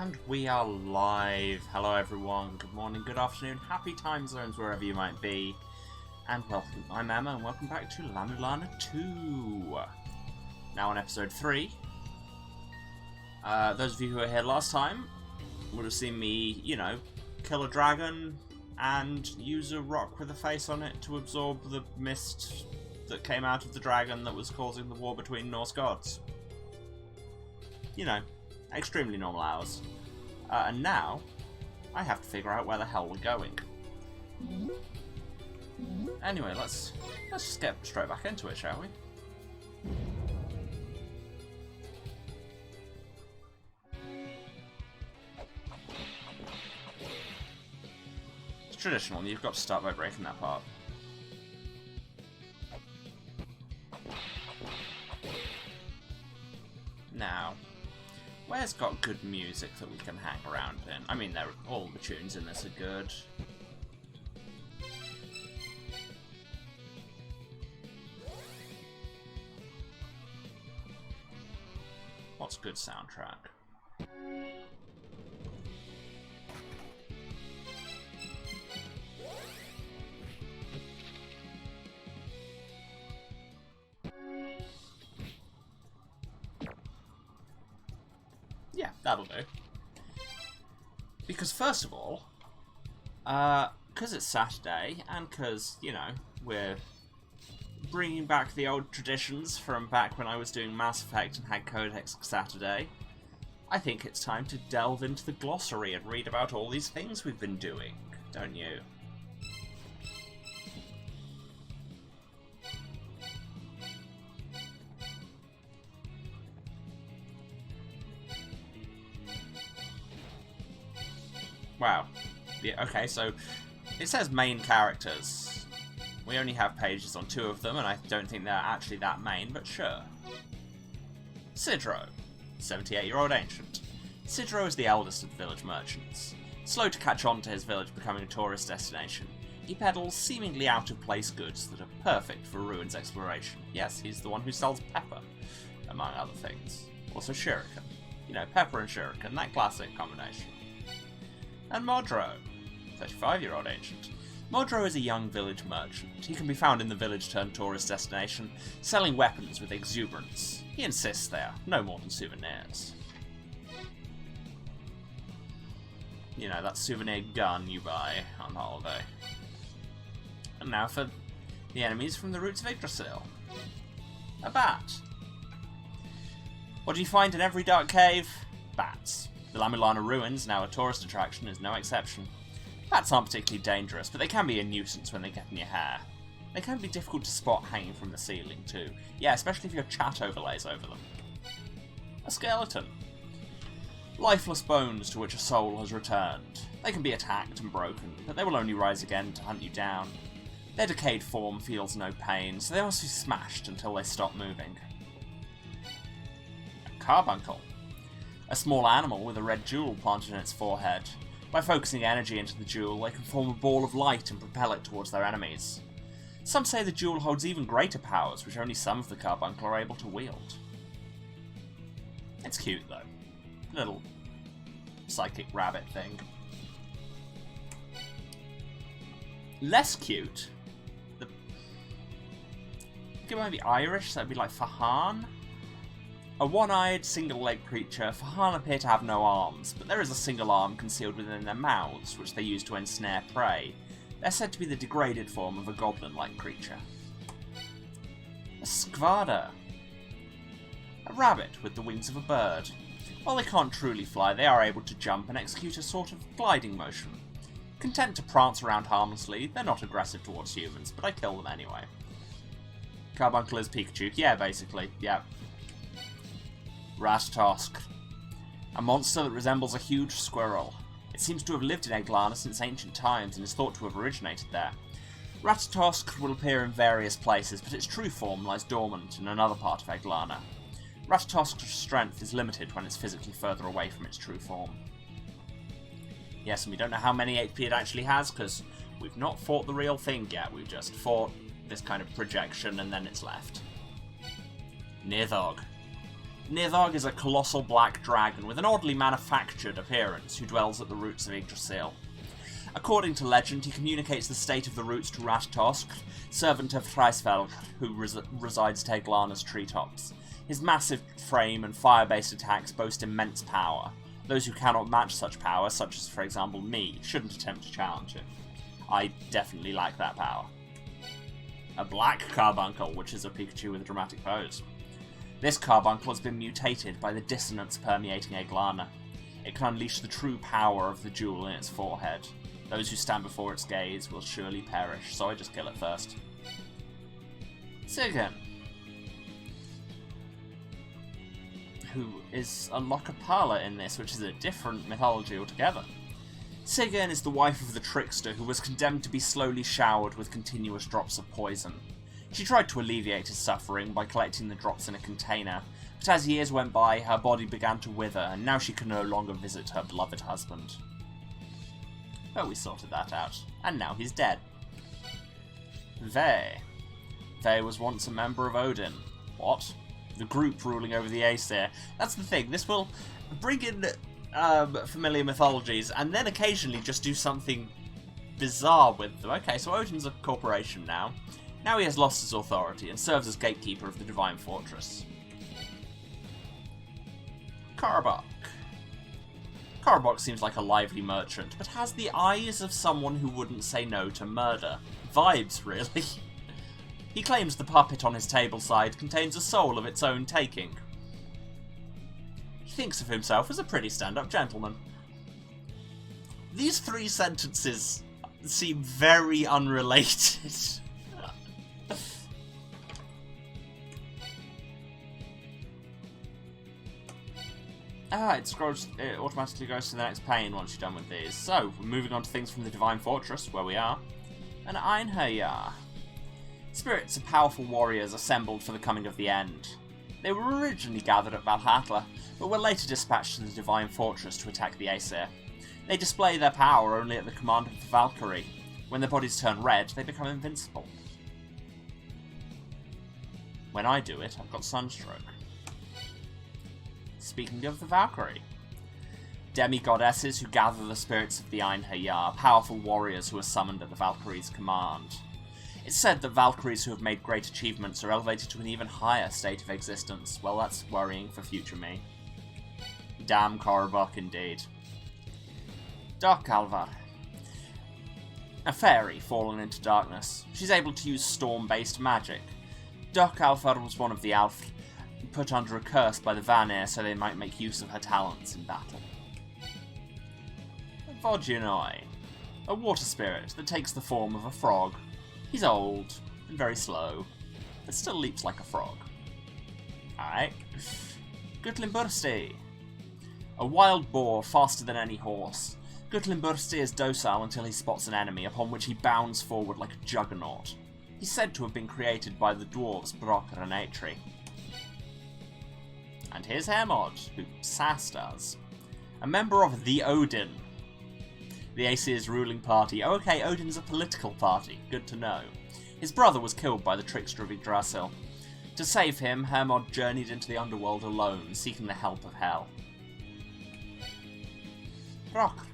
And we are live. Hello everyone, good morning, good afternoon, happy time zones wherever you might be. And welcome, I'm Emma, and welcome back to La-Mulana 2. Now on episode 3. Those of you who were here last time would have seen me, kill a dragon and use a rock with a face on it to absorb the mist that came out of the dragon that was causing the war between Norse gods. Extremely normal hours. And now, I have to figure out where the hell we're going. Anyway, let's just get straight back into it, shall we? It's traditional, you've got to start by breaking that part. Now, where's got good music that we can hang around in? I mean, all the tunes in this are good. What's good soundtrack? Yeah, that'll do. Because first of all, because it's Saturday, and because, we're bringing back the old traditions from back when I was doing Mass Effect and had Codex Saturday, I think it's time to delve into the glossary and read about all these things we've been doing, don't you? Wow. Yeah, okay, so it says main characters. We only have pages on 2 of them, and I don't think they're actually that main, but sure. Sidro, 78-year-old ancient. Sidro is the eldest of the village merchants. Slow to catch on to his village becoming a tourist destination, he peddles seemingly out-of-place goods that are perfect for ruins exploration. Yes, he's the one who sells pepper, among other things. Also shuriken. Pepper and shuriken, that classic combination. And Modro, 35-year-old ancient. Modro is a young village merchant. He can be found in the village-turned-tourist destination, selling weapons with exuberance. He insists they are no more than souvenirs. That souvenir gun you buy on holiday. And now for the enemies from the roots of Yggdrasil. A bat. What do you find in every dark cave? Bats. The La-Mulana ruins, now a tourist attraction, is no exception. Bats aren't particularly dangerous, but they can be a nuisance when they get in your hair. They can be difficult to spot hanging from the ceiling too. Yeah, especially if your chat overlays over them. A skeleton. Lifeless bones to which a soul has returned. They can be attacked and broken, but they will only rise again to hunt you down. Their decayed form feels no pain, so they must be smashed until they stop moving. A carbuncle. A small animal with a red jewel planted in its forehead. By focusing energy into the jewel, they can form a ball of light and propel it towards their enemies. Some say the jewel holds even greater powers, which only some of the carbuncle are able to wield. It's cute, though. Little psychic rabbit thing. Less cute. I think it might be Irish, so it'd be like Fahan. A one-eyed, single-legged creature, Fahan appear to have no arms, but there is a single arm concealed within their mouths, which they use to ensnare prey. They're said to be the degraded form of a goblin-like creature. A skvada. A rabbit with the wings of a bird. While they can't truly fly, they are able to jump and execute a sort of gliding motion. Content to prance around harmlessly, they're not aggressive towards humans, but I kill them anyway. Carbuncle is Pikachu. Yeah, basically. Yeah. Ratatosk. A monster that resembles a huge squirrel. It seems to have lived in Eglana since ancient times and is thought to have originated there. Ratatosk will appear in various places, but its true form lies dormant in another part of Eglana. Ratatosk's strength is limited when it's physically further away from its true form. Yes, and we don't know how many HP it actually has, because we've not fought the real thing yet. We've just fought this kind of projection, and then it's left. Nidhogg. Nidhogg is a colossal black dragon with an oddly manufactured appearance who dwells at the roots of Yggdrasil. According to legend, he communicates the state of the roots to Ratatosk, servant of Thraisvelg, who resides at Eglana's treetops. His massive frame and fire-based attacks boast immense power. Those who cannot match such power, such as, for example, me, shouldn't attempt to challenge him. I definitely like that power. A black carbuncle, which is a Pikachu with a dramatic pose. This carbuncle has been mutated by the dissonance permeating Eglana. It can unleash the true power of the jewel in its forehead. Those who stand before its gaze will surely perish, so I just kill it first. Sigyn, who is a Lokapala in this, which is a different mythology altogether. Sigyn is the wife of the trickster who was condemned to be slowly showered with continuous drops of poison. She tried to alleviate his suffering by collecting the drops in a container, but as years went by, her body began to wither, and now she could no longer visit her beloved husband. But we sorted that out, and now he's dead. Ve. Ve was once a member of Odin. What? The group ruling over the Aesir. That's the thing, this will bring in familiar mythologies, and then occasionally just do something bizarre with them. Okay, so Odin's a corporation now. Now he has lost his authority and serves as gatekeeper of the Divine Fortress. Karbok. Karbok seems like a lively merchant, but has the eyes of someone who wouldn't say no to murder. Vibes, really. He claims the puppet on his tableside contains a soul of its own taking. He thinks of himself as a pretty stand-up gentleman. These 3 sentences seem very unrelated. It automatically goes to the next pane once you're done with these. So, we're moving on to things from the Divine Fortress, where we are. An Einherjar. Spirits of powerful warriors assembled for the coming of the end. They were originally gathered at Valhalla, but were later dispatched to the Divine Fortress to attack the Aesir. They display their power only at the command of the Valkyrie. When their bodies turn red, they become invincible. When I do it, I've got sunstroke. Speaking of the Valkyrie, demi-goddesses who gather the spirits of the Einherjar, powerful warriors who are summoned at the Valkyrie's command. It's said that Valkyries who have made great achievements are elevated to an even higher state of existence. Well, that's worrying for future me. Damn Karbok indeed. Darkalvar. A fairy fallen into darkness. She's able to use storm-based magic. Darkalvar was one of the Alf, put under a curse by the Vanir so they might make use of her talents in battle. Vodunoi, a water spirit that takes the form of a frog. He's old and very slow, but still leaps like a frog. Alright. Gutlimbursti, a wild boar faster than any horse. Gutlimbursti is docile until he spots an enemy, upon which he bounds forward like a juggernaut. He's said to have been created by the dwarves Brokkr and Eitri. And here's Hermod, who Sass does. A member of the Odin, the Aesir's ruling party. Oh, okay, Odin is a political party. Good to know. His brother was killed by the trickster of Yggdrasil. To save him, Hermod journeyed into the underworld alone, seeking the help of Hel. Brokkr,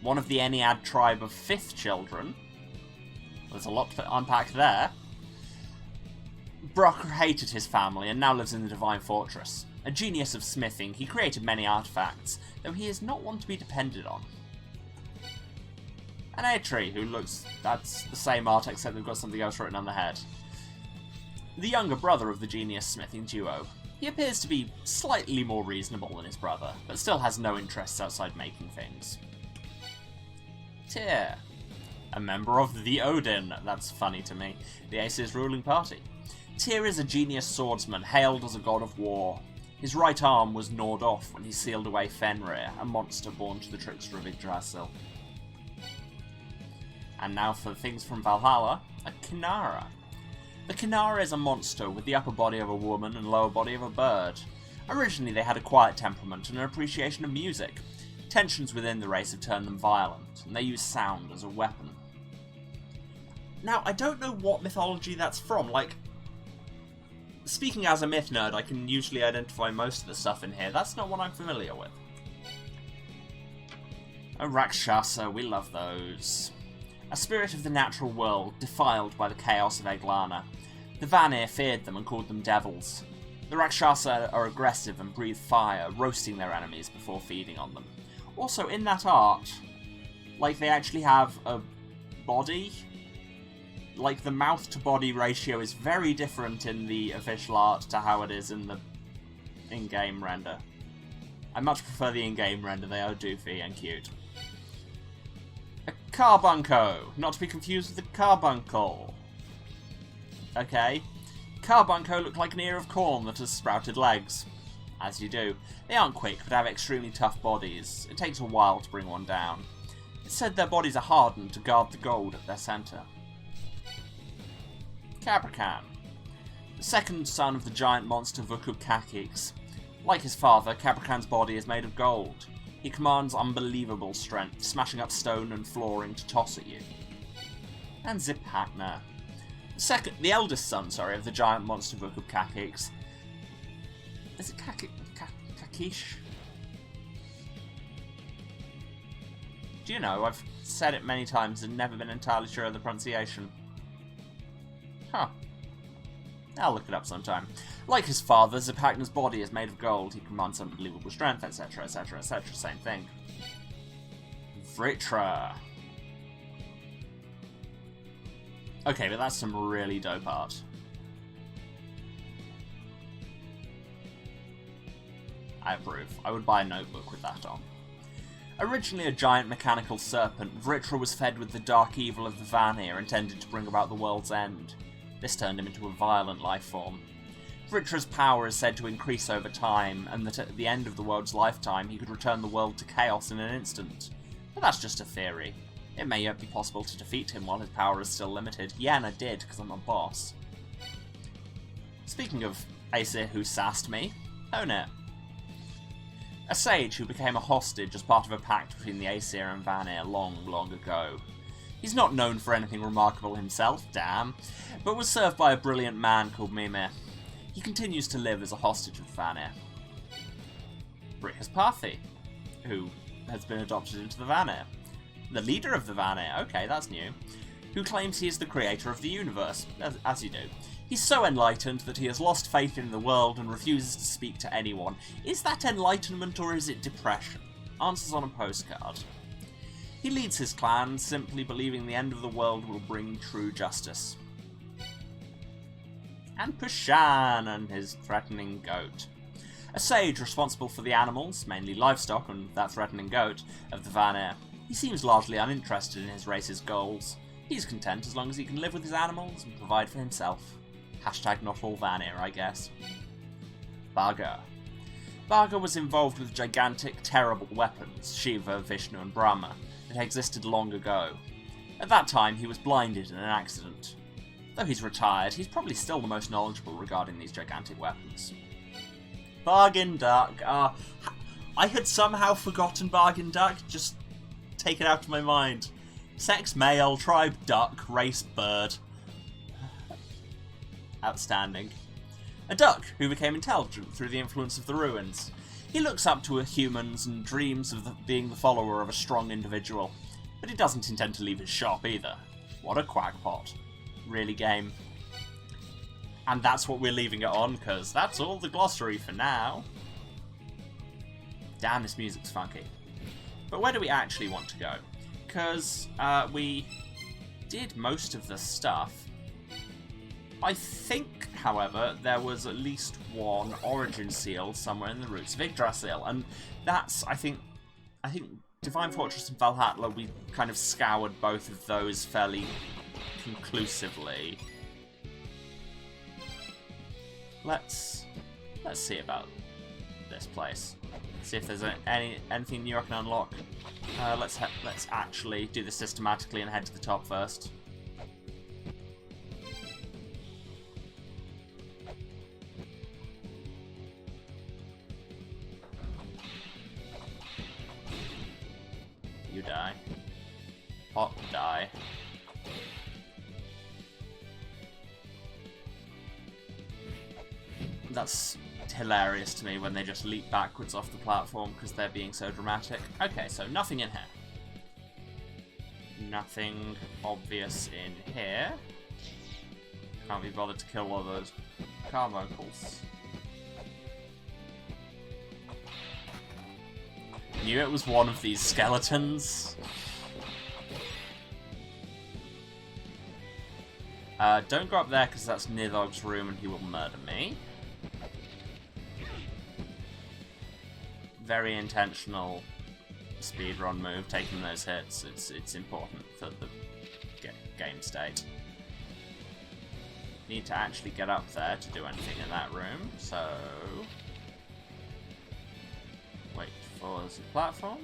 one of the Ennead tribe of 5th children. There's a lot to unpack there. Brokkr hated his family and now lives in the Divine Fortress. A genius of smithing, he created many artifacts, though he is not one to be depended on. And Eitri, who looks... that's the same art except they've got something else written on the head. The younger brother of the genius smithing duo. He appears to be slightly more reasonable than his brother, but still has no interests outside making things. Tyr, a member of the Odin, that's funny to me, the Aesir's ruling party. Tyr is a genius swordsman, hailed as a god of war. His right arm was gnawed off when he sealed away Fenrir, a monster born to the trickster of Yggdrasil. And now for things from Valhalla, a Kinara. The Kinara is a monster with the upper body of a woman and lower body of a bird. Originally they had a quiet temperament and an appreciation of music. Tensions within the race have turned them violent, and they use sound as a weapon. Now, I don't know what mythology that's from, like... speaking as a myth nerd, I can usually identify most of the stuff in here. That's not what I'm familiar with. Oh, Rakshasa, we love those. A spirit of the natural world, defiled by the chaos of La-Mulana. The Vanir feared them and called them devils. The Rakshasa are aggressive and breathe fire, roasting their enemies before feeding on them. Also, in that art, like, they actually have a body. Like, the mouth-to-body ratio is very different in the official art to how it is in the in-game render. I much prefer the in-game render, they are doofy and cute. A carbuncle, not to be confused with a carbuncle. Okay. Carbuncle look like an ear of corn that has sprouted legs. As you do. They aren't quick, but have extremely tough bodies. It takes a while to bring one down. It's said their bodies are hardened to guard the gold at their centre. Caprican. The second son of the giant monster Vukub-Kakix. Like his father, Caprican's body is made of gold. He commands unbelievable strength, smashing up stone and flooring to toss at you. And Zipacna. The eldest son, of the giant monster Vukub-Kakix. Is it Kakish? Do you know, I've said it many times and never been entirely sure of the pronunciation. Huh. I'll look it up sometime. Like his father, Zipacna's body is made of gold. He commands unbelievable strength, etc, etc, etc. Same thing. Vritra. Okay, but that's some really dope art. I approve. I would buy a notebook with that on. Originally a giant mechanical serpent, Vritra was fed with the dark evil of the Vanir, intended to bring about the world's end. This turned him into a violent life form. Vritra's power is said to increase over time, and that at the end of the world's lifetime he could return the world to chaos in an instant. But that's just a theory. It may yet be possible to defeat him while his power is still limited. Yeah, and I did, because I'm a boss. Speaking of Aesir who sassed me, own it. A sage who became a hostage as part of a pact between the Aesir and Vanir long, long ago. He's not known for anything remarkable himself, damn, but was served by a brilliant man called Mimir. He continues to live as a hostage of Vanir. Brihaspati, who has been adopted into the Vanir. The leader of the Vanir, okay, that's new, who claims he is the creator of the universe, as you do. He's so enlightened that he has lost faith in the world and refuses to speak to anyone. Is that enlightenment or is it depression? Answers on a postcard. He leads his clan, simply believing the end of the world will bring true justice. And Pushan and his threatening goat. A sage responsible for the animals, mainly livestock and that threatening goat, of the Vanir. He seems largely uninterested in his race's goals. He's content as long as he can live with his animals and provide for himself. Hashtag not all Vanir, I guess. Bhaga. Bhaga was involved with gigantic, terrible weapons, Shiva, Vishnu and Brahma, that existed long ago. At that time, he was blinded in an accident. Though he's retired, he's probably still the most knowledgeable regarding these gigantic weapons. Bargain Duck. I had somehow forgotten Bargain Duck, just take it out of my mind. Sex male, tribe duck, race bird. Outstanding. A duck who became intelligent through the influence of the ruins. He looks up to humans and dreams of being the follower of a strong individual. But he doesn't intend to leave his shop either. What a quackpot. Really game. And that's what we're leaving it on, because that's all the glossary for now. Damn, this music's funky. But where do we actually want to go? Because we did most of the stuff. I think, however, there was at least one origin seal somewhere in the roots of Yggdrasil, and that's, I think Divine Fortress and Valhalla, we kind of scoured both of those fairly conclusively. Let's see about this place. See if there's anything new I can unlock. Let's actually do this systematically and head to the top first. You die. Pot, die. That's hilarious to me when they just leap backwards off the platform because they're being so dramatic. Okay, so nothing in here. Nothing obvious in here. Can't be bothered to kill all those carbuncles. Knew it was one of these skeletons. Don't go up there because that's Nidhogg's room and he will murder me. Very intentional speedrun move, taking those hits. It's important for the game state. Need to actually get up there to do anything in that room, so... Wait for the platform.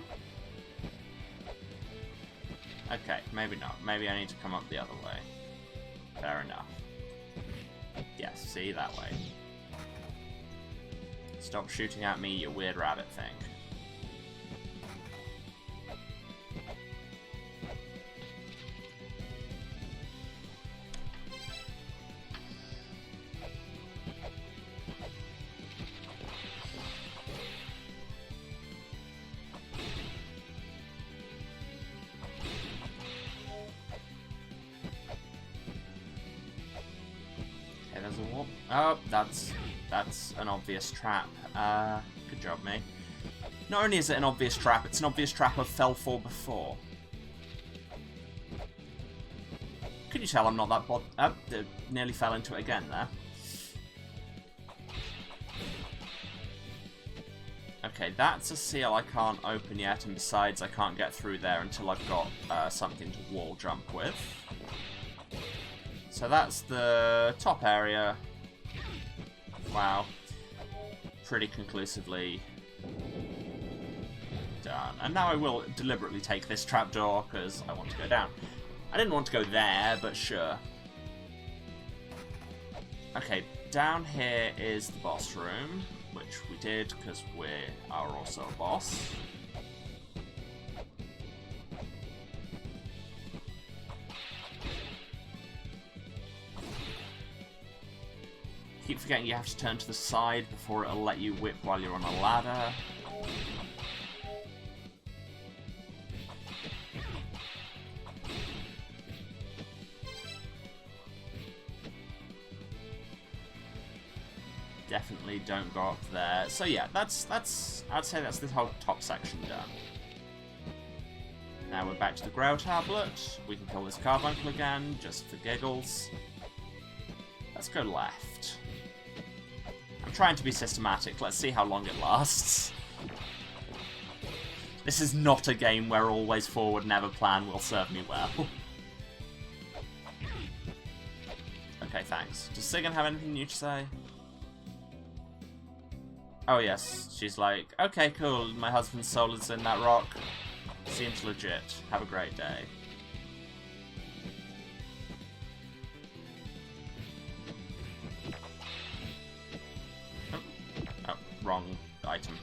Okay, maybe not. Maybe I need to come up the other way. Fair enough. Yes, see, that way. Stop shooting at me, you weird rabbit thing. Oh, that's an obvious trap. Good job, me. Not only is it an obvious trap, it's an obvious trap I've fell for before. Can you tell I'm not that bothered? Nearly fell into it again there. Okay, that's a seal I can't open yet, and besides I can't get through there until I've got something to wall jump with. So that's the top area. Wow. Pretty conclusively done. And now I will deliberately take this trapdoor, because I want to go down. I didn't want to go there, but sure. Okay, down here is the boss room, which we did, because we are also a boss. Keep forgetting you have to turn to the side before it'll let you whip while you're on a ladder. Definitely don't go up there. So yeah, I'd say that's this whole top section done. Now we're back to the Grail Tablet. We can kill this carbuncle again, just for giggles. Let's go left. I'm trying to be systematic. Let's see how long it lasts. This is not a game where always forward, never plan will serve me well. Okay, thanks. Does Sigan have anything new to say? Oh yes, she's like, okay, cool, my husband's soul is in that rock. Seems legit. Have a great day. Oh, wrong item.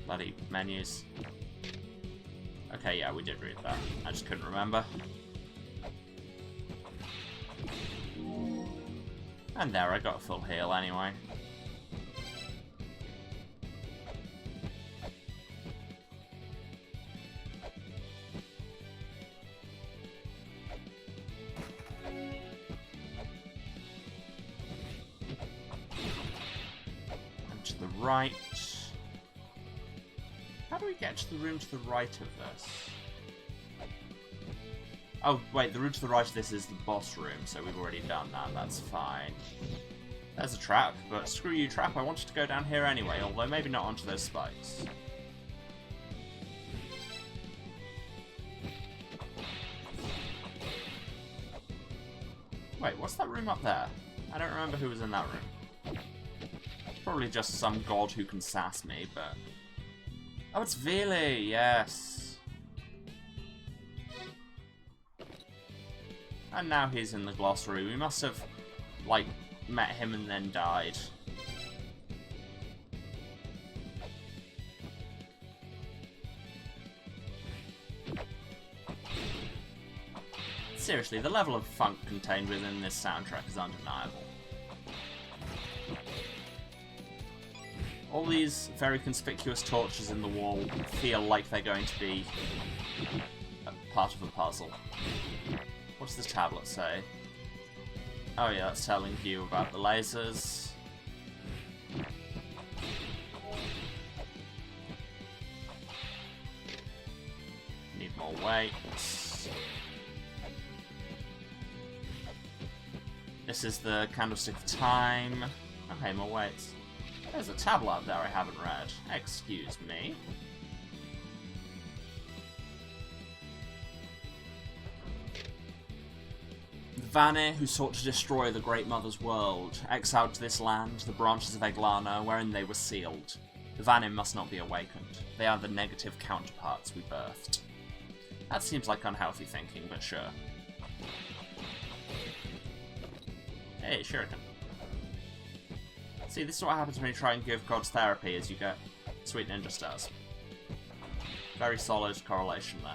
Bloody menus. Okay, yeah, we did read that. I just couldn't remember. And there, I got a full heal anyway. And to the right. How do we get to the room to the right of this? Oh, wait, the room to the right of this is the boss room, so we've already done that, that's fine. There's a trap, but screw you, trap, I wanted to go down here anyway, although maybe not onto those spikes. Wait, what's that room up there? I don't remember who was in that room. Probably just some god who can sass me, but... Oh, it's Vili, yes! And now he's in the glossary. We must have, like, met him and then died. Seriously, the level of funk contained within this soundtrack is undeniable. All these very conspicuous torches in the wall feel like they're going to be a part of a puzzle. What does this tablet say? Oh yeah, that's telling you about the lasers. Need more weight. This is the Candlestick of Time. Okay, more weights. There's a tablet up there I haven't read. Excuse me. The Vanir, who sought to destroy the Great Mother's world, exiled to this land the branches of Eglana, wherein they were sealed. The Vanir must not be awakened. They are the negative counterparts we birthed. That seems like unhealthy thinking, but sure. Hey, Shuriken. See, this is what happens when you try and give gods therapy, is you get sweet ninja stars. Very solid correlation there.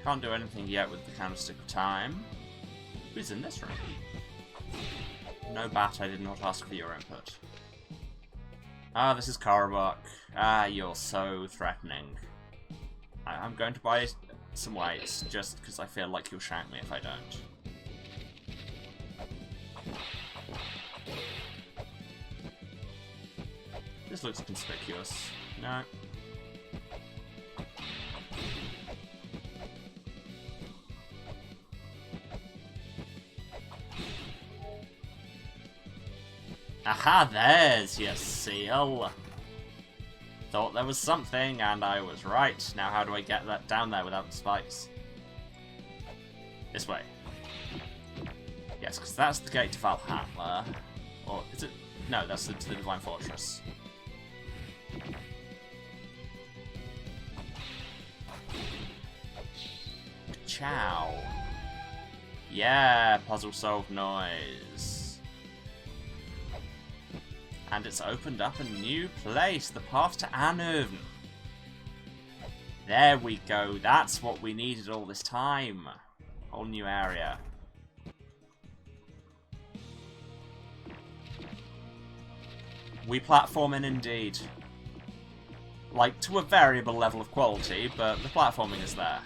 Can't do anything yet with the Candlestick of Time. Who's in this room? No, Bat, I did not ask for your input. Ah, this is Karabok. Ah, you're so threatening. I'm going to buy some weights, just because I feel like you'll shank me if I don't. This looks conspicuous. No. Aha, there's your seal. Thought there was something, and I was right. Now how do I get that down there without the spikes? This way. Yes, because that's the gate to Valhalla. Or is it? No, that's to the Divine Fortress. Ciao. Yeah, puzzle solved noise. And it's opened up a new place, the path to Anuvn. There we go, that's what we needed all this time. Whole new area. We platforming indeed. Like, to a variable level of quality, but the platforming is there.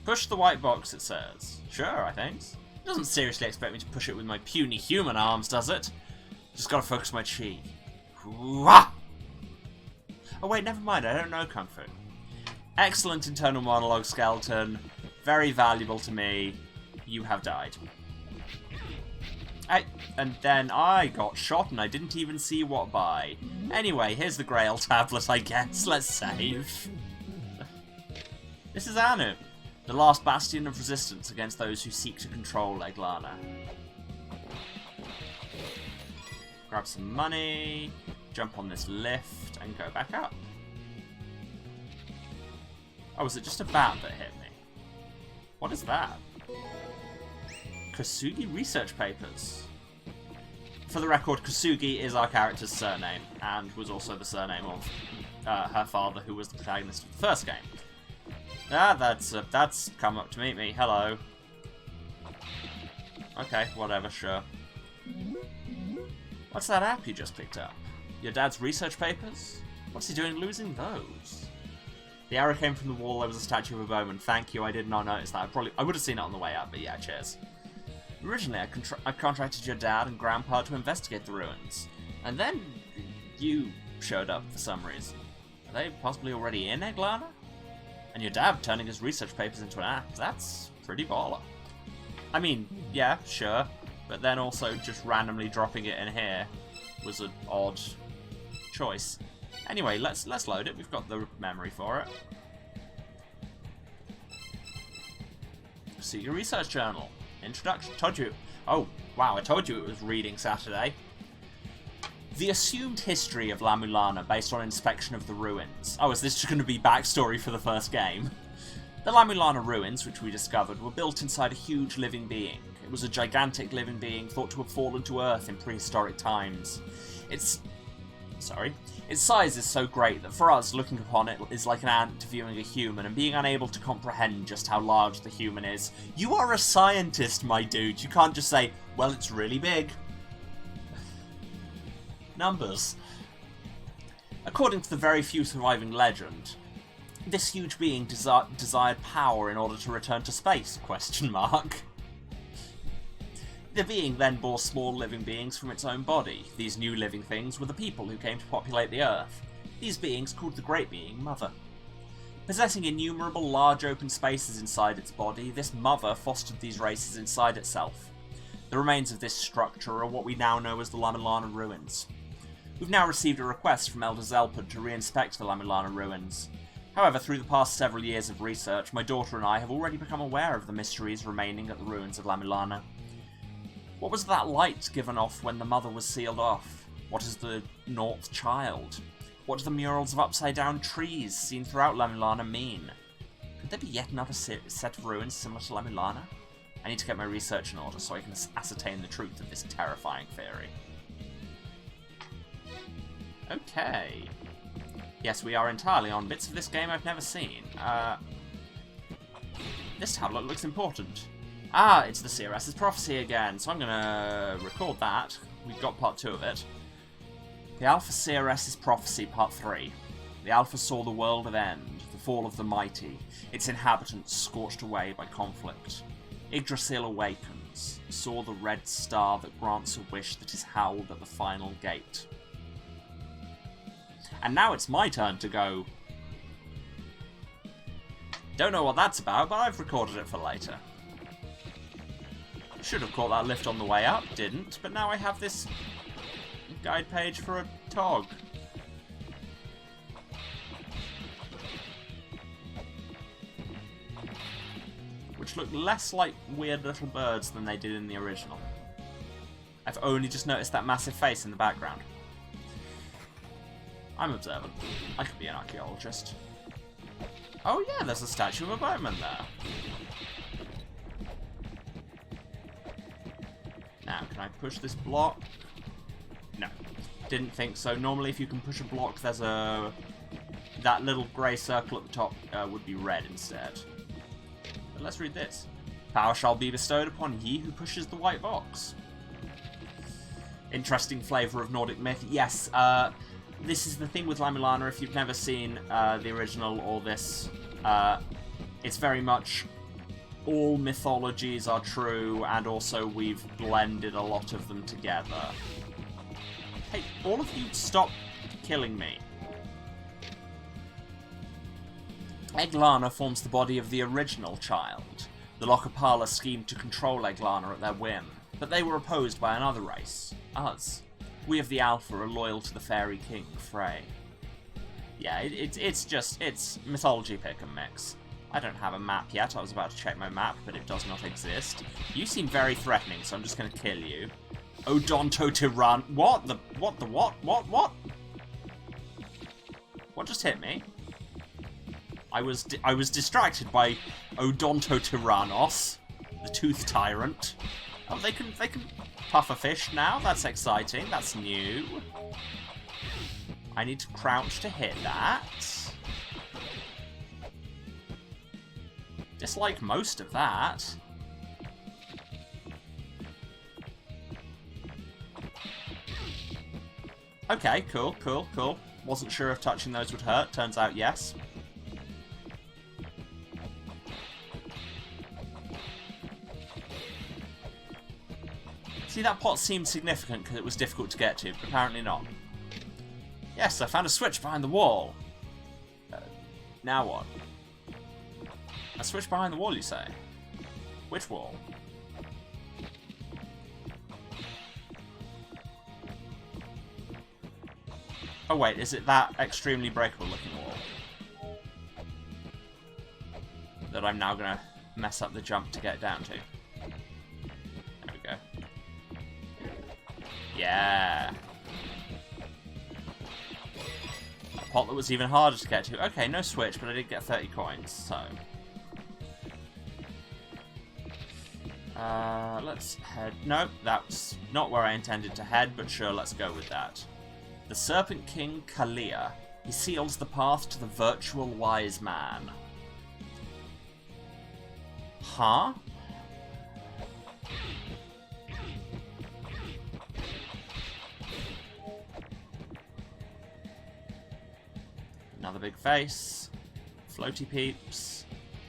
Push the white box, it says. Sure, I think. It doesn't seriously expect me to push it with my puny human arms, does it? Just gotta focus my chi. Oh wait, never mind, I don't know Kung Fu. Excellent internal monologue, Skeleton. Very valuable to me. You have died. And then I got shot and I didn't even see what by. Anyway, here's the Grail tablet, I guess. Let's save. This is Anu, the last bastion of resistance against those who seek to control Eglana. Grab some money, jump on this lift, and go back up. Oh, was it just a bat that hit me? What is that? Kasugi research papers. For the record, Kasugi is our character's surname, and was also the surname of her father, who was the protagonist of the first game. Ah, that's come up to meet me. Hello. Okay, whatever, sure. What's that app you just picked up? Your dad's research papers? What's he doing losing those? The arrow came from the wall, there was a statue of a bowman. Thank you, I did not notice that. I would have seen it on the way up, but yeah, cheers. Originally, I contracted your dad and grandpa to investigate the ruins. And then you showed up for some reason. Are they possibly already in Eglana? And your dad turning his research papers into an app, that's pretty baller. I mean, yeah, sure, but then also just randomly dropping it in here was an odd choice. Anyway, let's load it, we've got the memory for it. See your research journal. Introduction, told you. Oh, wow, I told you it was reading Saturday. The assumed history of La-Mulana based on inspection of the ruins. Oh, is this just going to be backstory for the first game? The La-Mulana ruins, which we discovered, were built inside a huge living being. It was a gigantic living being thought to have fallen to Earth in prehistoric times. Its size is so great that for us, looking upon it is like an ant viewing a human and being unable to comprehend just how large the human is. You are a scientist, my dude. You can't just say, well, it's really big. Numbers. According to the very few surviving legend, this huge being desired power in order to return to space, ? The being then bore small living beings from its own body. These new living things were the people who came to populate the Earth. These beings called the Great Being Mother. Possessing innumerable large open spaces inside its body, this Mother fostered these races inside itself. The remains of this structure are what we now know as the La-Mulana ruins. We've now received a request from Elder Zelpud to re-inspect the La-Mulana ruins. However, through the past several years of research, my daughter and I have already become aware of the mysteries remaining at the ruins of La-Mulana. What was that light given off when the Mother was sealed off? What is the North Child? What do the murals of upside-down trees seen throughout La-Mulana mean? Could there be yet another set of ruins similar to La-Mulana? I need to get my research in order so I can ascertain the truth of this terrifying theory. Okay. Yes, we are entirely on bits of this game I've never seen. This tablet looks important. Ah, it's the CRS's prophecy again, so I'm gonna record that. We've got part 2 of it. The Alpha CRS's prophecy, part 3. The Alpha saw the world of end, the fall of the mighty, its inhabitants scorched away by conflict. Yggdrasil awakens, saw the red star that grants a wish that is howled at the final gate. And now it's my turn to go. Don't know what that's about, but I've recorded it for later. Should have caught that lift on the way up, didn't, but now I have this guide page for a tog. Which look less like weird little birds than they did in the original. I've only just noticed that massive face in the background. I'm observant. I could be an archaeologist. Oh yeah, there's a statue of a bowman there. Now, can I push this block? No. Didn't think so. Normally if you can push a block, there's a... that little grey circle at the top would be red instead. But let's read this. Power shall be bestowed upon he who pushes the white box. Interesting flavour of Nordic myth. Yes, this is the thing with La-Mulana. If you've never seen the original or this, it's very much all mythologies are true, and also we've blended a lot of them together. Hey, all of you stop killing me. Eglana forms the body of the original child. The Lokapala schemed to control Eglana at their whim, but they were opposed by another race, us. We of the Alpha are loyal to the Fairy King, Frey. Yeah, it's mythology pick and mix. I don't have a map yet. I was about to check my map, but it does not exist. You seem very threatening, so I'm just going to kill you. Odontotyran... What? What? What just hit me? I was distracted by Odontotyrannos, the Tooth Tyrant. Oh, they can puff a fish now? That's exciting. That's new. I need to crouch to hit that. Dislike most of that. Okay, cool. Wasn't sure if touching those would hurt. Turns out yes. See, that pot seemed significant because it was difficult to get to, but apparently not. Yes, I found a switch behind the wall. Now what? A switch behind the wall, you say? Which wall? Oh wait, is it that extremely breakable looking wall? That I'm now gonna mess up the jump to get down to. There we go. Yeah. A pot that was even harder to get to. Okay, no switch, but I did get 30 coins, so... Let's head... No, that's not where I intended to head, but sure, let's go with that. The Serpent King Kalia. He seals the path to the virtual wise man. Huh? Another big face. Floaty peeps.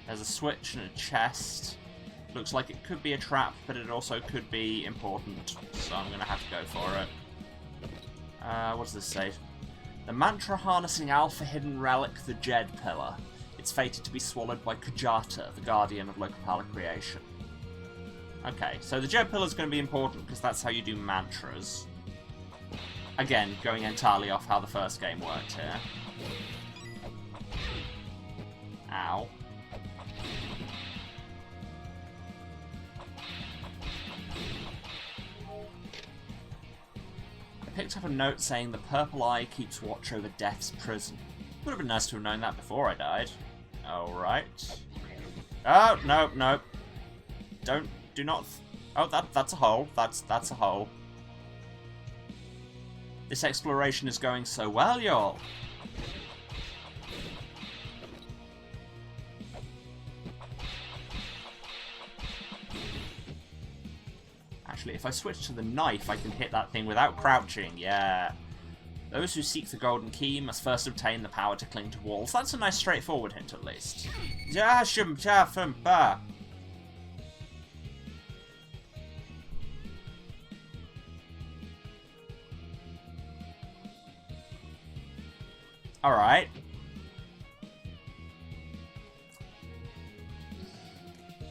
There's a switch and a chest. Looks like it could be a trap, but it also could be important. So I'm going to have to go for it. What does this say? The mantra-harnessing alpha hidden relic, the Jed Pillar. It's fated to be swallowed by Kujata, the guardian of Lokapala creation. Okay, so the Jed Pillar is going to be important because that's how you do mantras. Again, going entirely off how the first game worked here. Ow. I picked up a note saying the purple eye keeps watch over death's prison. Would have been nice to have known that before I died. Alright. Oh, no, no. Do not... Oh, that's a hole. That's a hole. This exploration is going so well, y'all. Actually, if I switch to the knife, I can hit that thing without crouching. Yeah. Those who seek the golden key must first obtain the power to cling to walls. That's a nice straightforward hint, at least. Alright.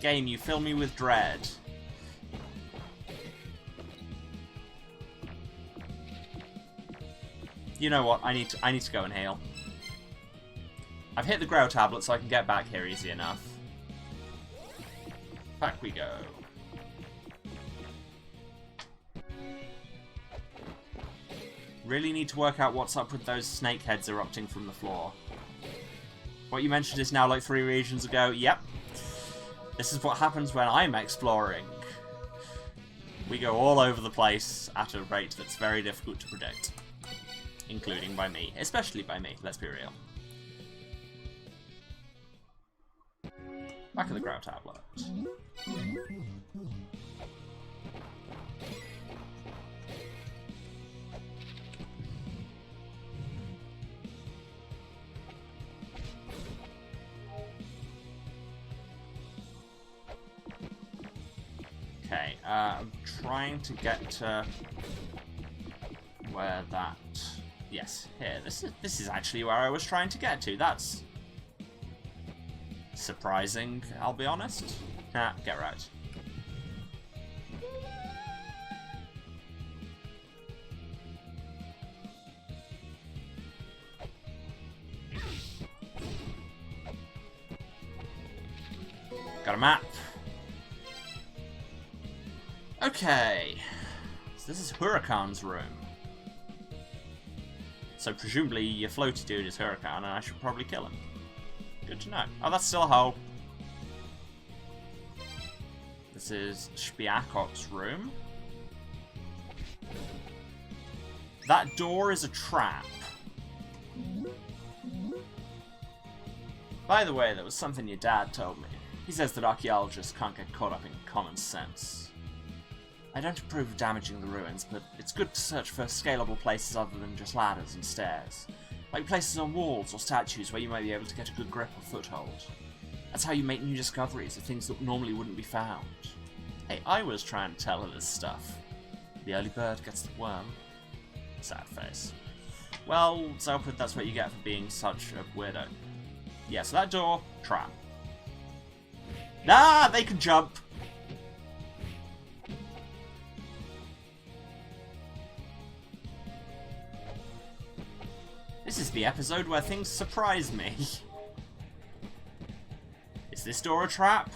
Game, you fill me with dread. You know what? I need to go and heal. I've hit the Grail tablet, so I can get back here easy enough. Back we go. Really need to work out what's up with those snake heads erupting from the floor. What you mentioned is now like 3 regions ago. Yep. This is what happens when I'm exploring. We go all over the place at a rate that's very difficult to predict. Including by me. Especially by me, let's be real. Back of the Grail tablet. Okay, I'm trying to get to where that... Yes, here. This is actually where I was trying to get to. That's surprising, I'll be honest. Ah, get right. Got a map. Okay. So this is Huracan's room. So presumably your floaty dude is Huracan, and I should probably kill him. Good to know. Oh, that's still a hole. This is Spiakok's room. That door is a trap. By the way, there was something your dad told me. He says that archaeologists can't get caught up in common sense. I don't approve of damaging the ruins, but it's good to search for scalable places other than just ladders and stairs. Like places on walls or statues where you might be able to get a good grip or foothold. That's how you make new discoveries of things that normally wouldn't be found. Hey, I was trying to tell her this stuff. The early bird gets the worm. Sad face. Well, Zelpid, that's what you get for being such a weirdo. Yeah, so that door, trap. Ah, they can jump! This is the episode where things surprise me. Is this door a trap?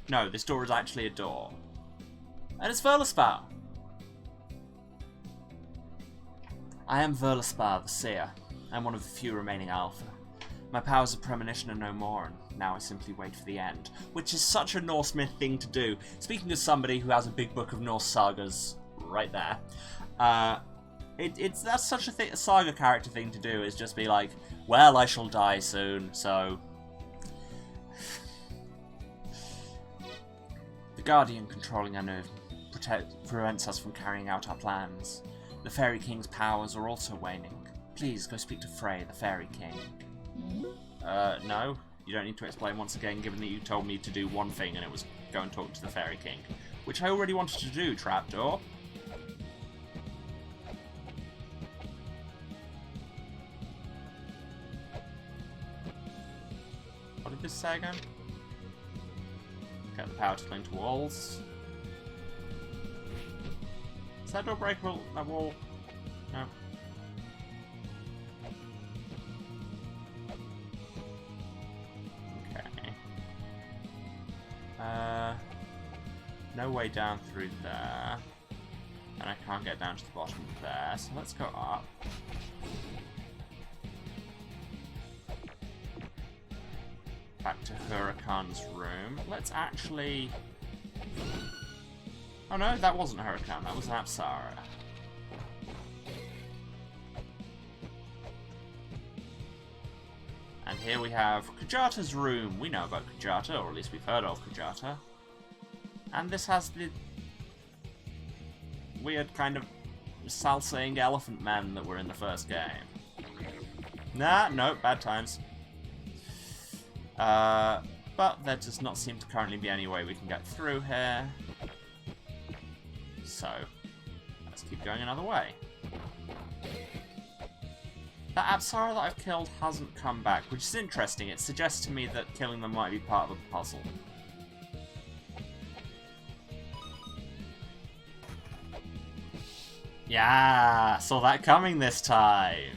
No, this door is actually a door. And it's Verlaspar. I am Verlaspar, the Seer. I'm one of the few remaining Alpha. My powers of premonition are no more, and now I simply wait for the end. Which is such a Norse myth thing to do. Speaking of somebody who has a big book of Norse sagas right there, that's such a saga character thing to do, is just be like, well, I shall die soon, so... The Guardian controlling our nerve prevents us from carrying out our plans. The Fairy King's powers are also waning. Please, go speak to Frey, the Fairy King. No. You don't need to explain once again, given that you told me to do one thing, and it was go and talk to the Fairy King. Which I already wanted to do, Trapdoor. What did this say again? Get the power to cling to walls. Is that door breakable? That wall? No. Okay. No way down through there. And I can't get down to the bottom of there, so let's go up. Back to Huracan's room. Let's actually... Oh no, that wasn't Huracan, that was Apsara. And here we have Kujata's room. We know about Kujata, or at least we've heard of Kujata. And this has the weird kind of salsaing elephant men that were in the first game. Nah, no, bad times. But there does not seem to currently be any way we can get through here. So, let's keep going another way. That Apsara that I've killed hasn't come back, which is interesting. It suggests to me that killing them might be part of a puzzle. Yeah, saw that coming this time.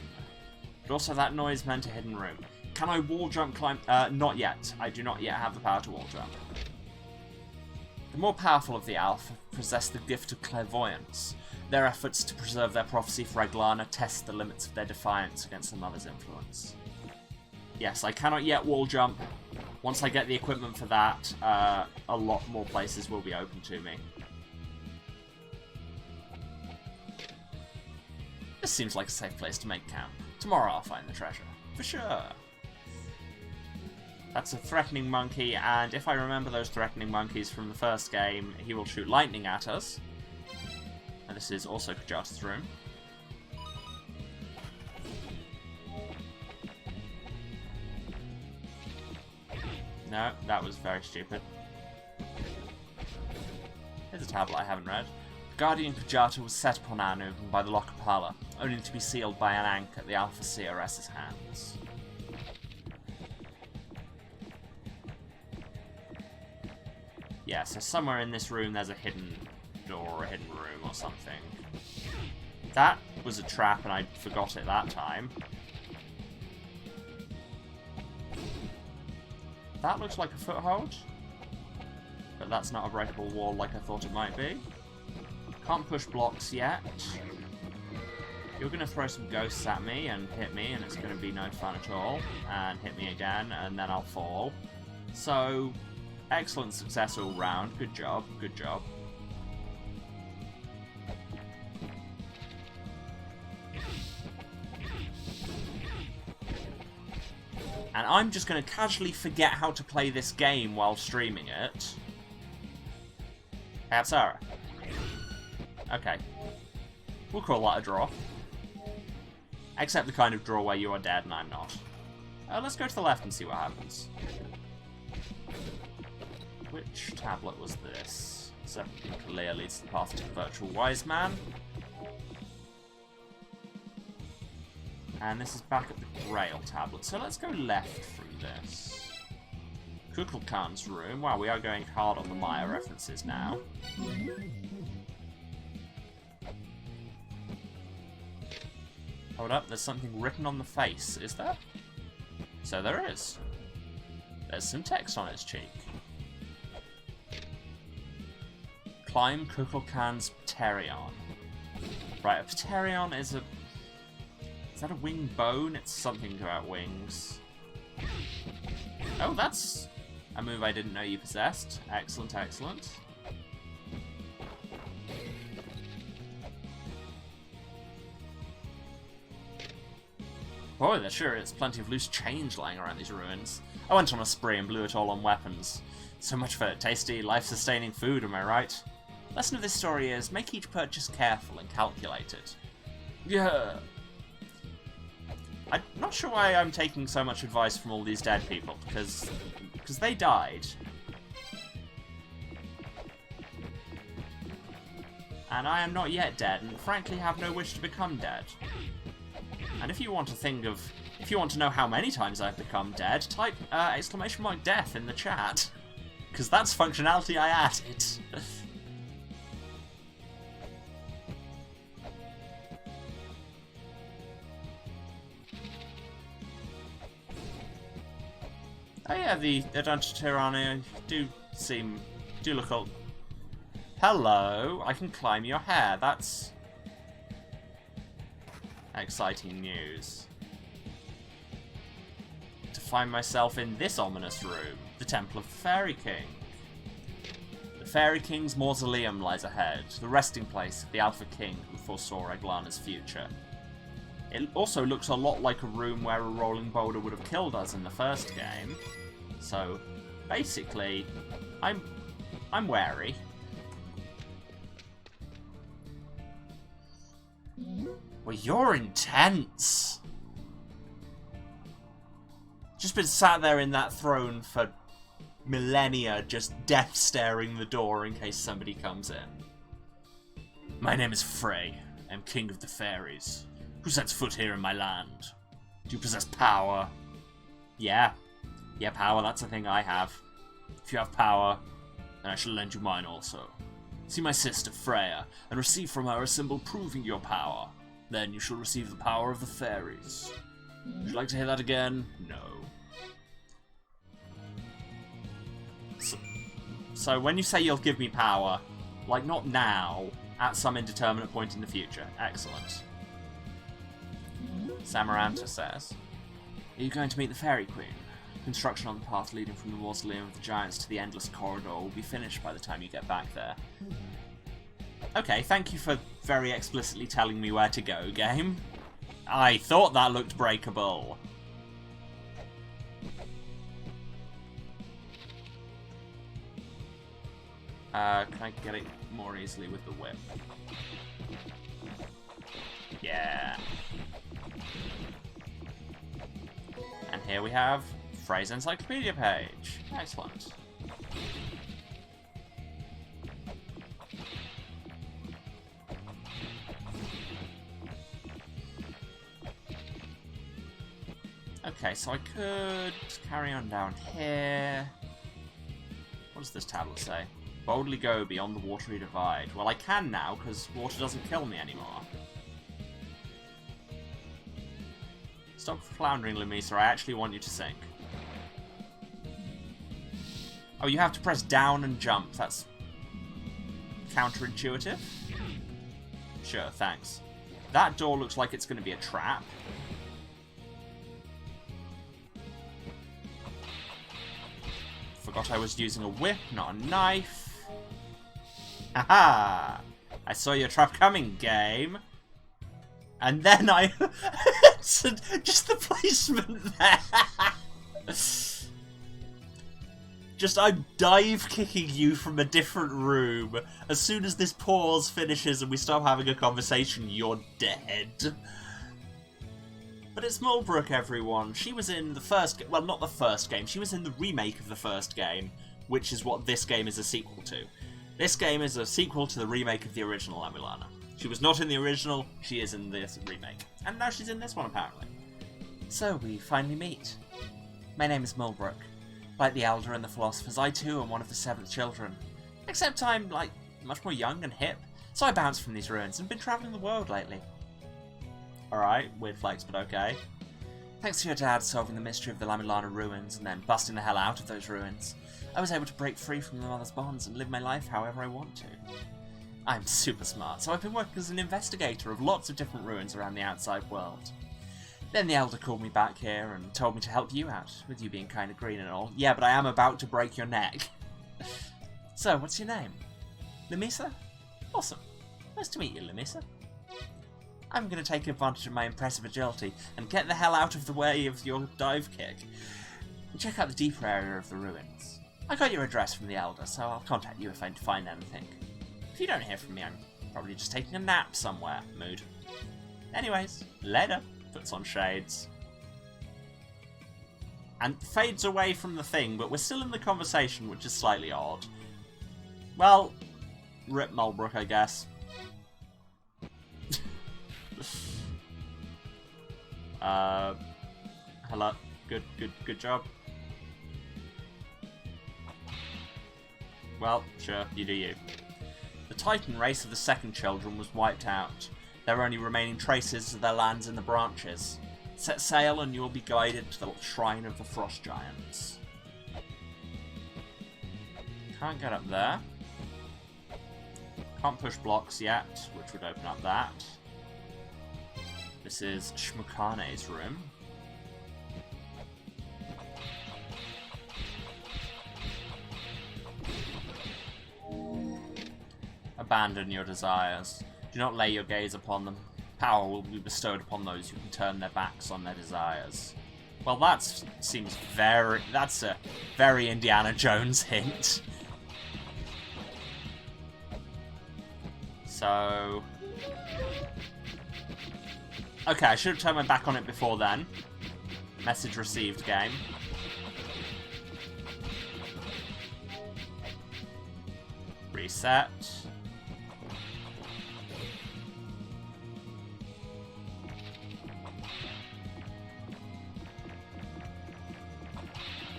But also that noise meant a hidden room. Can I wall jump climb? Not yet. I do not yet have the power to wall jump. The more powerful of the Alpha possess the gift of clairvoyance. Their efforts to preserve their prophecy for La-Mulana test the limits of their defiance against the Mother's influence. Yes, I cannot yet wall jump. Once I get the equipment for that, a lot more places will be open to me. This seems like a safe place to make camp. Tomorrow I'll find the treasure. For sure. That's a threatening monkey, and if I remember those threatening monkeys from the first game, he will shoot lightning at us. And this is also Kujata's room. No, that was very stupid. Here's a tablet I haven't read. Guardian Kujata was set upon Anu by the Lokapala, only to be sealed by an Ankh at the Alpha CRS's hands. Yeah, so somewhere in this room there's a hidden door or a hidden room or something. That was a trap and I forgot it that time. That looks like a foothold, but that's not a breakable wall like I thought it might be. Can't push blocks yet. You're going to throw some ghosts at me and hit me, and it's going to be no fun at all. And hit me again, and then I'll fall. So, excellent success all round. Good job, good job. And I'm just going to casually forget how to play this game while streaming it. Hey, Apsara. Okay. We'll call that a draw. Except the kind of draw where you are dead and I'm not. Let's go to the left and see what happens. Which tablet was this? Serpentine Kalia leads the path to the virtual wise man. And this is back at the Grail tablet. So let's go left through this. Kukulkan's room. Wow, we are going hard on the Maya references now. Hold up, there's something written on the face, is there? So there is. There's some text on its cheek. Climb Kukulkan's Pterion. Right, a Pterion is a... Is that a winged bone? It's something about wings. Oh, that's a move I didn't know you possessed. Excellent, excellent. Boy, there sure is plenty of loose change lying around these ruins. I went on a spree and blew it all on weapons. So much for tasty, life-sustaining food, am I right? Lesson of this story is, make each purchase careful and calculated. Yeah. I'm not sure why I'm taking so much advice from all these dead people, because they died. And I am not yet dead, and frankly have no wish to become dead. And if you want to know how many times I've become dead, type !death in the chat. Because that's functionality I added. Oh yeah, the Adventure Tyranny do look old. Hello, I can climb your hair, that's exciting news. To find myself in this ominous room, the Temple of the Fairy King. The Fairy King's mausoleum lies ahead, the resting place of the Alpha King who foresaw La-Mulana's future. It also looks a lot like a room where a rolling boulder would have killed us in the first game. So, basically, I'm wary. Well, you're intense! Just been sat there in that throne for millennia, just death staring the door in case somebody comes in. My name is Frey. I'm king of the fairies. Who sets foot here in my land? Do you possess power? Yeah. Yeah, power, that's a thing I have. If you have power, then I shall lend you mine also. See my sister, Freya, and receive from her a symbol proving your power. Then you shall receive the power of the fairies. Would you like to hear that again? No. So when you say you'll give me power, like not now, at some indeterminate point in the future. Excellent. Samaranta says, are you going to meet the Fairy Queen? Construction on the path leading from the Mausoleum of the Giants to the Endless Corridor will be finished by the time you get back there. Okay, thank you for very explicitly telling me where to go, game. I thought that looked breakable. Can I get it more easily with the whip? Yeah. And here we have Frey's encyclopedia page. Excellent. Okay, so I could carry on down here. What does this tablet say? Boldly go beyond the watery divide. Well, I can now, because water doesn't kill me anymore. Stop floundering, Lumisa. I actually want you to sink. Oh, you have to press down and jump. That's counterintuitive? Sure, thanks. That door looks like it's going to be a trap. Forgot I was using a whip, not a knife. Haha! I saw your trap coming, game. And then I... just the placement there. Just I'm dive kicking you from a different room. As soon as this pause finishes and we stop having a conversation, you're dead. But it's Mulbrook, everyone. She was in the first... well, not the first game. She was in the remake of the first game, which is what this game is a sequel to. This game is a sequel to the remake of the original La-Mulana. She was not in the original, she is in this remake. And now she's in this one, apparently. So we finally meet. My name is Mulbrook. Like the Elder and the Philosophers, I too am one of the 7th children. Except I'm, like, much more young and hip, so I bounced from these ruins and been travelling the world lately. Alright, weird flex, but okay. Thanks to your dad solving the mystery of the La-Mulana ruins and then busting the hell out of those ruins, I was able to break free from the mother's bonds and live my life however I want to. I'm super smart, so I've been working as an investigator of lots of different ruins around the outside world. Then the Elder called me back here and told me to help you out, with you being kind of green and all. Yeah, but I am about to break your neck. So, what's your name? Lamisa? Awesome. Nice to meet you, Lamisa. I'm going to take advantage of my impressive agility and get the hell out of the way of your dive kick. And check out the deeper area of the ruins. I got your address from the Elder, so I'll contact you if I find anything. If you don't hear from me, I'm probably just taking a nap somewhere. Mood. Anyways, later. Puts on shades. And fades away from the thing, but we're still in the conversation, which is slightly odd. Well, rip Mulbrook, I guess. Hello. Good job. Well, sure, you do you. The Titan race of the second children was wiped out. There are only remaining traces of their lands in the branches. Set sail and you will be guided to the Shrine of the Frost Giants. Can't get up there. Can't push blocks yet, which would open up that. This is Shmukane's room. Abandon your desires. Do not lay your gaze upon them. Power will be bestowed upon those who can turn their backs on their desires. Well, that's a very Indiana Jones hint. So... okay, I should have turned my back on it before then. Message received, game. Reset.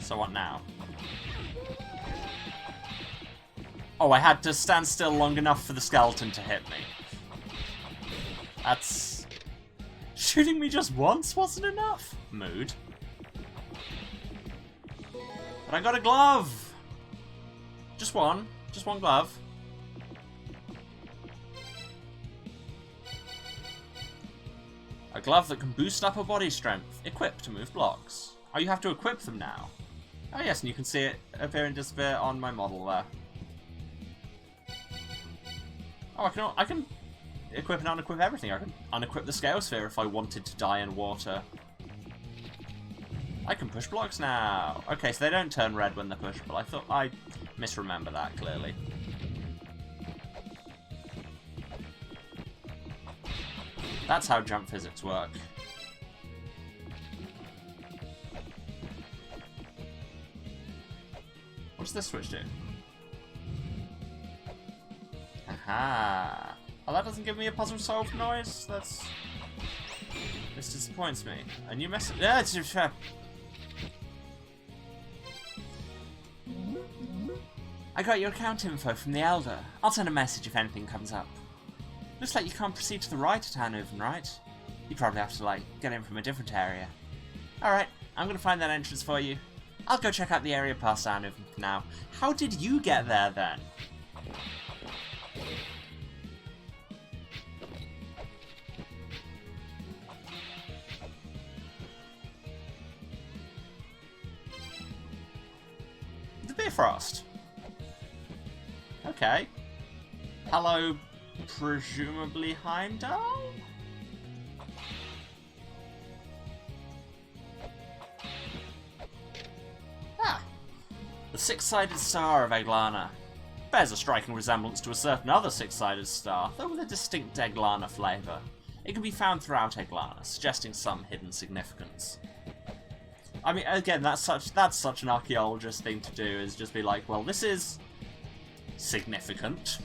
So what now? Oh, I had to stand still long enough for the skeleton to hit me. That's... shooting me just once wasn't enough? Mood. But I got a glove! Just one. Just one glove. A glove that can boost upper body strength. Equipped to move blocks. Oh, you have to equip them now. Oh yes, and you can see it appear and disappear on my model there. Oh, I can equip and unequip everything. I can unequip the scale sphere if I wanted to die in water. I can push blocks now. Okay, so they don't turn red when they're pushable. I thought I misremember that clearly. That's how jump physics work. What does this switch do? Aha! Oh, that doesn't give me a puzzle solved noise? This disappoints me. A new message. Yeah, it's fair. I got your account info from the Elder. I'll send a message if anything comes up. Looks like you can't proceed to the right at Hanoven, right? You probably have to, like, get in from a different area. Alright, I'm gonna find that entrance for you. I'll go check out the area past Hanoven now. How did you get there, then? The Bifrost. Okay. Hello, presumably Heimdall? Ah. The six-sided star of Eglana. Bears a striking resemblance to a certain other six-sided star, though with a distinct Eglana flavour. It can be found throughout Eglana, suggesting some hidden significance. I mean, again, that's such an archaeologist thing to do, is just be like, well, this is significant.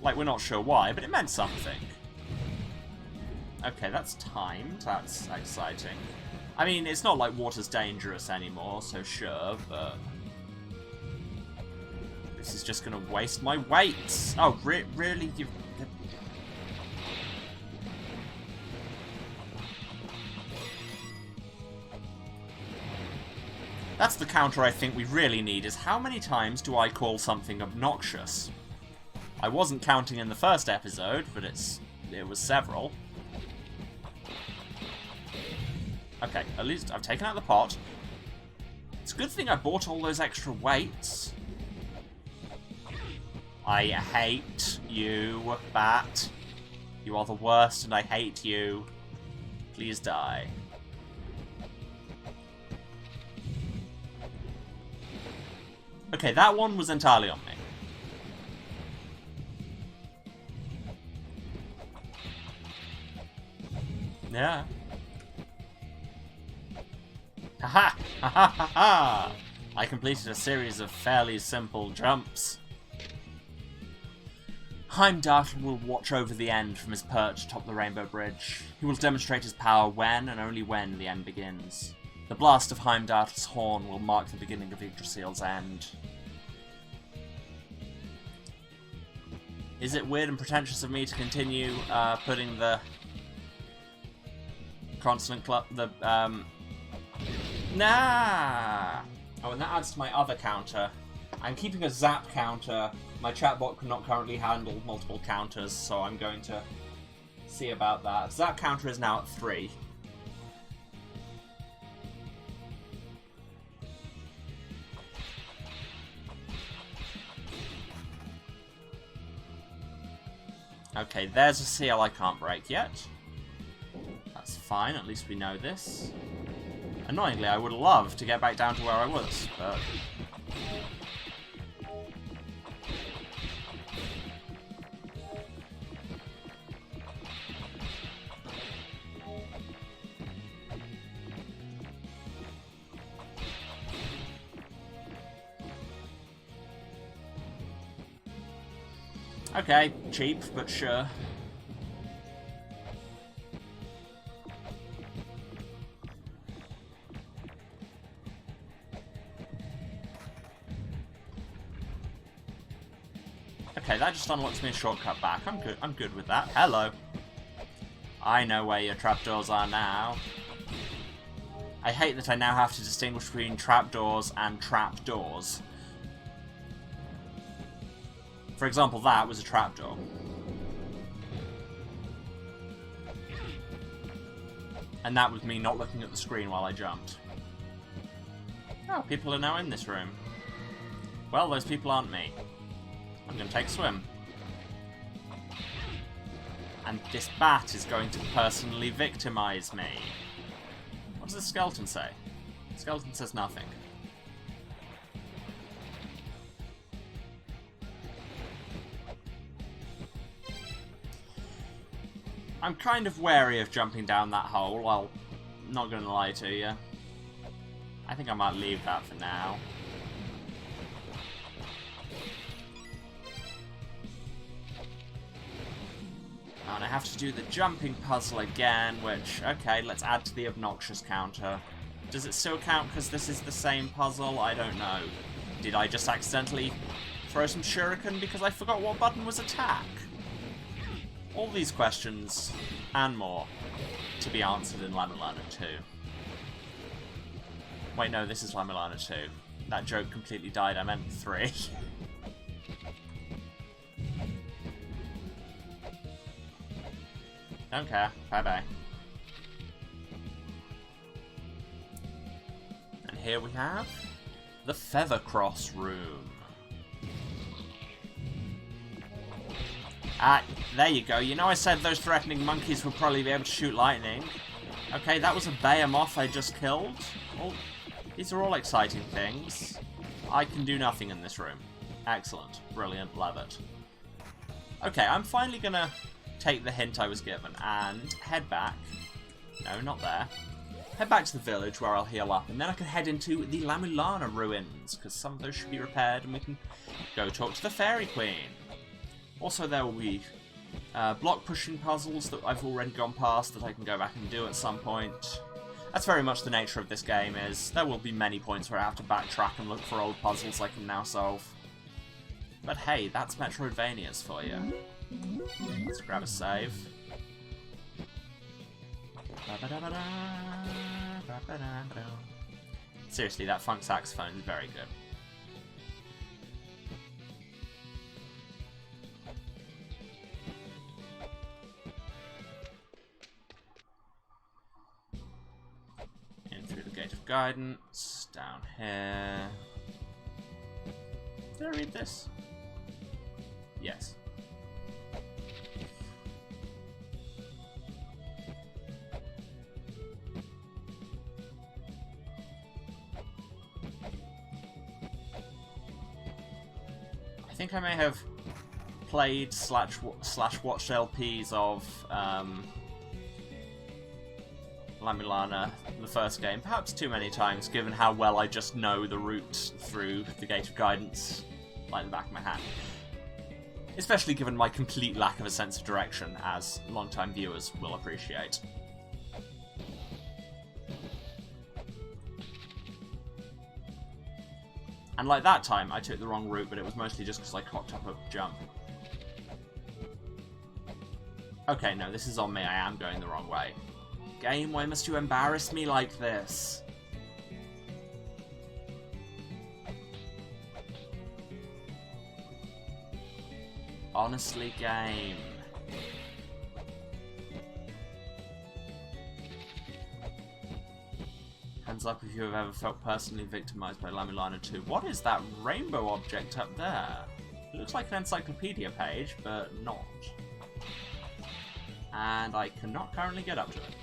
Like, we're not sure why, but it meant something. Okay, that's timed. That's exciting. I mean, it's not like water's dangerous anymore, so sure, but... this is just gonna waste my weight! Oh, really? That's the counter I think we really need, is how many times do I call something obnoxious? I wasn't counting in the first episode, but it was several. Okay, at least I've taken out the pot. It's a good thing I bought all those extra weights. I hate you, Bat. You are the worst and I hate you. Please die. Okay, that one was entirely on me. Yeah. Haha! Ha ha ha ha! I completed a series of fairly simple jumps. Heimdall will watch over the end from his perch atop the Rainbow Bridge. He will demonstrate his power when and only when the end begins. The blast of Heimdall's horn will mark the beginning of Yggdrasil's end. Is it weird and pretentious of me to continue putting the consonant club, nah! Oh, and that adds to my other counter. I'm keeping a zap counter. My chatbot cannot currently handle multiple counters, so I'm going to see about that. Zap counter is now at 3. Okay, there's a seal I can't break yet. That's fine, at least we know this. Annoyingly, I would love to get back down to where I was, but... Okay, cheap, but sure. Okay, that just unlocks me a shortcut back. I'm good with that. Hello. I know where your trapdoors are now. I hate that I now have to distinguish between trapdoors and trapdoors. For example, that was a trapdoor. And that was me not looking at the screen while I jumped. Oh, people are now in this room. Well, those people aren't me. I'm going to take a swim. And this bat is going to personally victimize me. What does the skeleton say? The skeleton says nothing. I'm kind of wary of jumping down that hole, I'm not going to lie to you. I think I might leave that for now. And I have to do the jumping puzzle again, which, okay, let's add to the obnoxious counter. Does it still count because this is the same puzzle? I don't know. Did I just accidentally throw some shuriken because I forgot what button was attack? All these questions, and more, to be answered in La-Mulana 2. Wait, no, this is La-Mulana 2. That joke completely died, I meant 3. Don't care. Bye-bye. And here we have the Feathercross Room. Ah, there you go. You know I said those threatening monkeys would probably be able to shoot lightning. Okay, that was a behemoth I just killed. Oh, these are all exciting things. I can do nothing in this room. Excellent. Brilliant. Love it. Okay, I'm finally gonna take the hint I was given and head back. No, not there. Head back to the village where I'll heal up, and then I can head into the La-Mulana ruins, because some of those should be repaired, and we can go talk to the Fairy Queen. Also, there will be block pushing puzzles that I've already gone past that I can go back and do at some point. That's very much the nature of this game, is there will be many points where I have to backtrack and look for old puzzles I can now solve. But hey, that's Metroidvanias for you. Let's grab a save. Seriously, that funk saxophone is very good. Gate of Guidance, down here. Did I read this? Yes. I think I may have played slash watched LPs of La-Mulana, the first game, perhaps too many times, given how well I just know the route through the Gate of Guidance like the back of my hand. Especially given my complete lack of a sense of direction, as long-time viewers will appreciate. And like that time, I took the wrong route, but it was mostly just because I cocked up a jump. Okay, no, this is on me. I am going the wrong way. Game, why must you embarrass me like this? Honestly, game. Hands up if you have ever felt personally victimized by La-Mulana 2. What is that rainbow object up there? It looks like an encyclopedia page, but not. And I cannot currently get up to it.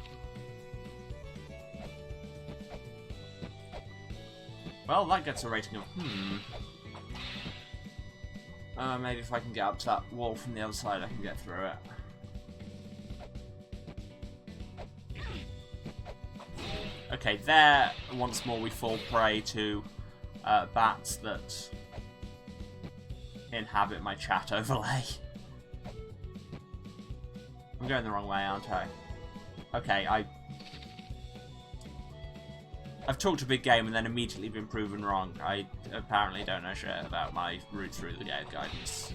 Well, that gets a rating of maybe if I can get up to that wall from the other side, I can get through it. Okay, there, once more we fall prey to bats that inhabit my chat overlay. I'm going the wrong way, aren't I? Okay, I've talked a big game and then immediately been proven wrong. I apparently don't know shit about my route through the Gate of Guidance.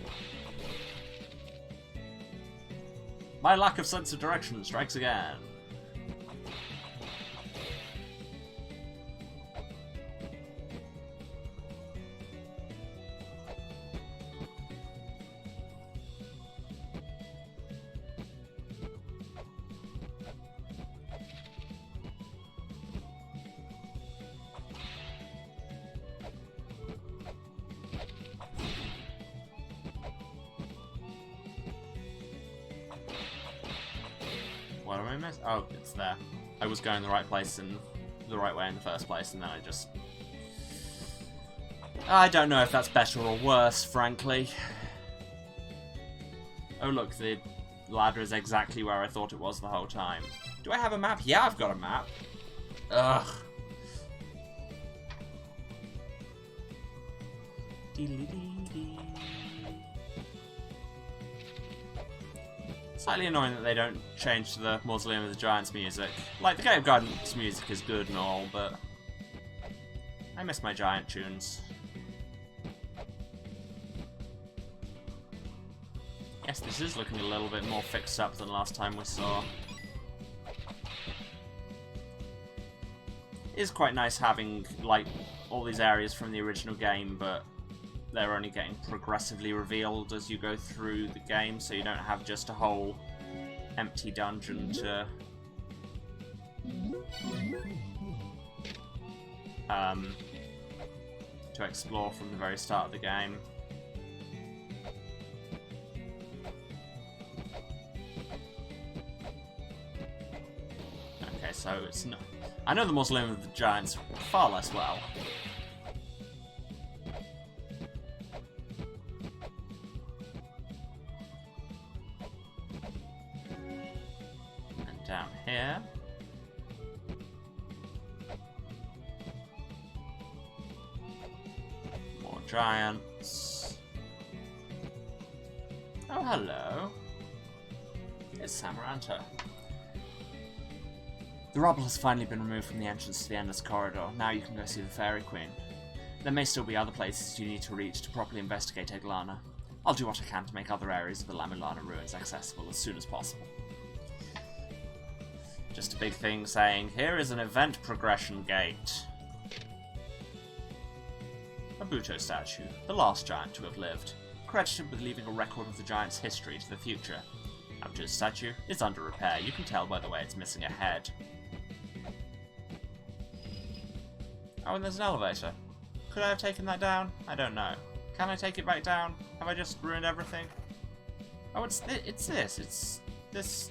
My lack of sense of direction strikes again. What am I missing? Oh, it's there. I was going the right place and the right way in the first place, and then I just... I don't know if that's better or worse, frankly. Oh look, the ladder is exactly where I thought it was the whole time. Do I have a map? Yeah, I've got a map. Ugh. Slightly annoying that they don't change to the Mausoleum of the Giants music. Like, the Gate of Guidance music is good and all, but I miss my giant tunes. Yes, this is looking a little bit more fixed up than last time we saw. It is quite nice having, like, all these areas from the original game, but they're only getting progressively revealed as you go through the game, so you don't have just a whole empty dungeon to explore from the very start of the game. Okay, so it's not... I know the Mausoleum of the Giants far less well. Down here. More giants. Oh, hello. It's Samaranta. The rubble has finally been removed from the entrance to the Endless Corridor. Now you can go see the Fairy Queen. There may still be other places you need to reach to properly investigate Eglana. I'll do what I can to make other areas of the La-Mulana ruins accessible as soon as possible. Just a big thing saying, here is an event progression gate. A Buto statue, the last giant to have lived, credited with leaving a record of the giant's history to the future. Buto's statue is under repair, you can tell by the way it's missing a head. Oh, and there's an elevator. Could I have taken that down? I don't know. Can I take it back down? Have I just ruined everything? Oh, it's this. It's this.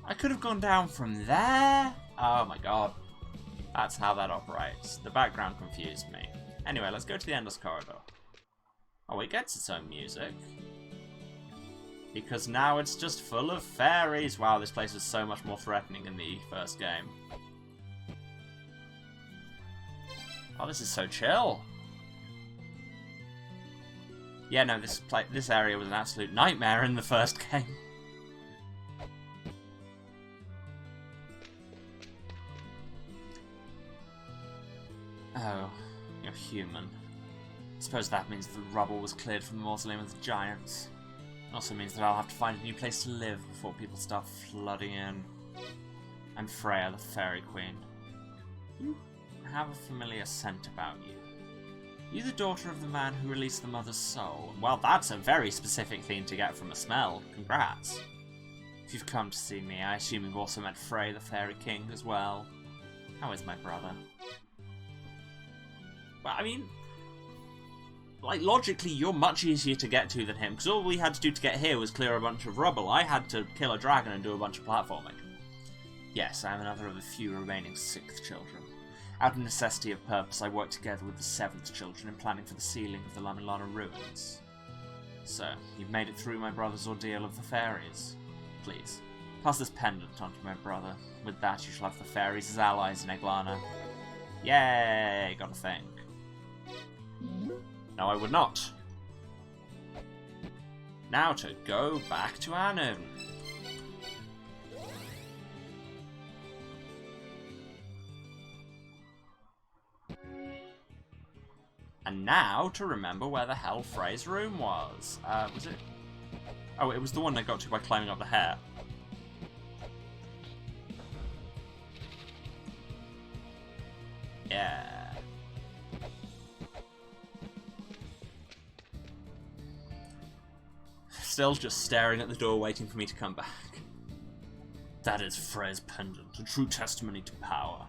I could have gone down from there? Oh my god. That's how that operates. The background confused me. Anyway, let's go to the Endless Corridor. Oh, it gets its own music. Because now it's just full of fairies. Wow, this place is so much more threatening in the first game. Oh, this is so chill. Yeah, no, this area was an absolute nightmare in the first game. Oh, you're human. I suppose that means the rubble was cleared from the Mausoleum of the Giants. It also means that I'll have to find a new place to live before people start flooding in. I'm Freya, the Fairy Queen. You have a familiar scent about you. You're the daughter of the man who released the mother's soul. Well, that's a very specific thing to get from a smell. Congrats. If you've come to see me, I assume you've also met Frey, the Fairy King, as well. How is my brother? Well, I mean, like, logically, you're much easier to get to than him, because all we had to do to get here was clear a bunch of rubble. I had to kill a dragon and do a bunch of platforming. Yes, I am another of the few remaining 6th children. Out of necessity of purpose, I worked together with the 7th children in planning for the sealing of the La-Mulana ruins. So, you've made it through my brother's ordeal of the fairies. Please, pass this pendant on to my brother. With that, you shall have the fairies as allies in Eglana. Yay, got a thing. No, I would not. Now to go back to Anu. And now to remember where the hell Frey's room was. Was it? Oh, it was the one I got to by climbing up the hair. Yeah. Still just staring at the door waiting for me to come back. That is Frey's pendant, a true testimony to power.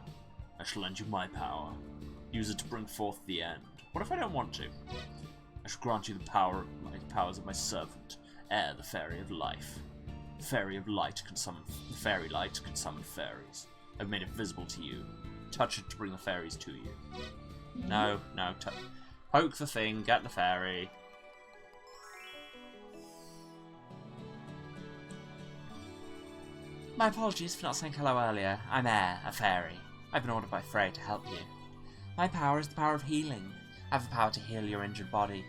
I shall lend you my power. Use it to bring forth the end. What if I don't want to? I shall grant you the powers of my servant, Air, the Fairy of Life. The Fairy of Light can summon the Fairy Light can summon fairies. I've made it visible to you. Touch it to bring the fairies to you. No, poke the thing, get the fairy. My apologies for not saying hello earlier. I'm Air, a fairy. I've been ordered by Frey to help you. My power is the power of healing. I have the power to heal your injured body.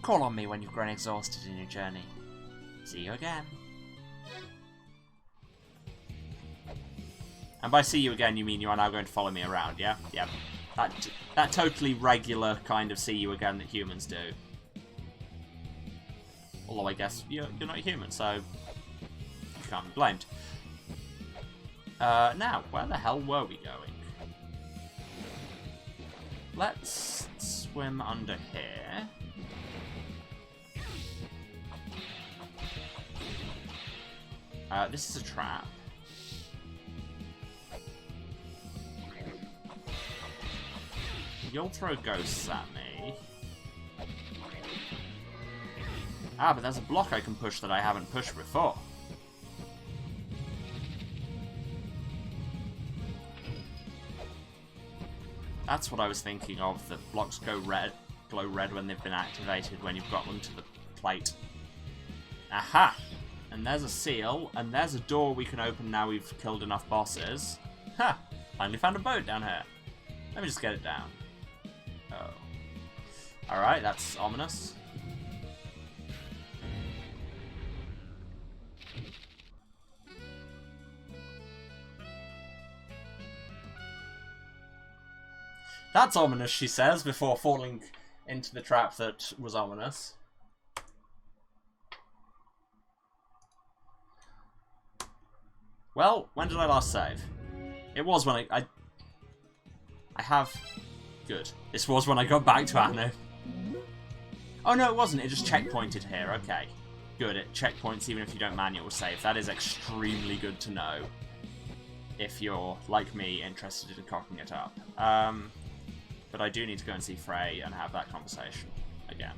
Call on me when you've grown exhausted in your journey. See you again. And by see you again, you mean you are now going to follow me around, yeah? Yep. That totally regular kind of see you again that humans do. Although I guess you're not human, so you can't be blamed. Now, where the hell were we going? Let's swim under here. This is a trap. You'll throw ghosts at me. Ah, but there's a block I can push that I haven't pushed before. That's what I was thinking of, that blocks glow red when they've been activated when you've got them to the plate. Aha! And there's a seal, and there's a door we can open now we've killed enough bosses. Ha! Finally found a boat down here. Let me just get it down. Oh. Alright, that's ominous. That's ominous, she says, before falling into the trap that was ominous. Well, when did I last save? It was when I have... Good. This was when I got back to Anu. Oh no, it wasn't. It just checkpointed here. Okay. Good. It checkpoints even if you don't manual save. That is extremely good to know. if you're, like me, interested in cocking it up. But I do need to go and see Frey and have that conversation again.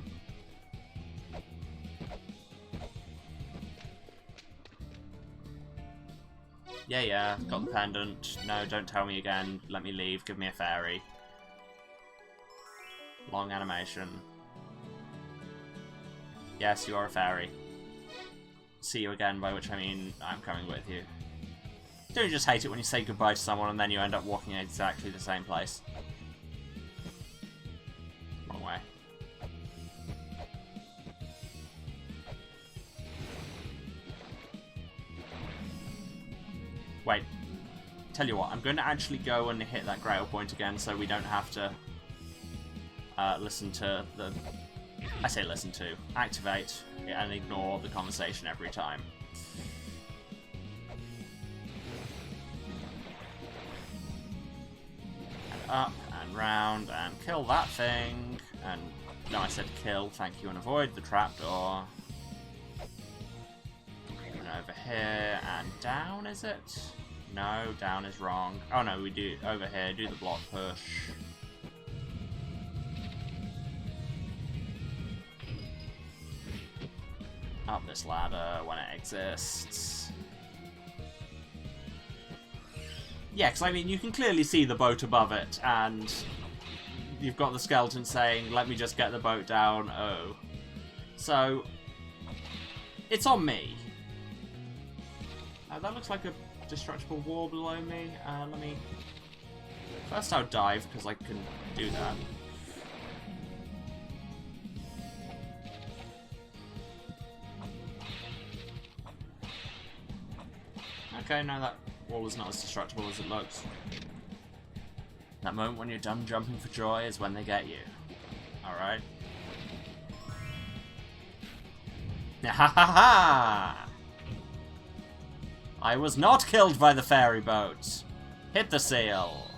Yeah, got the pendant. No, don't tell me again. Let me leave. Give me a fairy. Long animation. Yes, you are a fairy. See you again, by which I mean I'm coming with you. Don't you just hate it when you say goodbye to someone and then you end up walking in exactly the same place? Wrong way. Wait. Tell you what, I'm going to actually go and hit that grail point again so we don't have to listen to the... I say listen to. Activate and ignore the conversation every time. And up and round and kill that thing. And no, I said kill, thank you, and avoid the trapdoor. And over here and down, is it? No, down is wrong. Oh no, we do over here, do the block push. Up this ladder when it exists. Yeah, because I mean, you can clearly see the boat above it, and you've got the skeleton saying, let me just get the boat down, oh. So, it's on me. That looks like a destructible wall below me. Let me... First I'll dive, because I can do that. Okay, no, that wall is not as destructible as it looks. That moment when you're done jumping for joy is when they get you. Alright. Ha ha ha! I was not killed by the ferry boat. Hit the sail.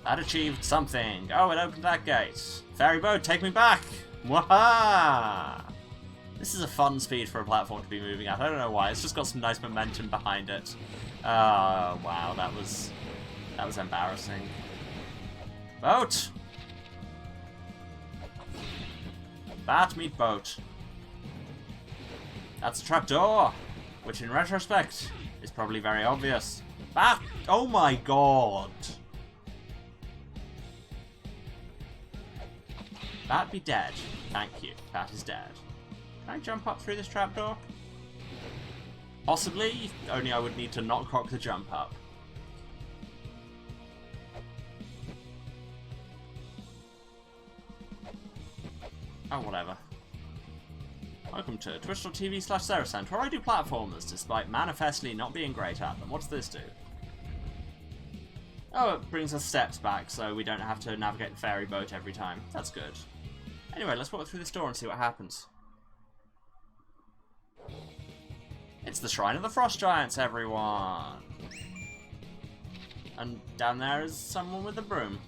That achieved something. Oh, it opened that gate. Ferry boat, take me back! Waha! This is a fun speed for a platform to be moving at. I don't know why. It's just got some nice momentum behind it. Oh, wow. That was embarrassing. Boat! Bat meet boat. That's a trapdoor, which in retrospect is probably very obvious. Bat! Oh my god! Bat be dead. Thank you. Bat is dead. Can I jump up through this trapdoor? Possibly, only I would need to not cock the jump up. Oh, whatever. Welcome to twitch.tv/Seracent, where I do platformers despite manifestly not being great at them. What's this do? Oh, it brings us steps back so we don't have to navigate the ferry boat every time. That's good. Anyway, let's walk through this door and see what happens. It's the Shrine of the Frost Giants, everyone! And down there is someone with a broom.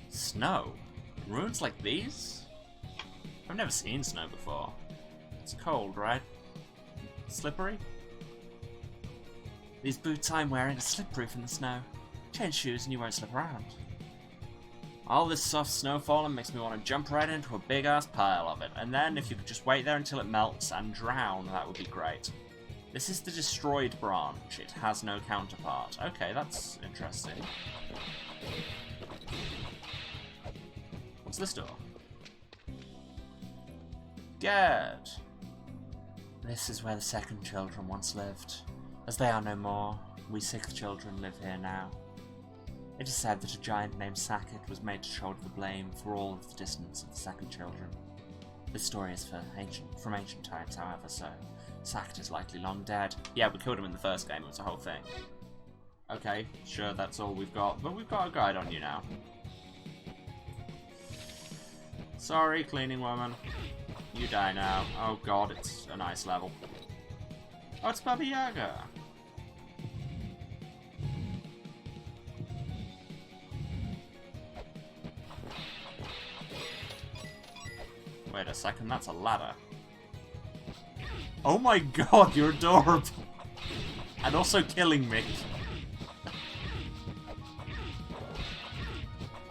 Snow? Ruins like these? I've never seen snow before. It's cold, right? Slippery? These boots I'm wearing are slip-proof in the snow. Change shoes and you won't slip around. All this soft snow falling makes me want to jump right into a big-ass pile of it, and then if you could just wait there until it melts and drown, that would be great. This is the destroyed branch. It has no counterpart. Okay, that's interesting. What's this door? Good. This is where the second children once lived. As they are no more, we sixth children live here now. It is said that a giant named Sackett was made to shoulder the blame for all of the distance of the second children. This story is from ancient times, however, so Sackett is likely long dead. Yeah, we killed him in the first game, it was a whole thing. Okay, sure, that's all we've got, but we've got a guide on you now. Sorry, cleaning woman. You die now. Oh god, it's a nice level. Oh, it's Baba Yaga. Wait a second, that's a ladder. Oh my god, you're adorable. And also killing me.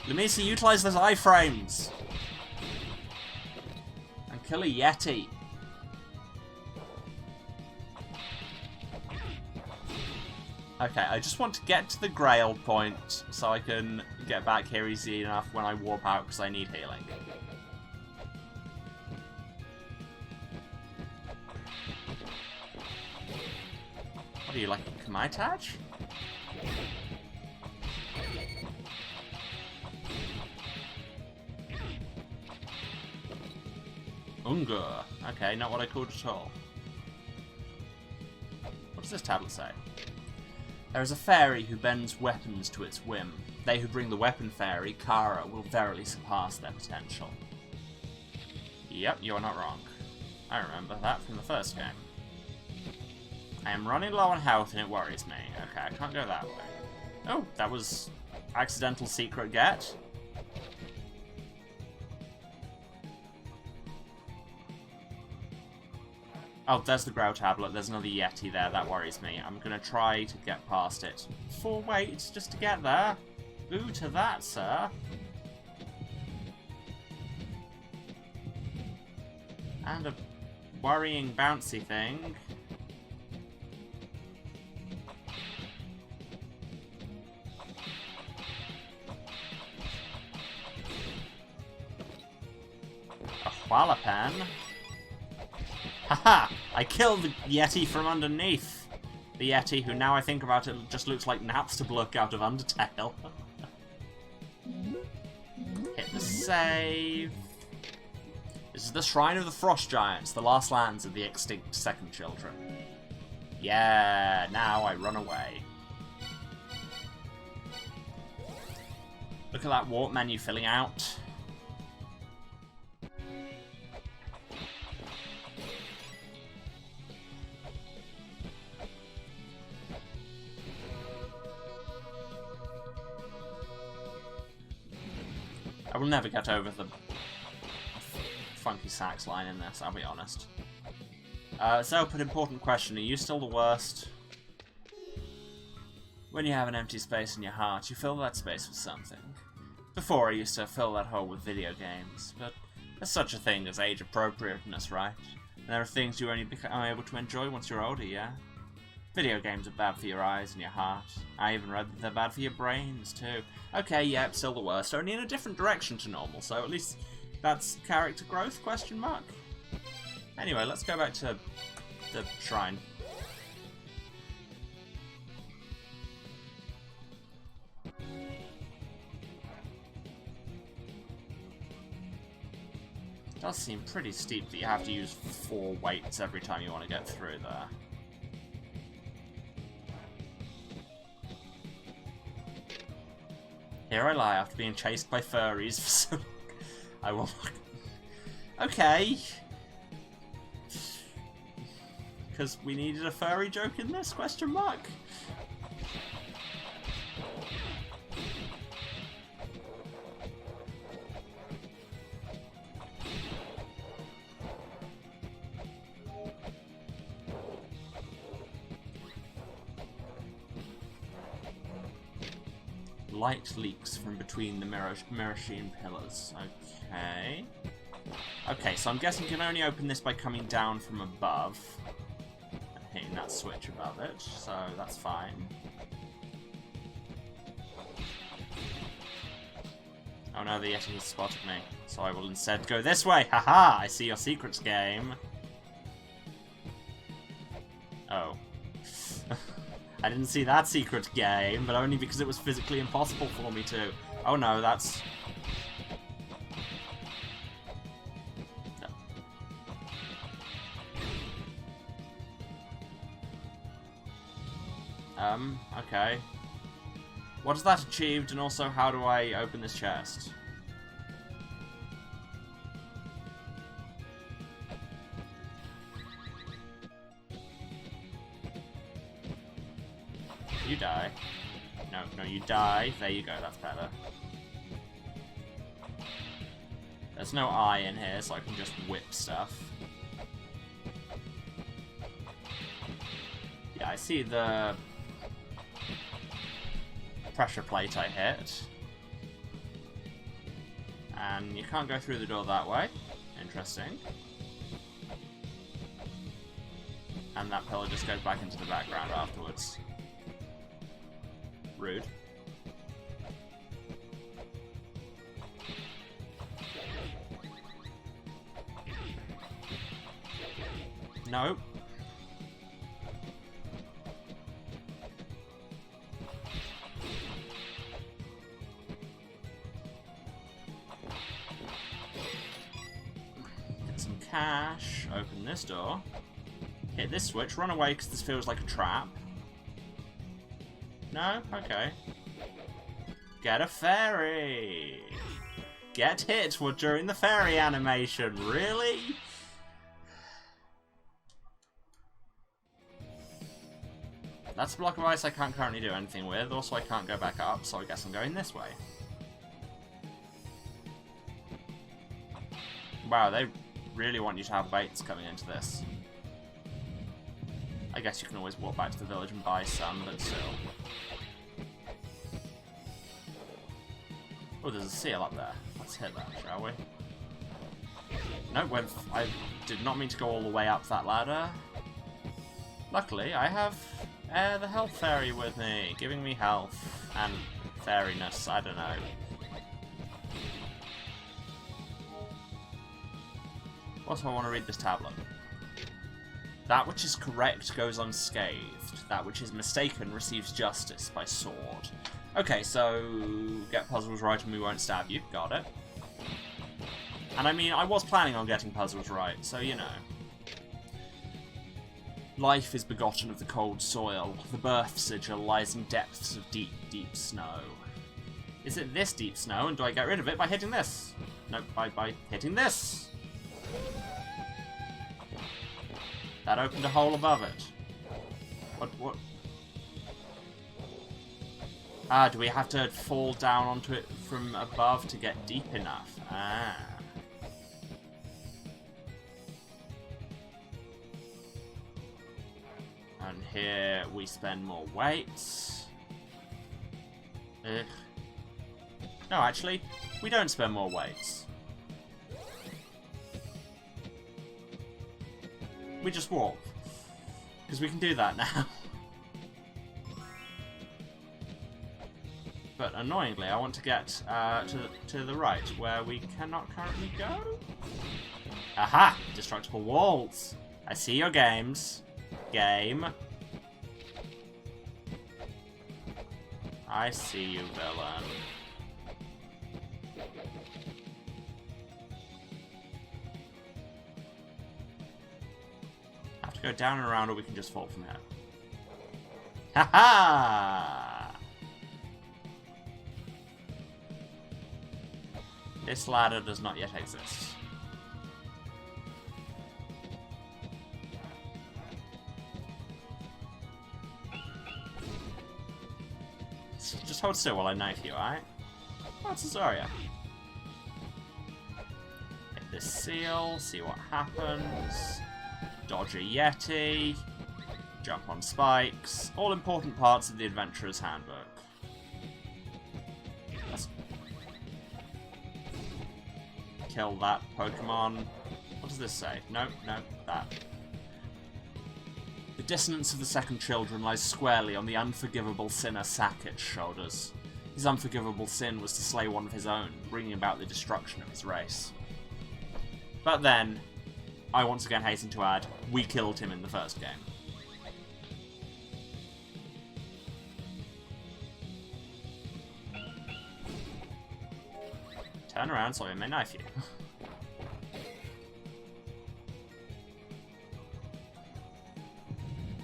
Lamisa, utilize those iframes. And kill a Yeti. Okay, I just want to get to the Grail point so I can get back here easy enough when I warp out because I need healing. What are you, like a Kamaitach? Ungur. Okay, not what I called at all. What does this tablet say? There is a fairy who bends weapons to its whim. They who bring the weapon fairy, Kara, will verily surpass their potential. Yep, you're not wrong. I remember that from the first game. I am running low on health and it worries me. Okay, I can't go that way. Oh, that was accidental secret get. Oh, there's the Growl tablet. There's another Yeti there. That worries me. I'm going to try to get past it. 4 weights just to get there. Ooh, to that, sir. And a worrying bouncy thing. A Huala pen. Haha! I killed the Yeti from underneath. The Yeti, who now I think about it, just looks like Napster Blook out of Undertale. Hit the save. This is the Shrine of the Frost Giants, the last lands of the extinct Second Children. Yeah, now I run away. Look at that warp menu filling out. I will never get over the funky sax line in this, I'll be honest. So, put important question, are you still the worst? When you have an empty space in your heart, you fill that space with something. Before, I used to fill that hole with video games, but there's such a thing as age appropriateness, right? And there are things you only become able to enjoy once you're older, yeah? Video games are bad for your eyes and your heart. I even read that they're bad for your brains, too. Okay, yep, still the worst, only in a different direction to normal, so at least that's character growth, question mark? Anyway, let's go back to the shrine. It does seem pretty steep that you have to use 4 weights every time you want to get through there. Here I lie after being chased by furries for so long. I will. Okay. Because we needed a furry joke in this, question mark? Light leaks from between the Mirashine pillars. Okay. Okay, so I'm guessing you can only open this by coming down from above. And hitting that switch above it, so that's fine. Oh no, the Yeti has spotted me. So I will instead go this way! Haha! I see your secrets, game. Oh. I didn't see that secret game, but only because it was physically impossible for me to. Oh no, that's... Okay. What has that achieved, and also how do I open this chest? You die. No, you die. There you go, that's better. There's no eye in here, so I can just whip stuff. I see the pressure plate I hit. And you can't go through the door that way. Interesting. And that pillar just goes back into the background afterwards. Rude. Nope. Get some cash. Open this door. Hit this switch. Run away because this feels like a trap. No? Okay. Get a fairy! Get hit during the fairy animation. Really? That's a block of ice I can't currently do anything with. Also, I can't go back up, so I guess I'm going this way. Wow, they really want you to have weights coming into this. I guess you can always walk back to the village and buy some, but still. Oh, there's a seal up there. Let's hit that, shall we? No, I did not mean to go all the way up that ladder. Luckily, I have the health fairy with me, giving me health and fairiness, I don't know. Also, I want to read this tablet. That which is correct goes unscathed. That which is mistaken receives justice by sword. Okay, so get puzzles right and we won't stab you. Got it. And I mean, I was planning on getting puzzles right, so you know. Life is begotten of the cold soil. The birth sigil lies in depths of deep, deep snow. Is it this deep snow, and do I get rid of it by hitting this? Nope, by hitting this. That opened a hole above it. What? Ah, do we have to fall down onto it from above to get deep enough? Ah. And here we spend more weights. Ugh. No, actually, we don't spend more weights. We just walk. Because we can do that now. But annoyingly, I want to get to the right, where we cannot currently go. Aha! Destructible walls. I see your games. Game. I see you, villain. Have to go down and around, or we can just fall from here. Ha ha! This ladder does not yet exist. Just hold still while I knife you, alright? Oh, it's a Zarya. Hit this seal, see what happens. Dodge a Yeti. Jump on spikes. All important parts of the Adventurer's Handbook. Let's kill that Pokemon. What does this say? Nope, nope, that. The dissonance of the second children lies squarely on the unforgivable sinner Saket's shoulders. His unforgivable sin was to slay one of his own, bringing about the destruction of his race. But then, I once again hasten to add, we killed him in the first game. Turn around so I may knife you.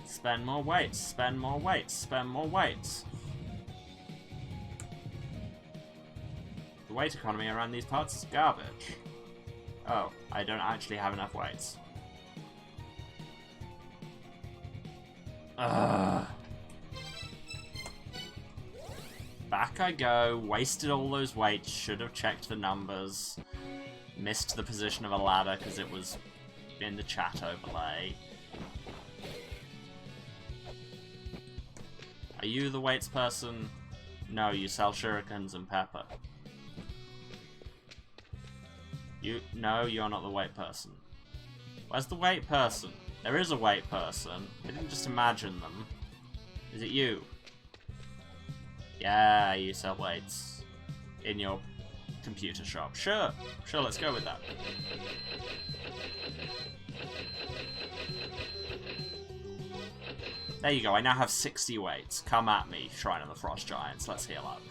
Spend more weights, spend more weights, spend more weights. The weight economy around these parts is garbage. Oh, I don't actually have enough weights. Ugh. Back I go, wasted all those weights, should have checked the numbers. Missed the position of a ladder because it was in the chat overlay. Are you the weights person? No, you sell shurikens and pepper. No, you're not the weight person. Where's the weight person? There is a weight person. I didn't just imagine them. Is it you? Yeah, you sell weights. In your computer shop. Sure, let's go with that. There you go, I now have 60 weights. Come at me, Shrine of the Frost Giants. Let's heal up.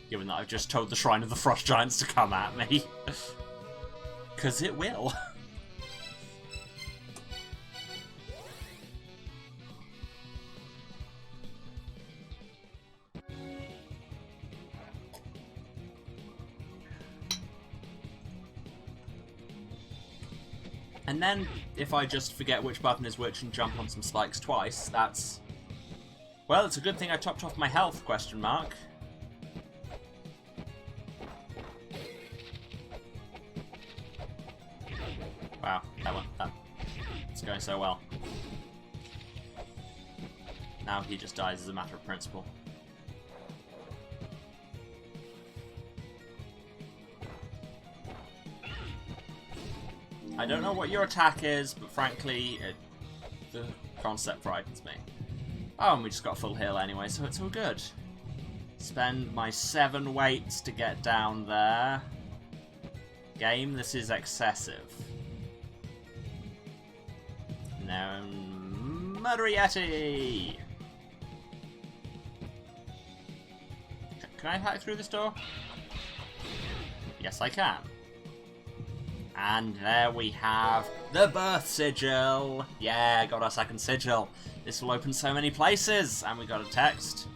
Given that I've just told the Shrine of the Frost Giants to come at me. Because it will. And then, if I just forget which button is which and jump on some spikes twice, that's... Well, it's a good thing I topped off my health, question mark. Wow, it's going so well. Now he just dies as a matter of principle. I don't know what your attack is, but frankly, the concept frightens me. Oh, and we just got full heal anyway, so it's all good. Spend my 7 weights to get down there. Game, this is excessive. No, Murder Yeti! Can I hack through this door? Yes, I can. And there we have the birth sigil. Yeah, got our second sigil. This will open so many places. And we got a text.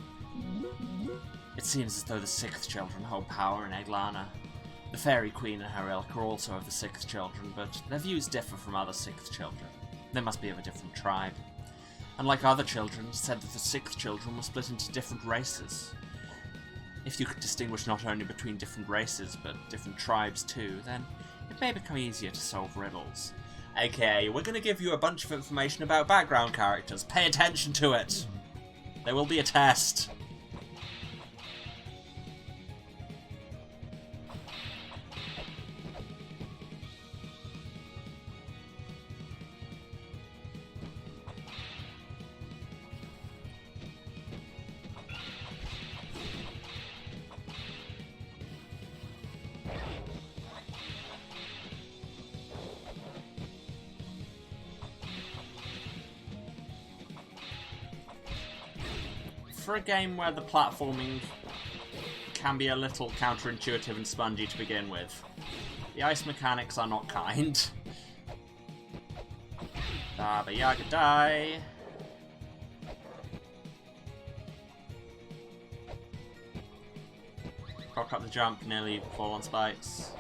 It seems as though the 6th children hold power in La-Mulana. The Fairy Queen and her ilk are also of the 6th children, but their views differ from other 6th children. They must be of a different tribe. Unlike other children, it said that the 6th children were split into different races. If you could distinguish not only between different races, but different tribes too, then it may become easier to solve riddles. Okay, we're going to give you a bunch of information about background characters. Pay attention to it! There will be a test. For a game where the platforming can be a little counterintuitive and spongy to begin with, the ice mechanics are not kind. Baba Yaga die. Cock up the jump, nearly fall on spikes.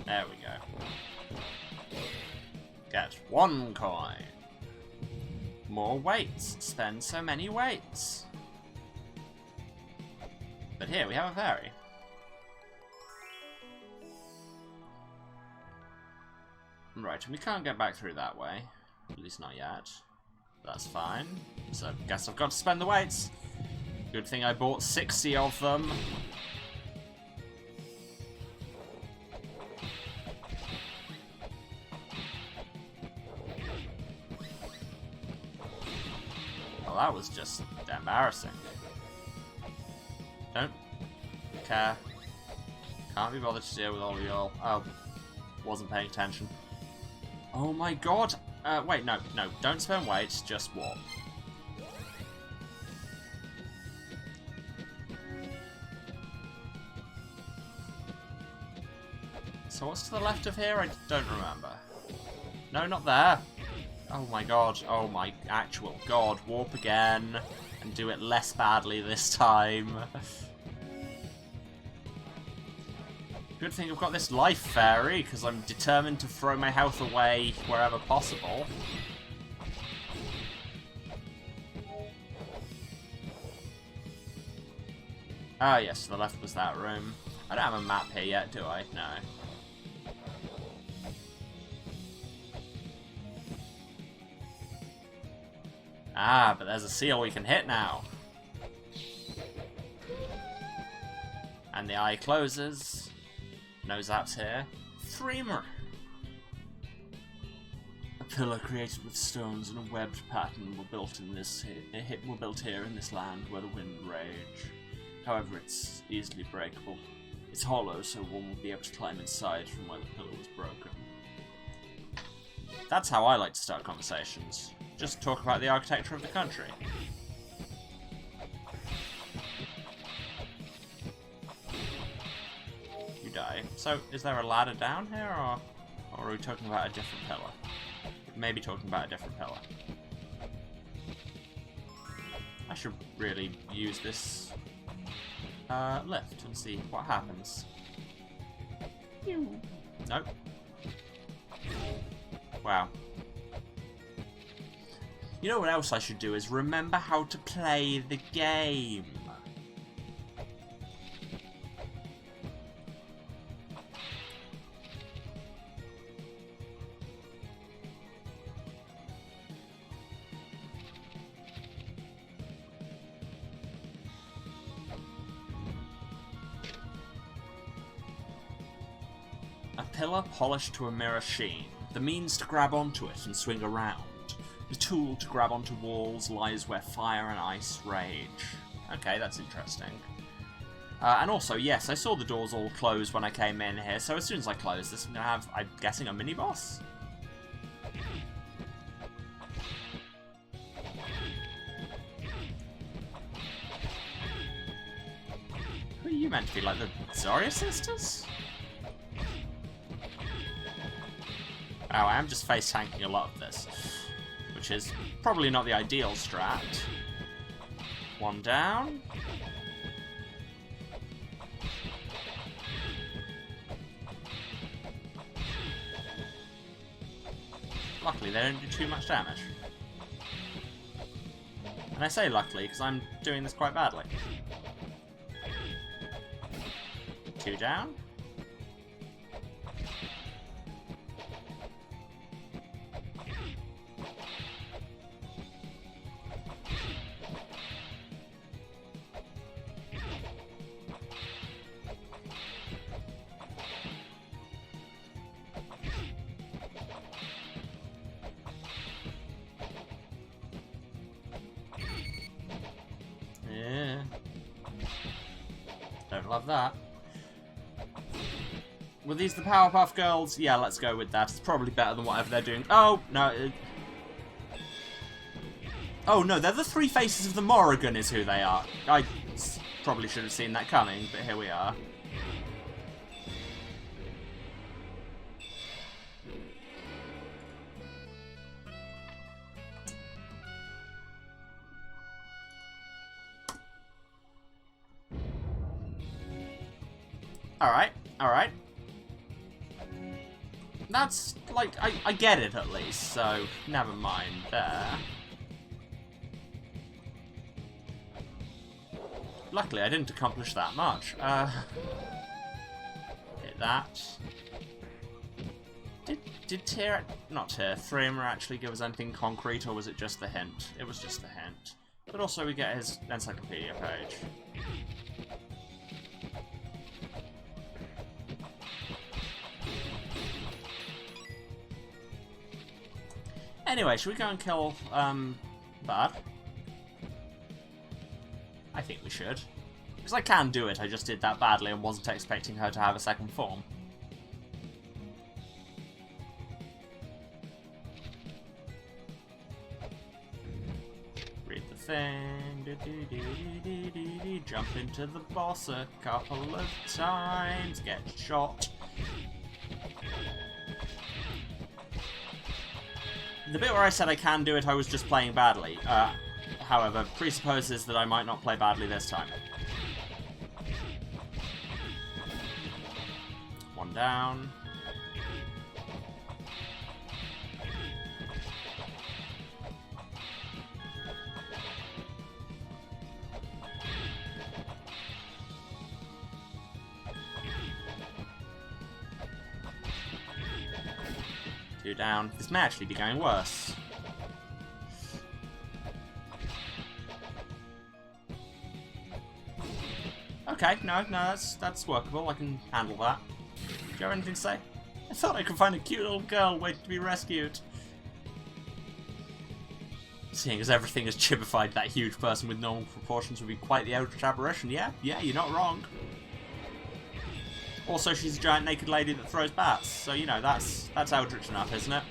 There we go. Get 1 coin. More weights. Spend so many weights. But here we have a fairy. Right, and we can't get back through that way. At least not yet. That's fine. So, guess I've got to spend the weights. Good thing I bought 60 of them. That was just embarrassing. Don't care. Can't be bothered to deal with all of y'all. Oh, wasn't paying attention. Oh my god! Wait, no, don't spend weights, just warp. So what's to the left of here? I don't remember. No, not there. Oh my god, oh my actual god, warp again, and do it less badly this time. Good thing I've got this life fairy, because I'm determined to throw my health away wherever possible. Ah yes, to the left was that room. I don't have a map here yet, do I? No. Ah, but there's a seal we can hit now. And the eye closes. No zaps here. Threemer. A pillar created with stones and a webbed pattern were built here in this land where the wind rage. However, it's easily breakable. It's hollow, so one will be able to climb inside from where the pillar was broken. That's how I like to start conversations. Just talk about the architecture of the country. You die. So, is there a ladder down here, or are we talking about a different pillar? Maybe talking about a different pillar. I should really use this lift and see what happens. Nope. Wow. You know what else I should do is remember how to play the game. A pillar polished to a mirror sheen. The means to grab onto it and swing around. The tool to grab onto walls lies where fire and ice rage. Okay, that's interesting. And also, yes, I saw the doors all close when I came in here, so as soon as I close this, I'm going to have, I'm guessing, a mini-boss? Who are you meant to be, like the Zarya sisters? Oh, I am just face-tanking a lot of this, which is probably not the ideal strat. One down. Luckily, they don't do too much damage. And I say luckily, because I'm doing this quite badly. Two down. Yeah. Don't love that. Were these the Powerpuff Girls? Yeah, let's go with that. It's probably better than whatever they're doing. Oh, no. Oh, no, they're the three faces of the Morrigan is who they are. I probably should have seen that coming, but here we are. Alright, alright. That's, like, I get it at least, so never mind there. Luckily, I didn't accomplish that much. Hit that. Did Tyr, not Tyr, Threemer actually give us anything concrete, or was it just the hint? It was just the hint. But also we get his encyclopedia page. Anyway, should we go and kill, Bard? I think we should. Because I can do it, I just did that badly and wasn't expecting her to have a second form. Read the thing. Jump into the boss a couple of times. Get shot. The bit where I said I can do it, I was just playing badly. However, presupposes that I might not play badly this time. One down. Two down. This may actually be going worse. Okay, no, that's workable. I can handle that. Do you have anything to say? I thought I could find a cute little girl waiting to be rescued. Seeing as everything is chibified, that huge person with normal proportions would be quite the eldritch aberration. Yeah, you're not wrong. Also, she's a giant naked lady that throws bats, so you know that's eldritch enough, isn't it?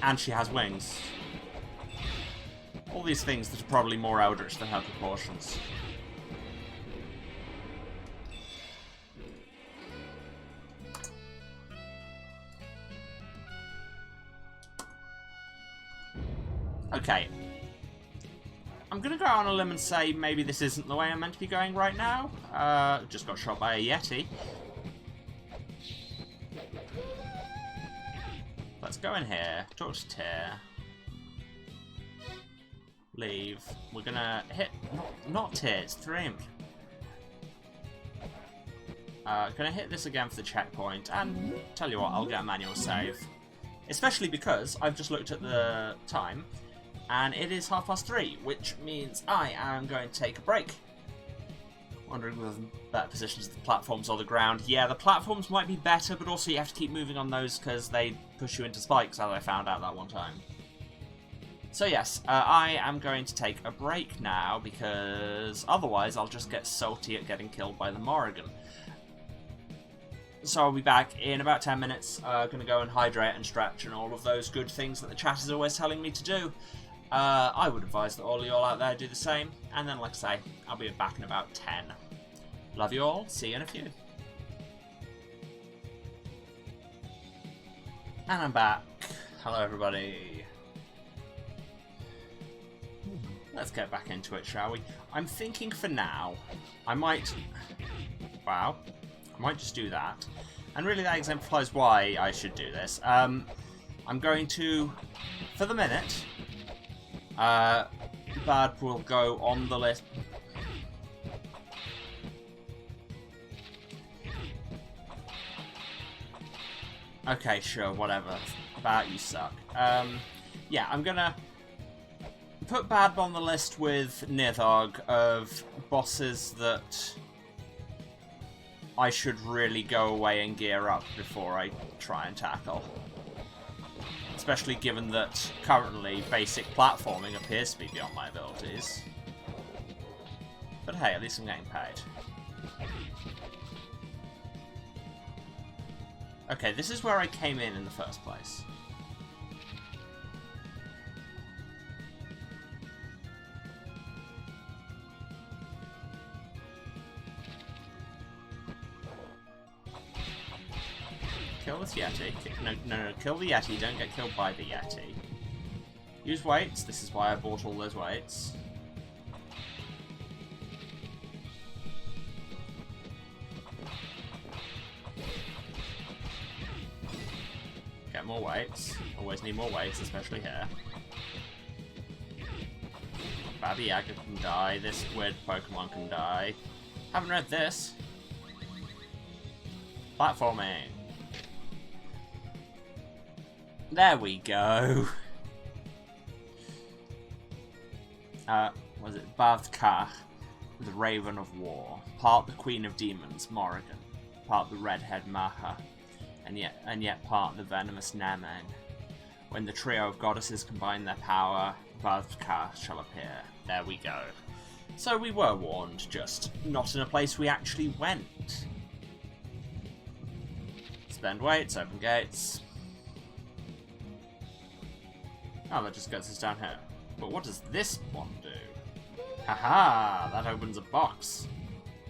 And she has wings. All these things that are probably more eldritch than her proportions. Okay. I'm gonna go out on a limb and say maybe this isn't the way I'm meant to be going right now. Just got shot by a Yeti. Let's go in here, talk to Tyr. Leave. We're gonna hit... Not Tyr, it's Thrim. Gonna hit this again for the checkpoint, and tell you what, I'll get a manual save. Especially because I've just looked at the time, and it is 3:30, which means I am going to take a break. Wondering whether better positions of the platforms or the ground. Yeah, the platforms might be better, but also you have to keep moving on those because they push you into spikes, as I found out that one time. So yes, I am going to take a break now, because otherwise I'll just get salty at getting killed by the Morrigan. So I'll be back in about 10 minutes, going to go and hydrate and stretch and all of those good things that the chat is always telling me to do. I would advise that all of you all out there do the same, and then like I say, I'll be back in about 10. Love you all, see you in a few. And I'm back. Hello everybody. Let's get back into it, shall we? I'm thinking for now, I might... Wow. I might just do that. And really that exemplifies why I should do this. I'm going to, for the minute, Bad will go on the list. Okay, sure, whatever. Bad, you suck. Yeah, I'm gonna put Bad on the list with Nidhogg of bosses that I should really go away and gear up before I try and tackle. Especially given that currently basic platforming appears to be beyond my abilities. But hey, at least I'm getting paid. Okay, this is where I came in the first place. Kill this Yeti. No, kill the Yeti, don't get killed by the Yeti. Use weights, this is why I bought all those weights. Get more weights. Always need more weights, especially here. Baba Yaga can die, this weird Pokemon can die. Haven't read this. Platforming. There we go. Was it Bavtkar, the Raven of War, part the Queen of Demons, Morrigan, part the Redhead Maha, and yet part the venomous Namen. When the trio of goddesses combine their power, Bavtkar shall appear. There we go. So we were warned, just not in a place we actually went. Spend weights, open gates. Oh, that just gets us down here. But what does this one do? Haha, that opens a box.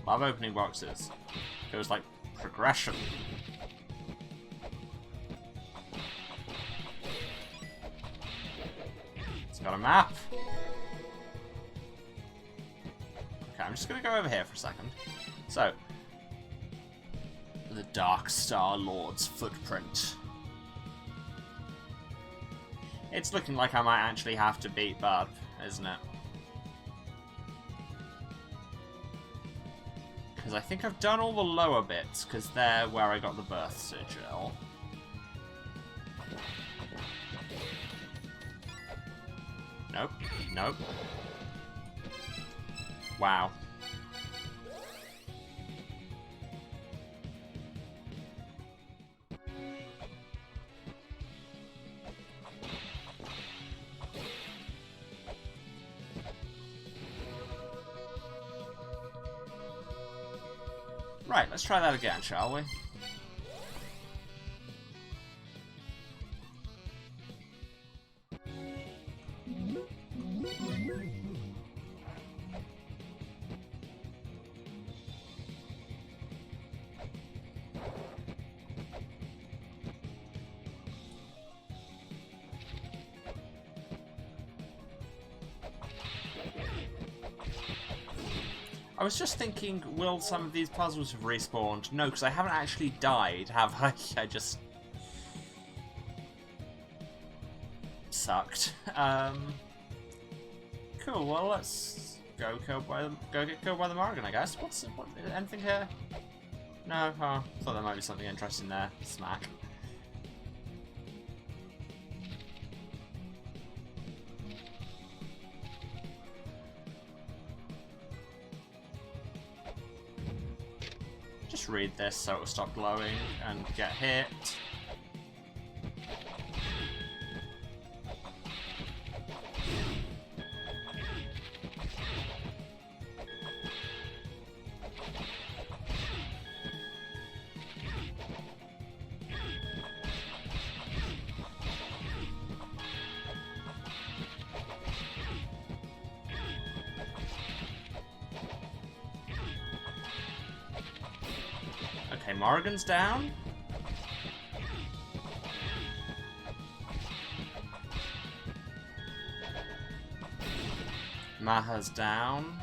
Love opening boxes. Feels like progression. It's got a map. Okay, I'm just going to go over here for a second. So, the Dark Star Lord's footprint. It's looking like I might actually have to beat Bud, isn't it? Because I think I've done all the lower bits, because they're where I got the birth sigil. Nope. Nope. Wow. Right, let's try that again, shall we? I was just thinking, will some of these puzzles have respawned? No, because I haven't actually died, have I? I just... sucked. Cool, well, let's go get killed by the Morrigan, I guess. What, anything here? No? Oh, thought there might be something interesting there. Smack. Just read this so it'll stop glowing and get hit. Okay, Morrigan's down. Maha's down.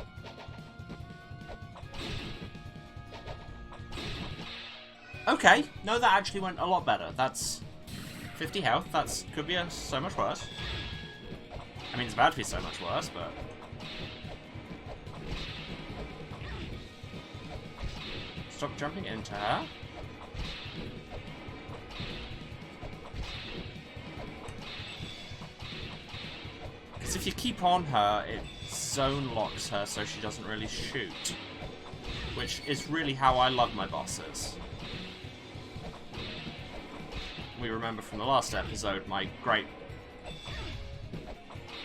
Okay, no, that actually went a lot better. That's 50 health. That's could be so much worse. I mean, it's about to be so much worse, but... Stop jumping into her. Because if you keep on her, it zone locks her so she doesn't really shoot. Which is really how I love my bosses. We remember from the last episode my great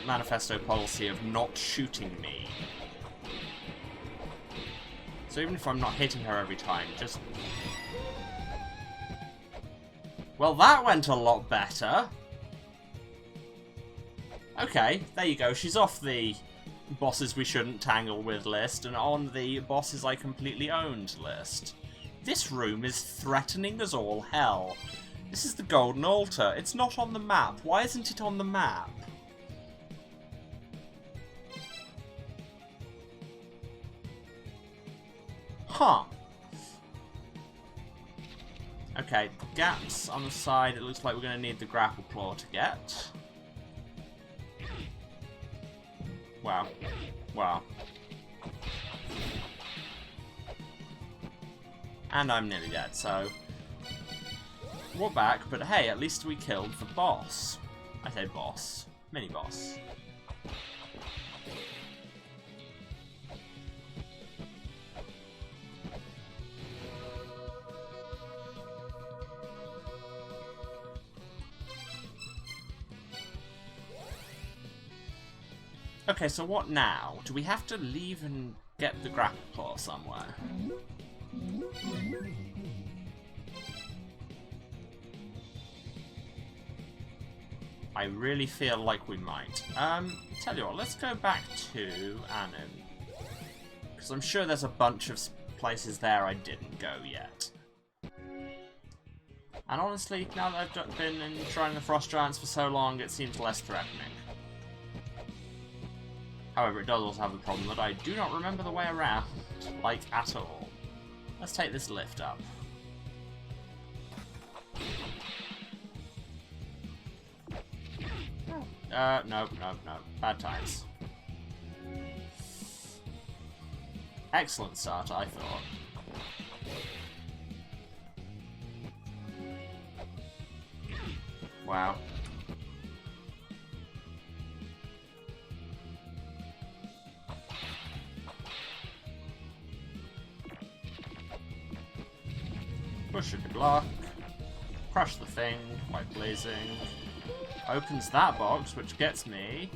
manifesto policy of not shooting me. So even if I'm not hitting her every time, just... Well, that went a lot better. Okay, there you go. She's off the bosses we shouldn't tangle with list and on the bosses I completely owned list. This room is threatening as all hell. This is the Golden Altar. It's not on the map. Why isn't it on the map? Huh. Okay, gaps on the side. It looks like we're going to need the grapple claw to get. Wow. Wow. And I'm nearly dead, so... We're back, but hey, at least we killed the boss. I say boss. Mini-boss. Okay, so what now? Do we have to leave and get the grapple claw somewhere? I really feel like we might. Tell you what, let's go back to Anim. Because I'm sure there's a bunch of places there I didn't go yet. And honestly, now that I've been in Shrine of the Frost Giants for so long, it seems less threatening. However, it does also have the problem that I do not remember the way around, like, at all. Let's take this lift up. No. Bad times. Excellent start, I thought. Wow. Wish it good luck. Crush the thing by blazing. Opens that box, which gets me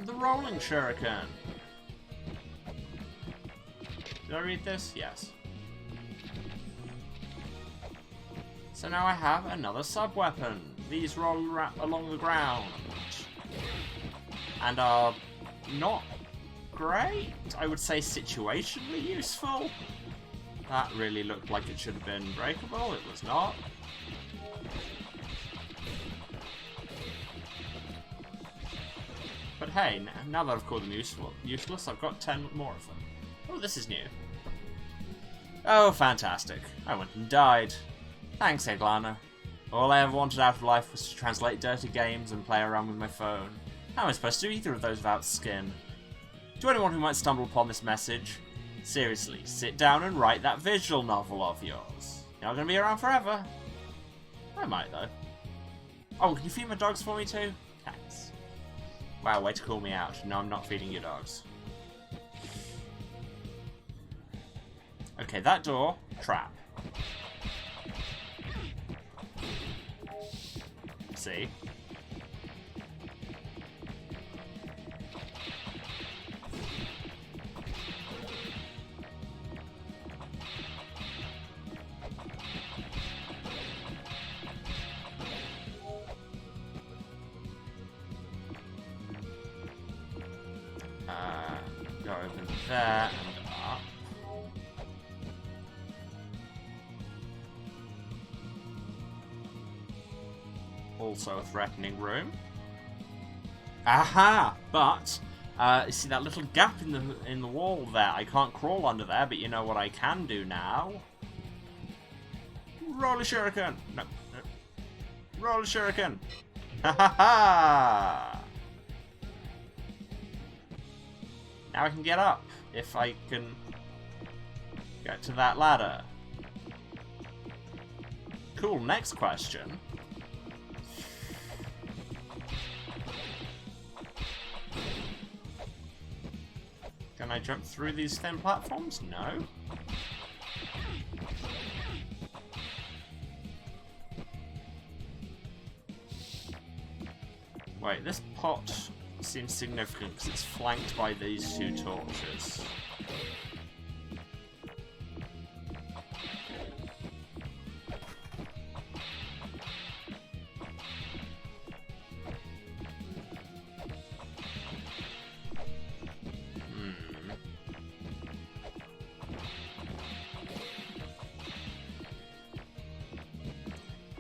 the rolling shuriken. Did I read this? Yes. So now I have another sub-weapon. These roll along the ground. And are not great. I would say situationally useful. That really looked like it should have been breakable. It was not. But hey, now that I've called them useless, I've got 10 more of them. Oh, this is new. Oh, fantastic. I went and died. Thanks, La-Mulana. All I ever wanted out of life was to translate dirty games and play around with my phone. How am I supposed to do either of those without skin? To anyone who might stumble upon this message, seriously, sit down and write that visual novel of yours. You're not going to be around forever. I might, though. Oh, can you feed my dogs for me, too? Thanks. Wow, way to call me out. No, I'm not feeding your dogs. Okay, that door, trap. See? Go over there and up. Also a threatening room. Aha! But you see that little gap in the wall there? I can't crawl under there, but you know what I can do now? Roll a shuriken! No. Roll a shuriken! Ha ha ha! Now I can get up, if I can get to that ladder. Cool, next question. Can I jump through these thin platforms? No. Wait, this pot seems significant because it's flanked by these two torches.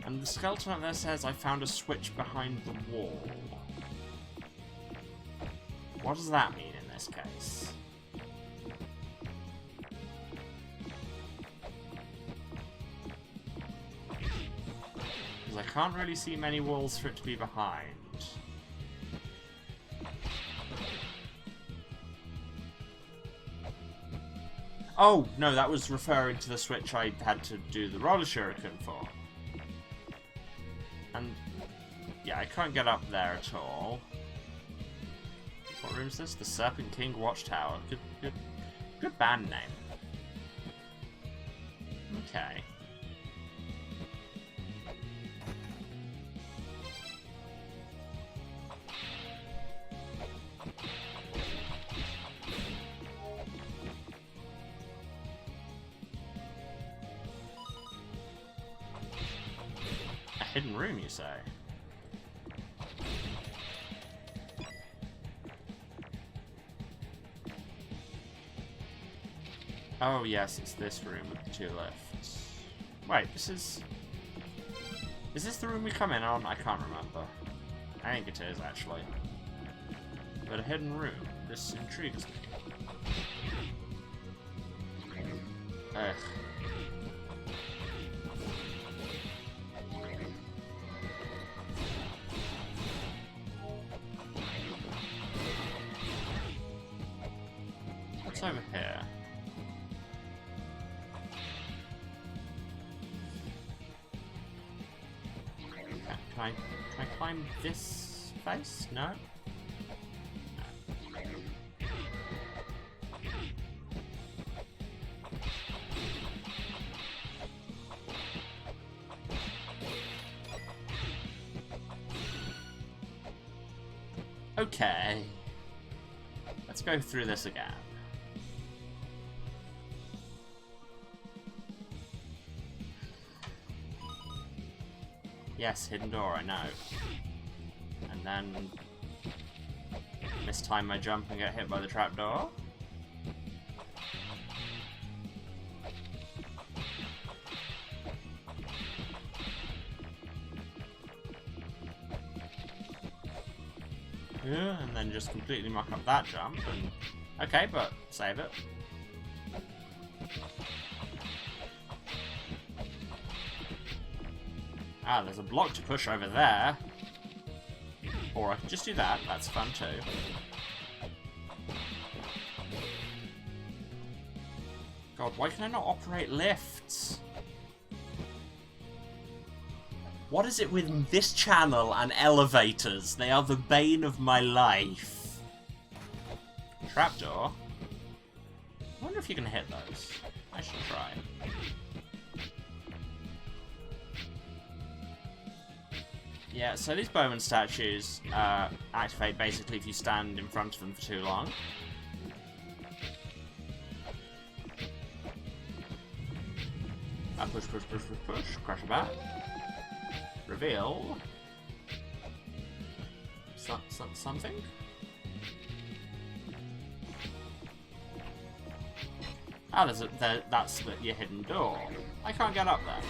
And the skeleton up there says I found a switch behind the wall. What does that mean in this case? Because I can't really see many walls for it to be behind. Oh, no, that was referring to the switch I had to do the roller shuriken for. And, yeah, I can't get up there at all. What room is this? The Serpent King Watchtower. Good band name. Okay. A hidden room, you say? Oh yes, it's this room with the two lifts. Wait, this is... Is this the room we come in on? I can't remember. I think it is, actually. But a hidden room. This intrigues me. Ugh. What's over here? Can I climb this face? No? No. Okay. Let's go through this again. Yes, hidden door, I know. And then mistime my jump and get hit by the trapdoor. Yeah, and then just completely muck up that jump and okay, but save it. Ah, there's a block to push over there. Or I can just do that, that's fun too. God, why can I not operate lifts? What is it with this channel and elevators? They are the bane of my life. Trapdoor? I wonder if you can hit those. I should try. Yeah, so these Bowman statues activate basically if you stand in front of them for too long. Push, push, push, push, push. Crash a bat. Reveal. Something? Ah, that's your hidden door. I can't get up there.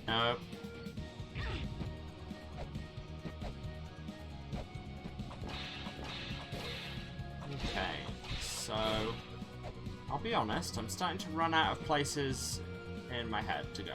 Nope. Okay, so I'll be honest, I'm starting to run out of places in my head to go.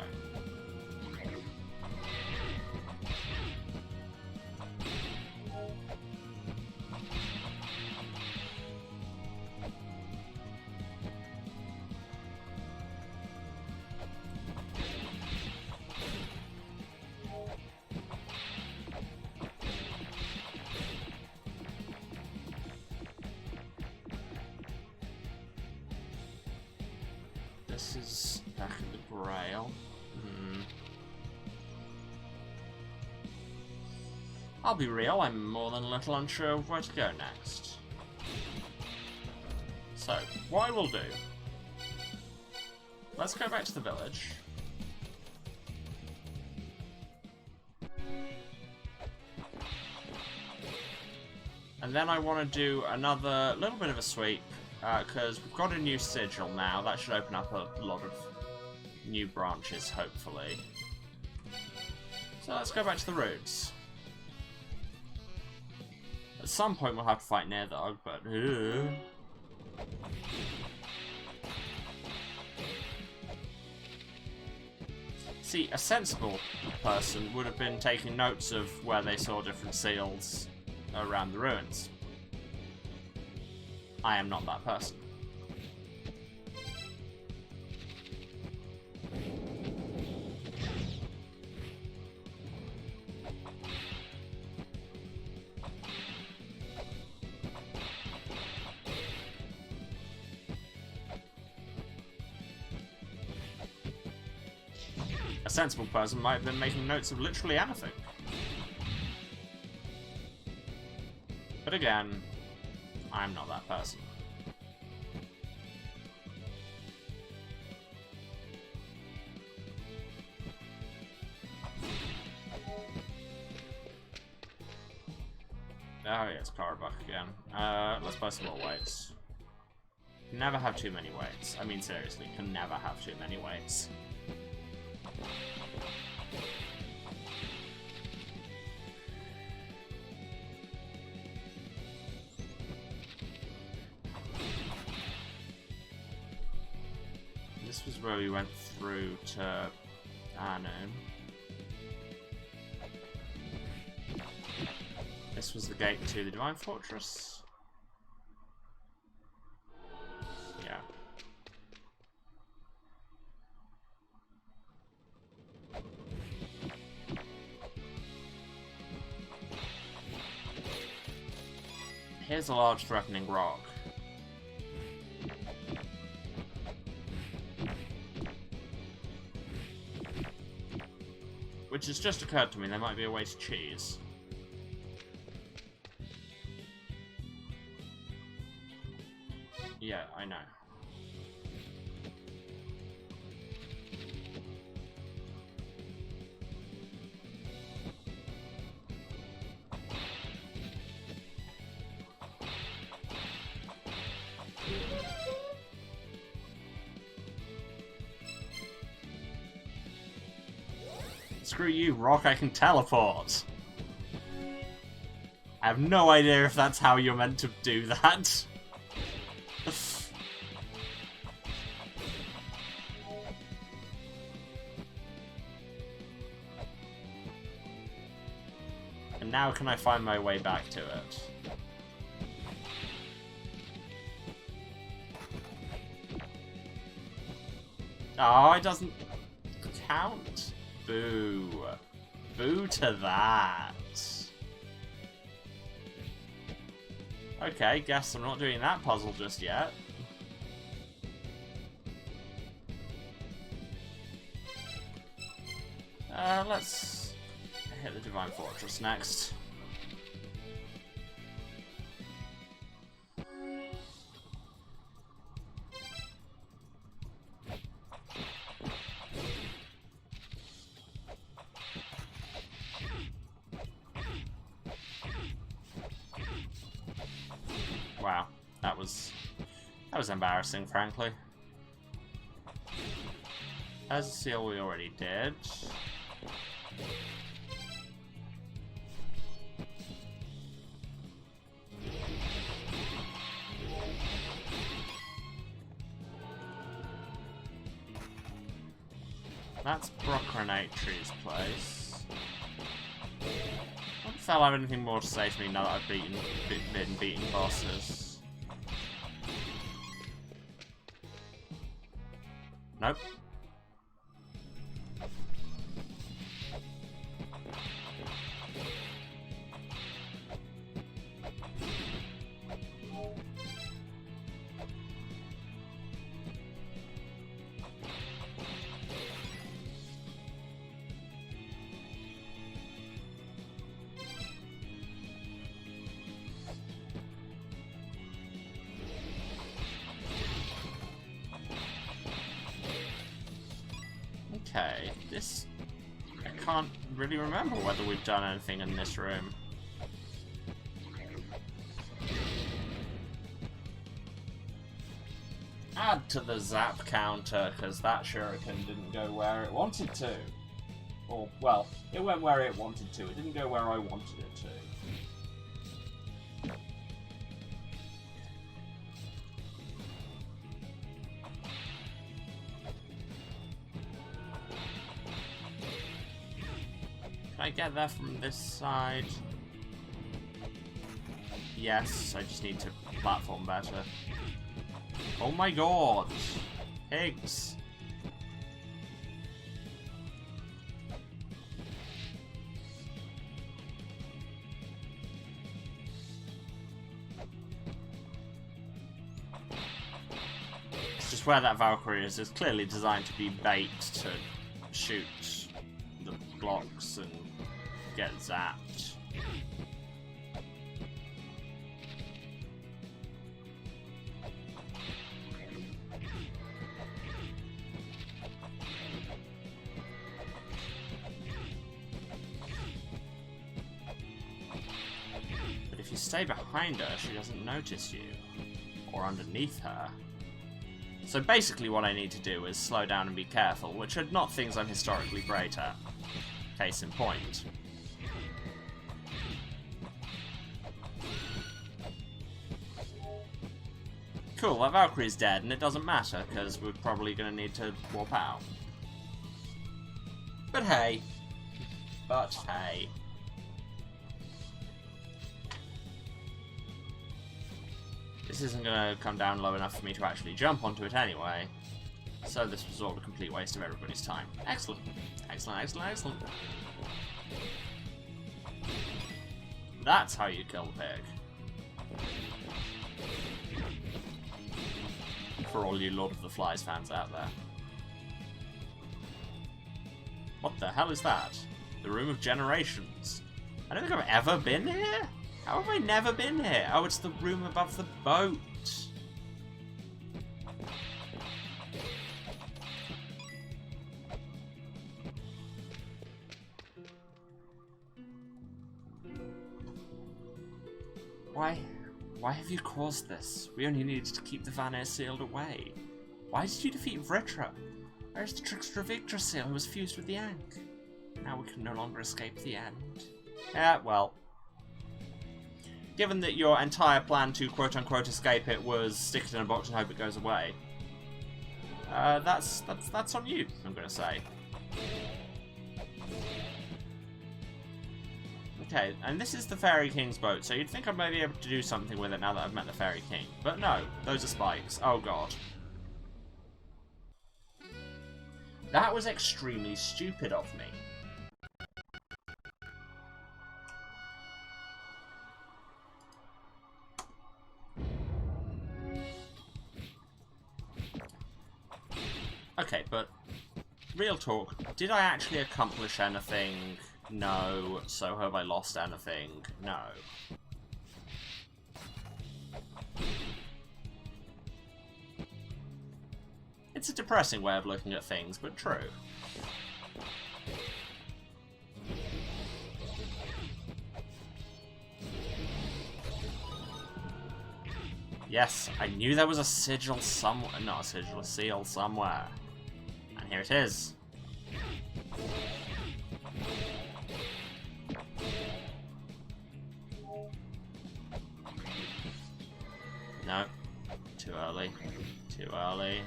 This is back at the Grail. I'll be real, I'm more than a little unsure of where to go next. So, what I will do... Let's go back to the village. And then I want to do another little bit of a sweep. Because we've got a new sigil now, that should open up a lot of new branches, hopefully. So let's go back to the roots. At some point we'll have to fight Nidhogg, but... See, a sensible person would have been taking notes of where they saw different seals around the ruins. I am not that person. A sensible person might have been making notes of literally anything. But again, I'm not that person. Oh yeah, it's Carabuck again. Let's buy some more weights. Can never have too many weights. I mean seriously, can never have too many weights. This was where we went through to Anu. This was the gate to the Divine Fortress. Yeah. Here's a large threatening rock. Which has just occurred to me, there might be a way to cheese. Yeah, I know. Screw you, Rock, I can teleport! I have no idea if that's how you're meant to do that. And now can I find my way back to it? Oh, it doesn't count. Boo. Boo to that. Okay, guess I'm not doing that puzzle just yet. Let's hit the Divine Fortress next. Wow, that was embarrassing, frankly. As a seal we already did. That's Brockrenatri's place. What if they'll have anything more to say to me now that I've been beating bosses? Nope. Okay, this... I can't really remember whether we've done anything in this room. Add to the zap counter, because that shuriken didn't go where it wanted to. Or, well, it went where it wanted to. It didn't go where I wanted it to. Can I get there from this side? Yes, I just need to platform better. Oh my god! Pigs! It's just where that Valkyrie is. It's clearly designed to be bait to shoot the blocks and get zapped. But if you stay behind her, she doesn't notice you. Or underneath her. So basically what I need to do is slow down and be careful, which are not things I'm historically great at. Case in point. Cool, that Valkyrie's dead, and it doesn't matter, because we're probably going to need to warp out. But hey. But hey. This isn't going to come down low enough for me to actually jump onto it anyway. So this was all a complete waste of everybody's time. Excellent. Excellent, excellent, excellent. That's how you kill the pig. for all you Lord of the Flies fans out there. What the hell is that? The Room of Generations. I don't think I've ever been here? How have I never been here? Oh, it's the room above the boat. Why have you caused this? We only needed to keep the Vanir sealed away. Why did you defeat Vritra? Where's the trickster of Yggdrasil who was fused with the Ankh? Now we can no longer escape the end. Yeah, well. Given that your entire plan to quote-unquote escape it was stick it in a box and hope it goes away, that's on you, I'm gonna say. Okay, and this is the Fairy King's boat, so you'd think I might be able to do something with it now that I've met the Fairy King. But no, those are spikes. Oh god. That was extremely stupid of me. Okay, but real talk, did I actually accomplish anything? No. So have I lost anything? No. It's a depressing way of looking at things, but true. Yes, I knew there was a sigil somewhere. Not a sigil, a seal somewhere. And here it is. No. Too early. Too early.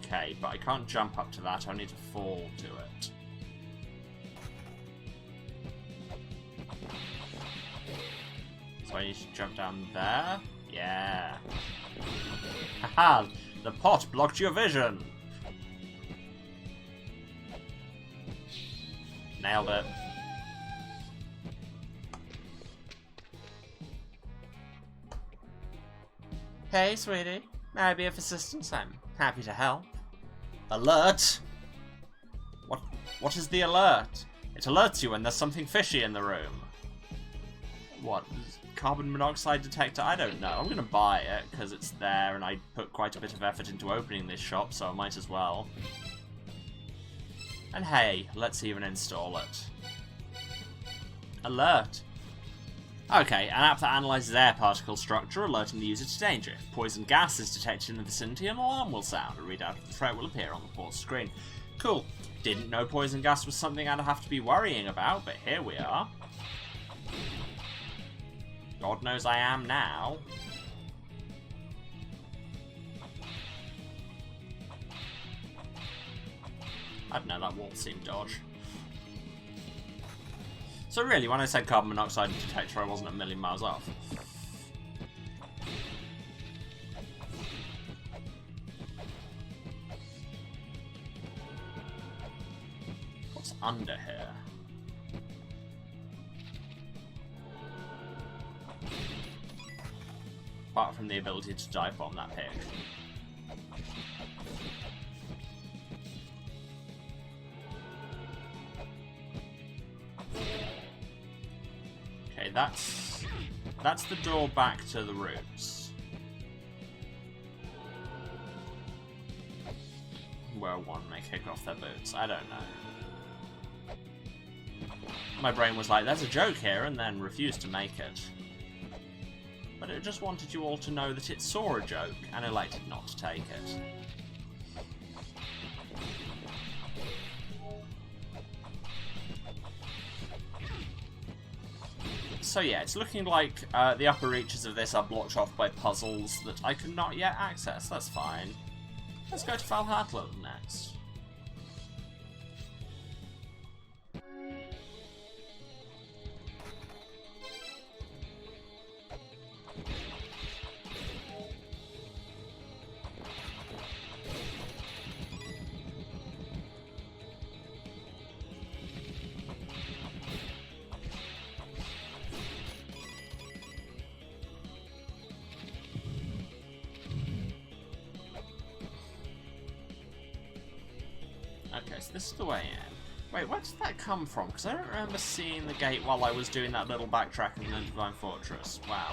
Okay, but I can't jump up to that, I need to fall to it. So I need to jump down there? Yeah. Haha! The pot blocked your vision! Nailed it. Hey, sweetie. May I be of assistance? I'm happy to help. Alert! What is the alert? It alerts you when there's something fishy in the room. What? Carbon monoxide detector? I don't know. I'm gonna buy it, because it's there, and I put quite a bit of effort into opening this shop, so I might as well. And hey, let's even install it. Alert. Okay, an app that analyzes air particle structure, alerting the user to danger. If poison gas is detected in the vicinity, an alarm will sound. A readout of the threat will appear on the port screen. Cool. Didn't know poison gas was something I'd have to be worrying about, but here we are. God knows I am now. I don't know, that wall seemed dodge. So really, when I said carbon monoxide detector, I wasn't a million miles off. What's under here? Apart from the ability to dive bomb that pig. Okay, that's the door back to the roots. Where one may kick off their boots. I don't know. My brain was like, there's a joke here, and then refused to make it. But it just wanted you all to know that it saw a joke, and elected not to take it. So yeah, it's looking like the upper reaches of this are blocked off by puzzles that I can not yet access. That's fine. Let's go to Valhalla next. Okay, so this is the way in. Wait, where did that come from? Because I don't remember seeing the gate while I was doing that little backtracking in the Divine Fortress. Wow.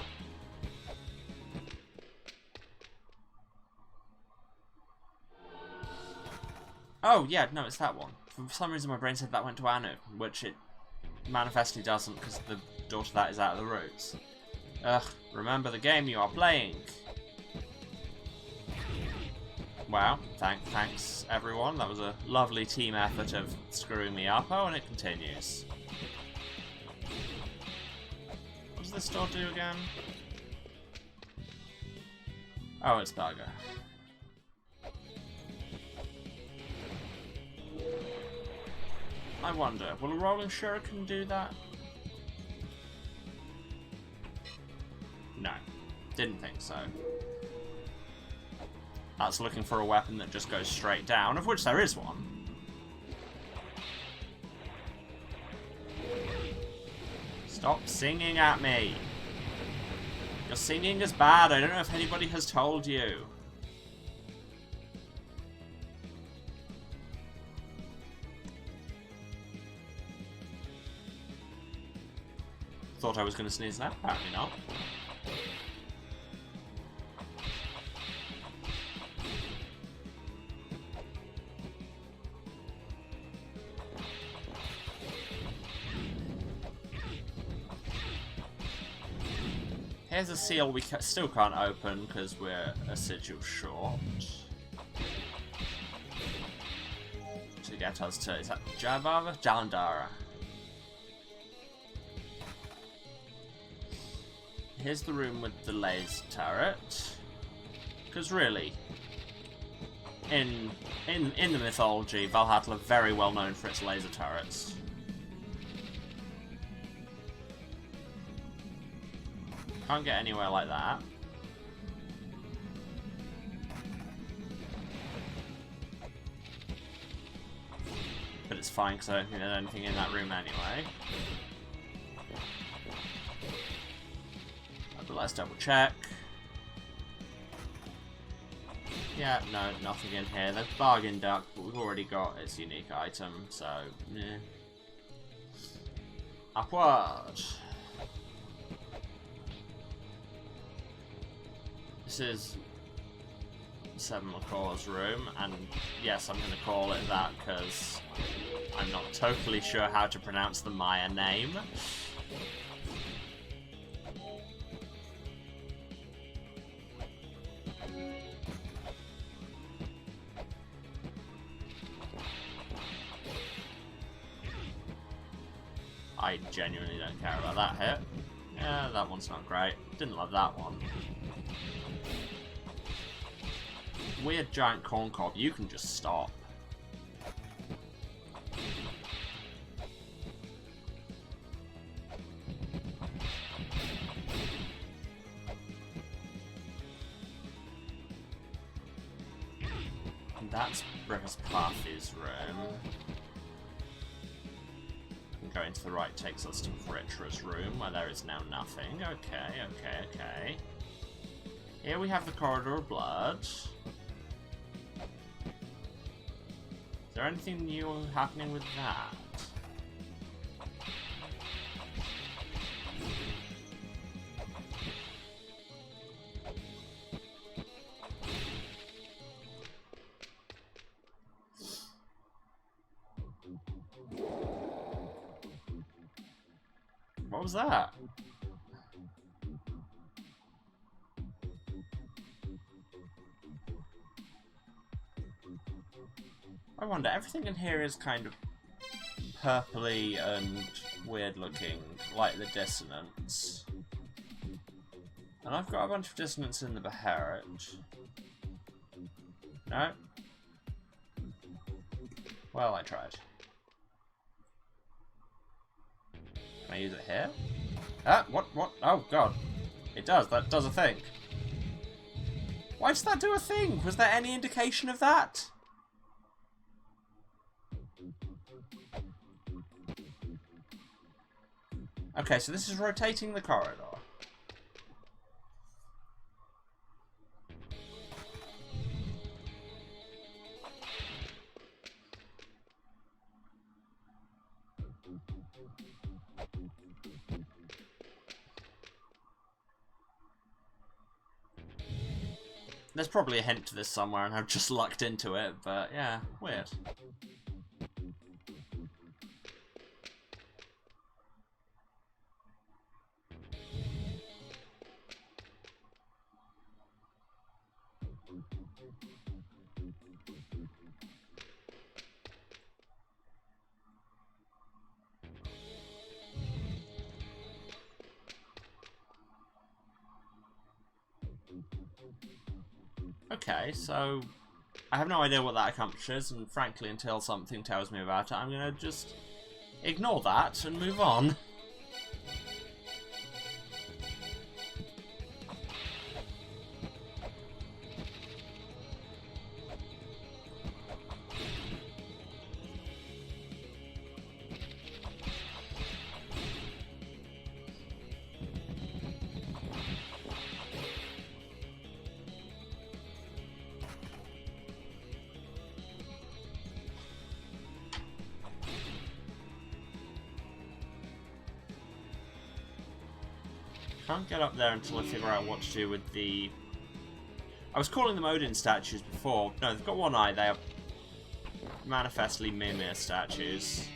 Oh, yeah, no, it's that one. For some reason my brain said that went to Anu, which it manifestly doesn't because the door to that is out of the roots. Ugh, remember the game you are playing. Wow, thanks everyone. That was a lovely team effort of screwing me up. Oh, and it continues. What does this door do again? Oh, it's Burger. I wonder, will a rolling shuriken do that? No, didn't think so. That's looking for a weapon that just goes straight down, of which there is one. Stop singing at me. Your singing is bad. I don't know if anybody has told you. Thought I was going to sneeze that. Apparently not. Here's a seal we still can't open because we're a sigil short. To get us to, is that Jabava? Jalandhara. Here's the room with the laser turret. Because really, in the mythology, Valhalla are very well known for its laser turrets. Can't get anywhere like that. But it's fine because I don't think there's anything in that room anyway. But let's double check. Yeah, no, nothing in here. There's bargain duck, but we've already got its unique item, so yeah. Upward. This is Seven Macaw's room, and yes, I'm going to call it that because I'm not totally sure how to pronounce the Maya name. I genuinely don't care about that hit. Yeah, that one's not great. Didn't love that one. Weird giant corn cob, you can just stop. And that's Brickers Parthy's room. Go into the right takes us to Vritra's room, where there is now nothing. Okay. Here we have the Corridor of Blood. Is there anything new happening with that? What was that? I wonder, everything in here is kind of purpley and weird looking, like the dissonance. And I've got a bunch of dissonance in the Beherit. No? Well, I tried. Can I use it here? Ah, what? Oh, God. It does. That does a thing. Why does that do a thing? Was there any indication of that? Okay, so this is rotating the corridor. There's probably a hint to this somewhere and I've just lucked into it, but yeah, weird. Okay, so I have no idea what that accomplishes, and frankly, until something tells me about it, I'm gonna just ignore that and move on. Can't get up there until I figure out what to do with the... I was calling them Odin statues before. No, they've got one eye. They are manifestly Mimir statues.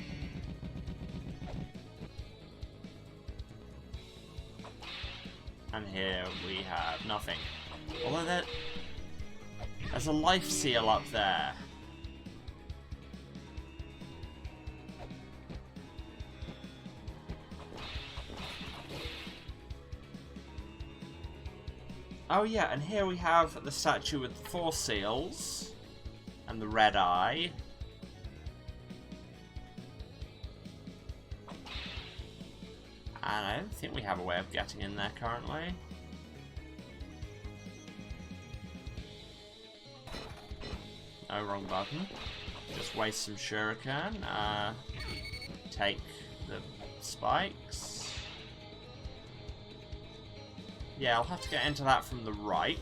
And here we have nothing. Although there's a life seal up there. Oh yeah, and here we have the statue with the 4 seals and the red eye. And I don't think we have a way of getting in there currently. Oh, wrong button. Just waste some shuriken. Take the spikes. Yeah, I'll have to get into that from the right.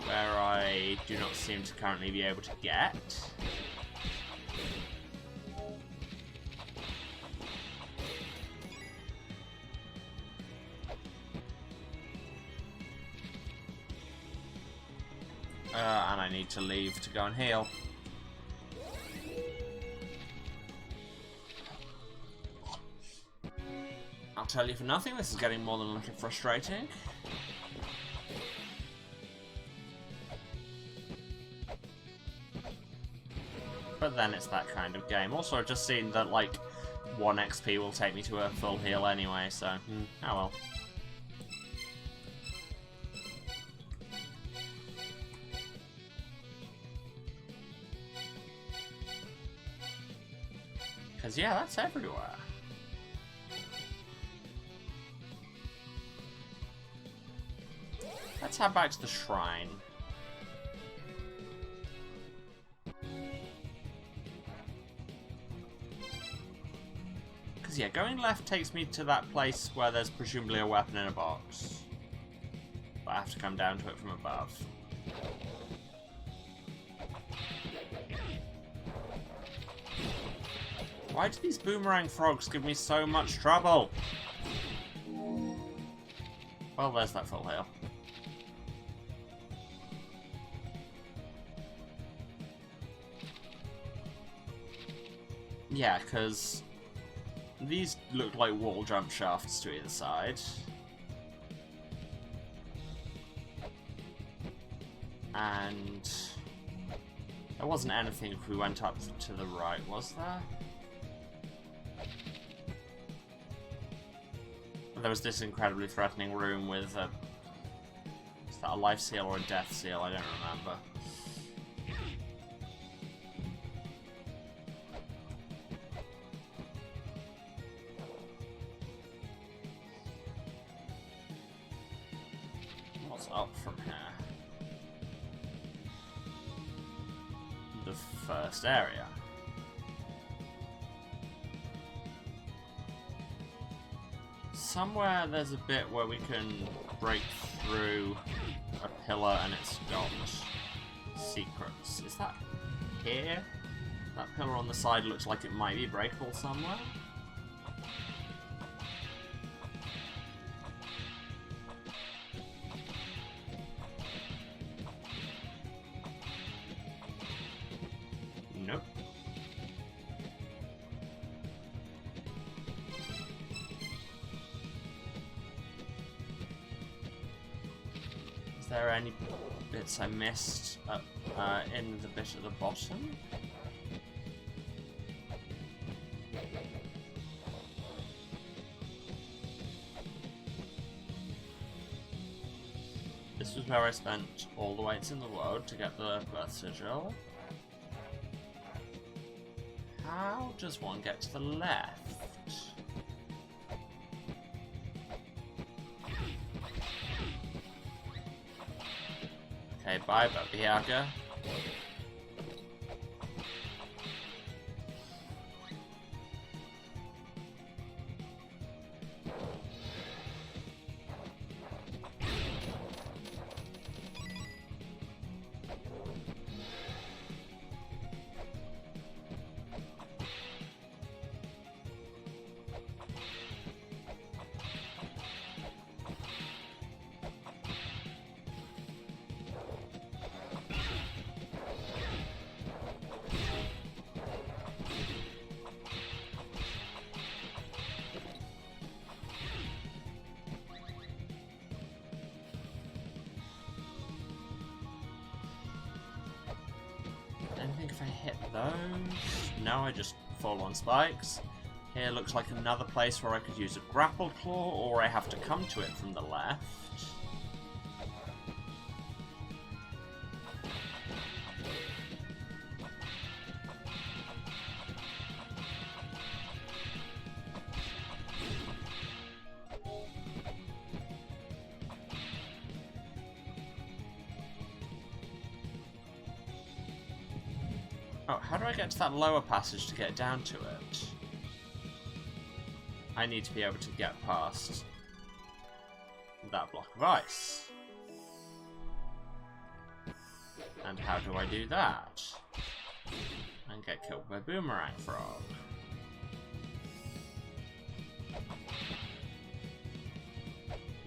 Where I do not seem to currently be able to get. And I need to leave to go and heal. I'll tell you for nothing, this is getting more than a little frustrating. But then it's that kind of game. Also, I've just seen that, like, 1 XP will take me to a full heal anyway, so, oh well. Because, yeah, that's everywhere. Let's head back to the shrine. Because, yeah, going left takes me to that place where there's presumably a weapon in a box. But I have to come down to it from above. Why do these boomerang frogs give me so much trouble? Well, there's that full heal. Yeah, because these look like wall jump shafts to either side. And there wasn't anything if we went up to the right, was there? There was this incredibly threatening room with a... Is that a life seal or a death seal? I don't remember. What's up from here? The first area. Somewhere there's a bit where we can break through a pillar and it's got secrets. Is that here? That pillar on the side looks like it might be breakable somewhere. there any bits I missed in the bit at the bottom? This was where I spent all the weights in the world to get the birth sigil. How does one get to the left? Okay, bye, Baba Yaga. I think if I hit those... No, I just fall on spikes. Here looks like another place where I could use a grapple claw, or I have to come to it from the left. Oh, how do I get to that lower passage to get down to it? I need to be able to get past that block of ice. And how do I do that? And get killed by Boomerang Frog.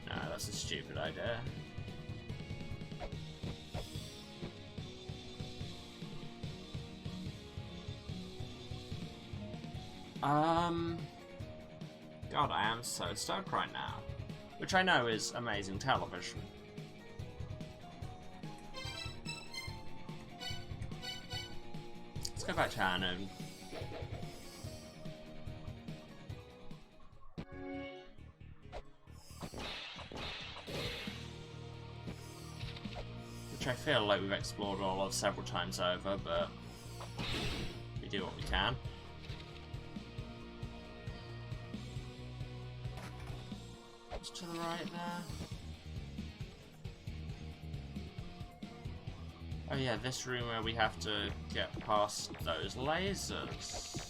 No, that's a stupid idea. God, I am so stuck right now. Which I know is amazing television. Let's go back to Anu. Which I feel like we've explored all of several times over, but we do what we can. To the right there. Oh yeah, this room where we have to get past those lasers.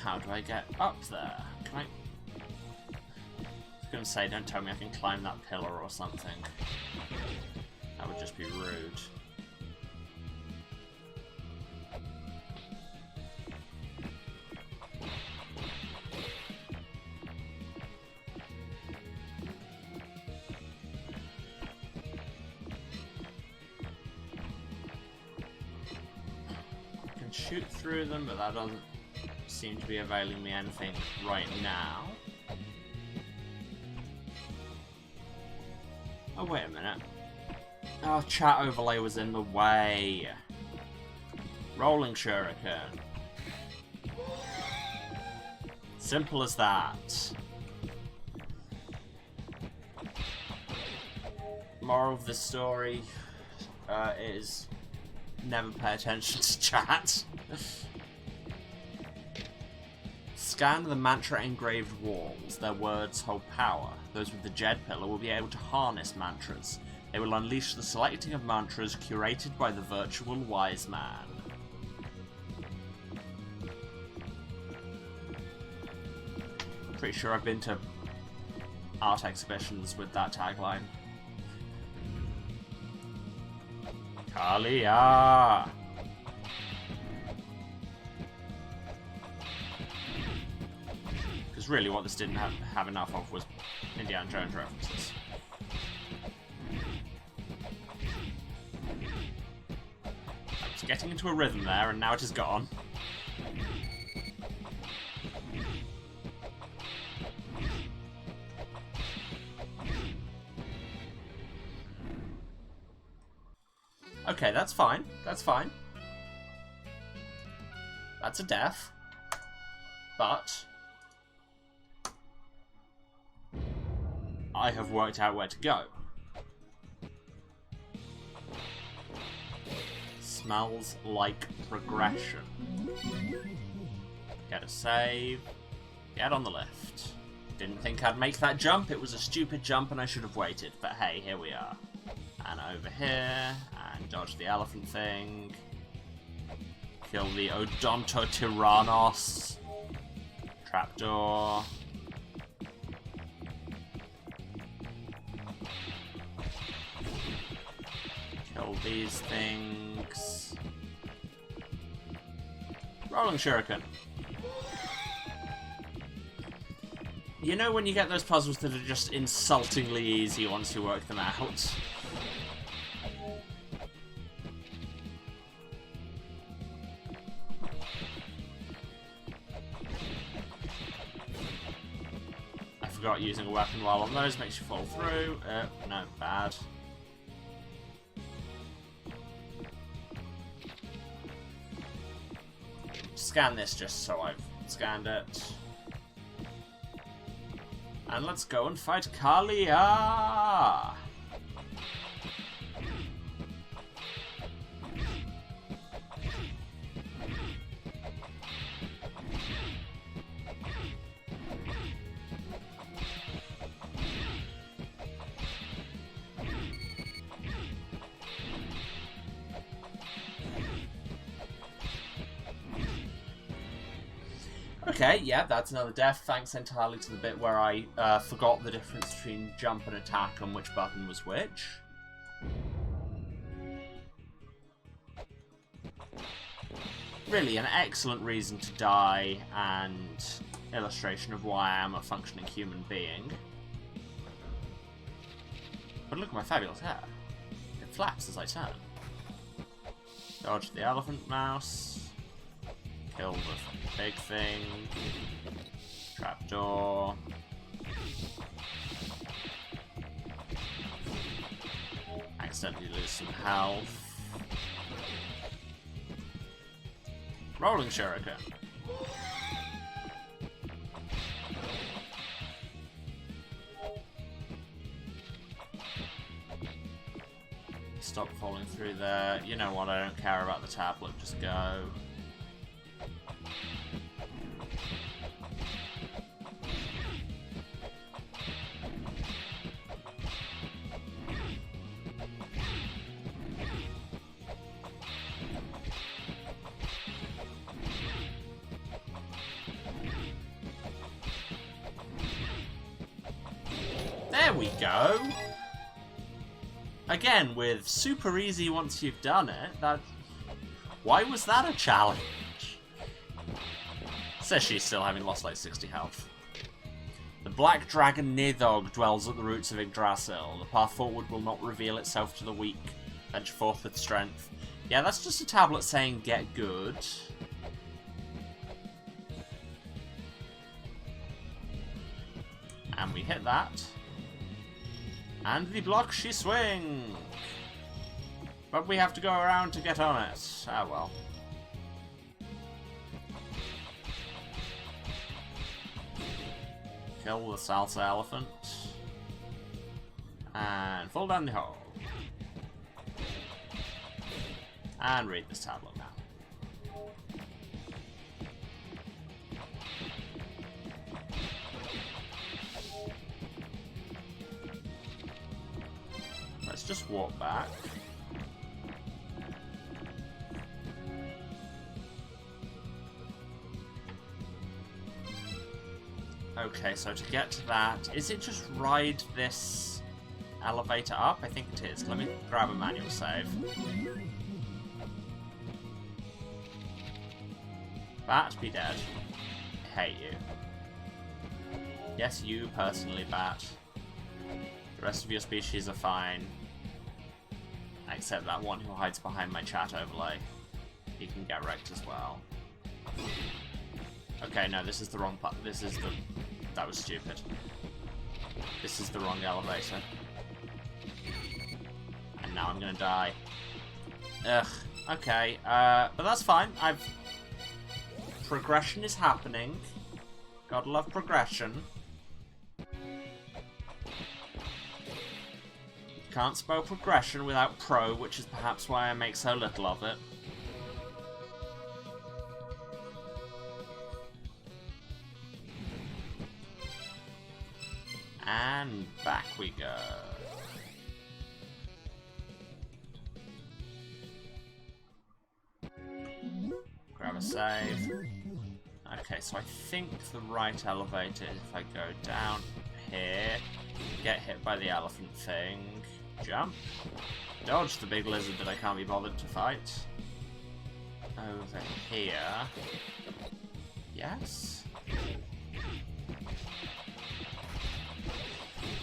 How do I get up there? Can I... I was going to say, don't tell me I can climb that pillar or something. That would just be rude. I can shoot through them, but that doesn't seem to be availing me anything right now. Oh, wait a minute. Oh, chat overlay was in the way. Rolling shuriken. Simple as that. Moral of this story is never pay attention to chat. Scan the mantra-engraved walls. Their words hold power. Those with the Jed pillar will be able to harness mantras. They will unleash the selecting of mantras curated by the virtual wise man. Pretty sure I've been to art exhibitions with that tagline. Kalia! Because really what this didn't have enough of was Indiana Jones references. I was getting into a rhythm there, and now it is gone. Okay, that's fine. That's fine. That's a death. But I have worked out where to go. Smells like progression. Get a save. Get on the lift. Didn't think I'd make that jump. It was a stupid jump and I should have waited. But hey, here we are. And over here. And dodge the elephant thing. Kill the Odontotyrannos. Trapdoor. Kill these things. Rolling shuriken. You know when you get those puzzles that are just insultingly easy once you work them out? I forgot using a weapon while on those makes you fall through. No, bad. Scan this just so I've scanned it. And let's go and fight Kalia! Okay, yeah, that's another death, thanks entirely to the bit where I forgot the difference between jump and attack and which button was which. Really, an excellent reason to die and illustration of why I am a functioning human being. But look at my fabulous hair. It flaps as I turn. Dodge the elephant mouse. Kill the big thing. Trapdoor. Accidentally lose some health. Rolling shuriken. Stop falling through there. You know what, I don't care about the tablet, just go. There we go! Again, with super easy once you've done it, that... Why was that a challenge? Says she's still having lost like 60 health. The black dragon Nidhogg dwells at the roots of Yggdrasil. The path forward will not reveal itself to the weak. Venture forth with strength. Yeah, that's just a tablet saying get good. And we hit that. And the block she swing! But we have to go around to get on it. Ah well. Kill the salsa elephant. And fall down the hole. And read this tablet now. Let's just walk back. Okay, so to get to that, is it just ride this elevator up? I think it is. Let me grab a manual save. Bat, be dead. I hate you. Yes, you personally, Bat. The rest of your species are fine. Except that one who hides behind my chat overlay. He can get wrecked as well. Okay, no, this is the wrong part. This is the... That was stupid. This is the wrong elevator. And now I'm gonna die. Ugh. Okay, but that's fine. Progression is happening. Gotta love progression. Can't spell progression without pro, which is perhaps why I make so little of it. And back we go. Grab a save. Okay, so I think the right elevator is if I go down here, get hit by the elephant thing, jump, dodge the big lizard that I can't be bothered to fight. Over here. Yes.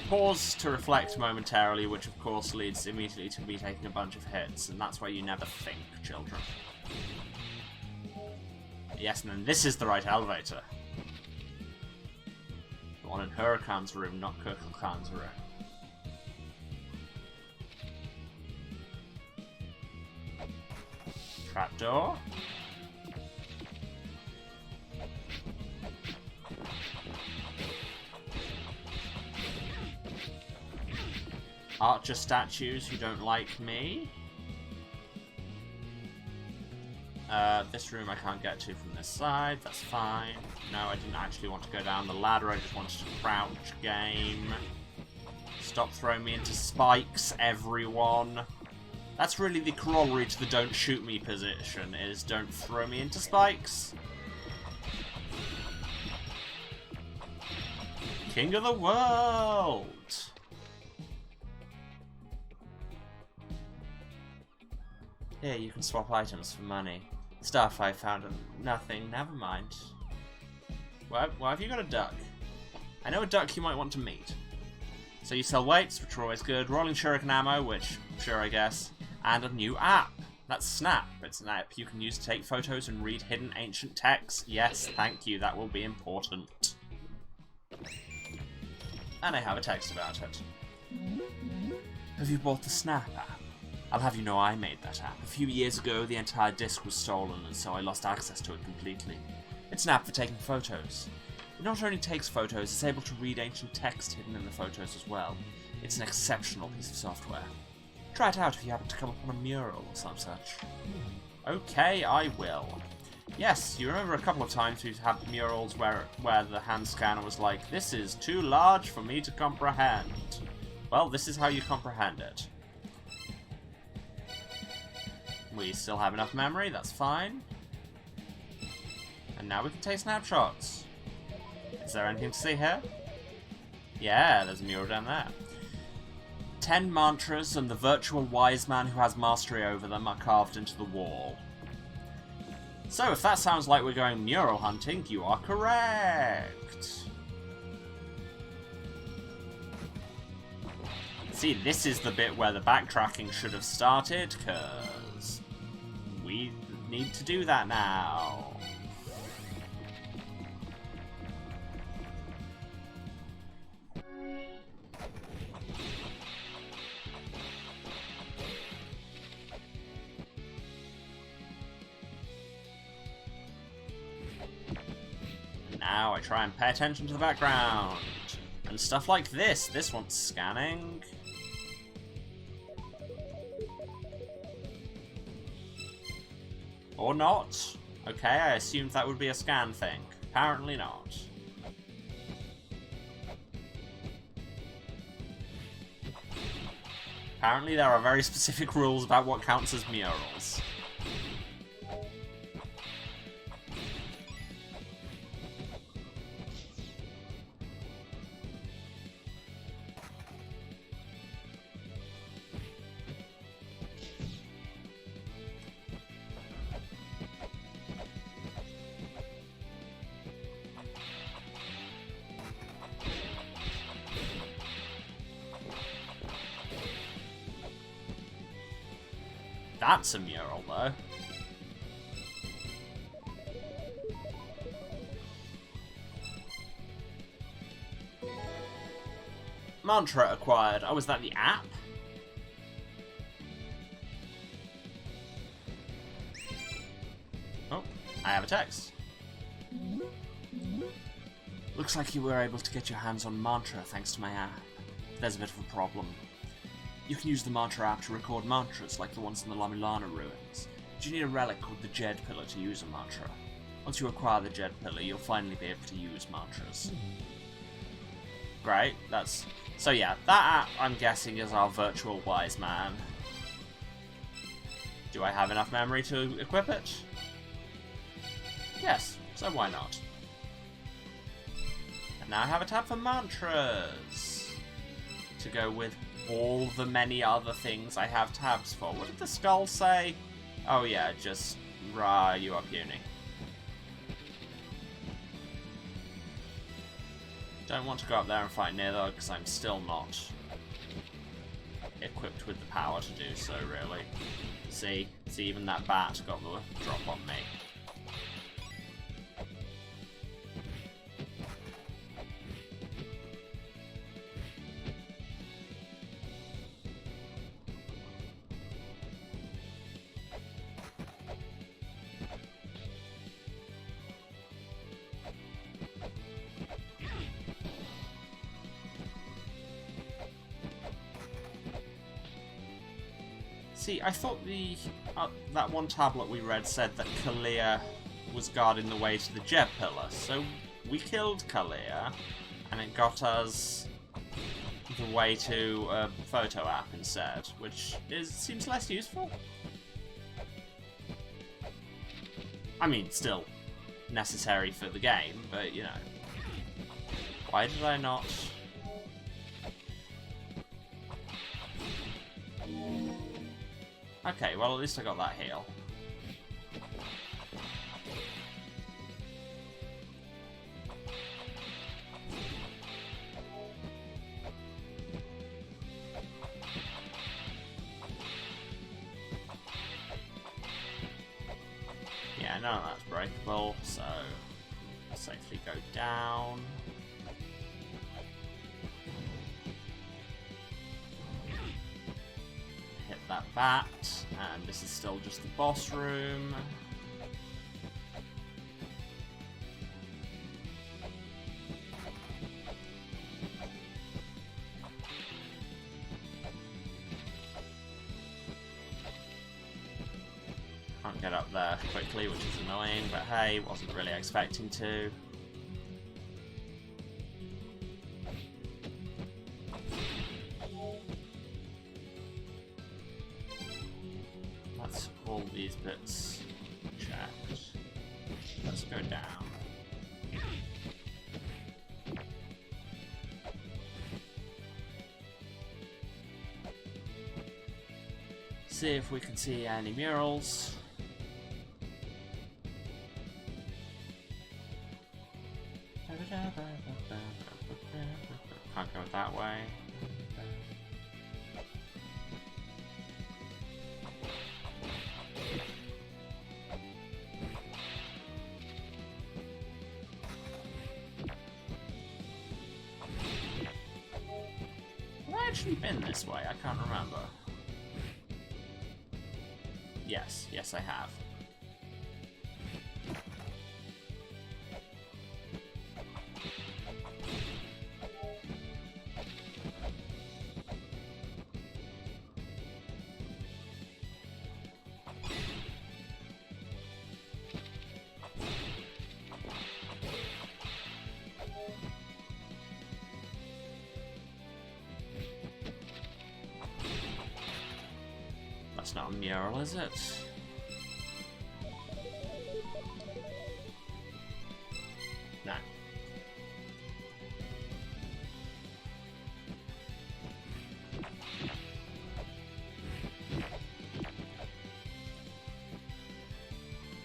Pause to reflect momentarily, which of course leads immediately to me taking a bunch of hits, and that's why you never think, children. Yes, and then this is the right elevator. The one in Huracan's room, not Kukulkan's room. Trapdoor. Archer statues who don't like me. This room I can't get to from this side, that's fine. No, I didn't actually want to go down the ladder, I just wanted to crouch game. Stop throwing me into spikes, everyone. That's really the corollary to the don't shoot me position, is don't throw me into spikes. King of the world! Here, you can swap items for money. Stuff I found and nothing, never mind. Why have you got a duck? I know a duck you might want to meet. So you sell weights, which are always good, rolling shuriken ammo, which, sure I guess, and a new app. That's Snap. It's an app you can use to take photos and read hidden ancient texts. Yes, thank you, that will be important. And I have a text about it. Have you bought the Snap app? I'll have you know I made that app. A few years ago, the entire disk was stolen, and so I lost access to it completely. It's an app for taking photos. It not only takes photos, it's able to read ancient text hidden in the photos as well. It's an exceptional piece of software. Try it out if you happen to come upon a mural or some such. Okay, I will. Yes, you remember a couple of times we've had murals where the hand scanner was like, this is too large for me to comprehend. Well, this is how you comprehend it. We still have enough memory, that's fine. And now we can take snapshots. Is there anything to see here? Yeah, there's a mural down there. 10 mantras and the virtual wise man who has mastery over them are carved into the wall. So if that sounds like we're going mural hunting, you are correct. See, this is the bit where the backtracking should have started, because we need to do that now. Now I try and pay attention to the background. And stuff like this. This one's scanning. Or not. Okay, I assumed that would be a scan thing. Apparently not. Apparently there are very specific rules about what counts as murals. That's a mural, though. Mantra acquired. Oh, is that the app? Oh, I have a text. Looks like you were able to get your hands on Mantra thanks to my app. There's a bit of a problem. You can use the Mantra app to record mantras like the ones in the La-Mulana ruins. But you need a relic called the Jed Pillar to use a mantra. Once you acquire the Jed Pillar, you'll finally be able to use mantras. Great, that's... So yeah, that app, I'm guessing, is our virtual wise man. Do I have enough memory to equip it? Yes, so why not? And now I have a tab for mantras. To go with all the many other things I have tabs for. What did the skull say? Oh yeah, just... Rah, you are puny. Don't want to go up there and fight Nither, because I'm still not equipped with the power to do so, really. See, even that bat got the drop on me. See, I thought the that one tablet we read said that Kalia was guarding the way to the Jed Pillar, so we killed Kalia, and it got us the way to a photo app instead, which seems less useful. I mean, still necessary for the game, but you know, why did I not? Okay, well at least I got that heal. Yeah, none of that's breakable, so I'll safely go down. That bat, and this is still just the boss room. Can't get up there quickly, which is annoying, but hey, wasn't really expecting to. All these bits checked. Let's go down. See if we can see any murals. Can't go that way. Actually been this way? I can't remember. Yes I have. That's not a mural, is it? No.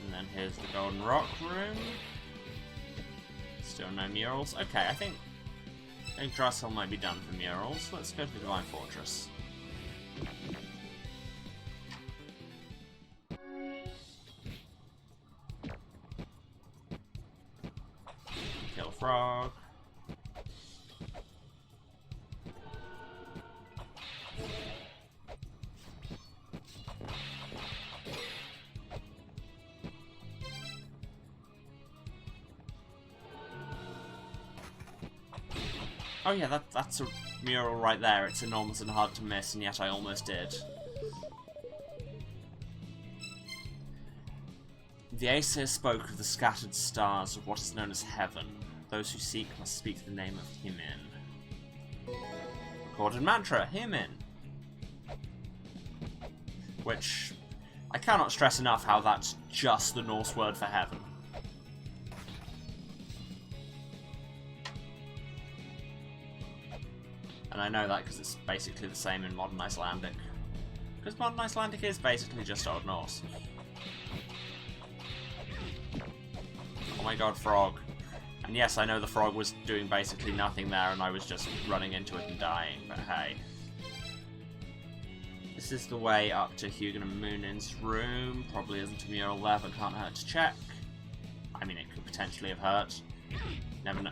And then here's the Golden Rock room. Still no murals. Okay, I think Yggdrasil might be done for murals. Let's go to the Divine Fortress. frog. Oh yeah, that's a mural right there. It's enormous and hard to miss, and yet I almost did. The Aesir spoke of the scattered stars of what is known as heaven. Those who seek must speak the name of Himin. Recorded mantra, Himin. Which, I cannot stress enough how that's just the Norse word for heaven. And I know that because it's basically the same in modern Icelandic. Because modern Icelandic is basically just Old Norse. Oh my god, frog. And yes, I know the frog was doing basically nothing there and I was just running into it and dying, but hey. This is the way up to Hugin and Moonin's room. Probably isn't a mural there, but can't hurt to check. I mean, it could potentially have hurt. Never know.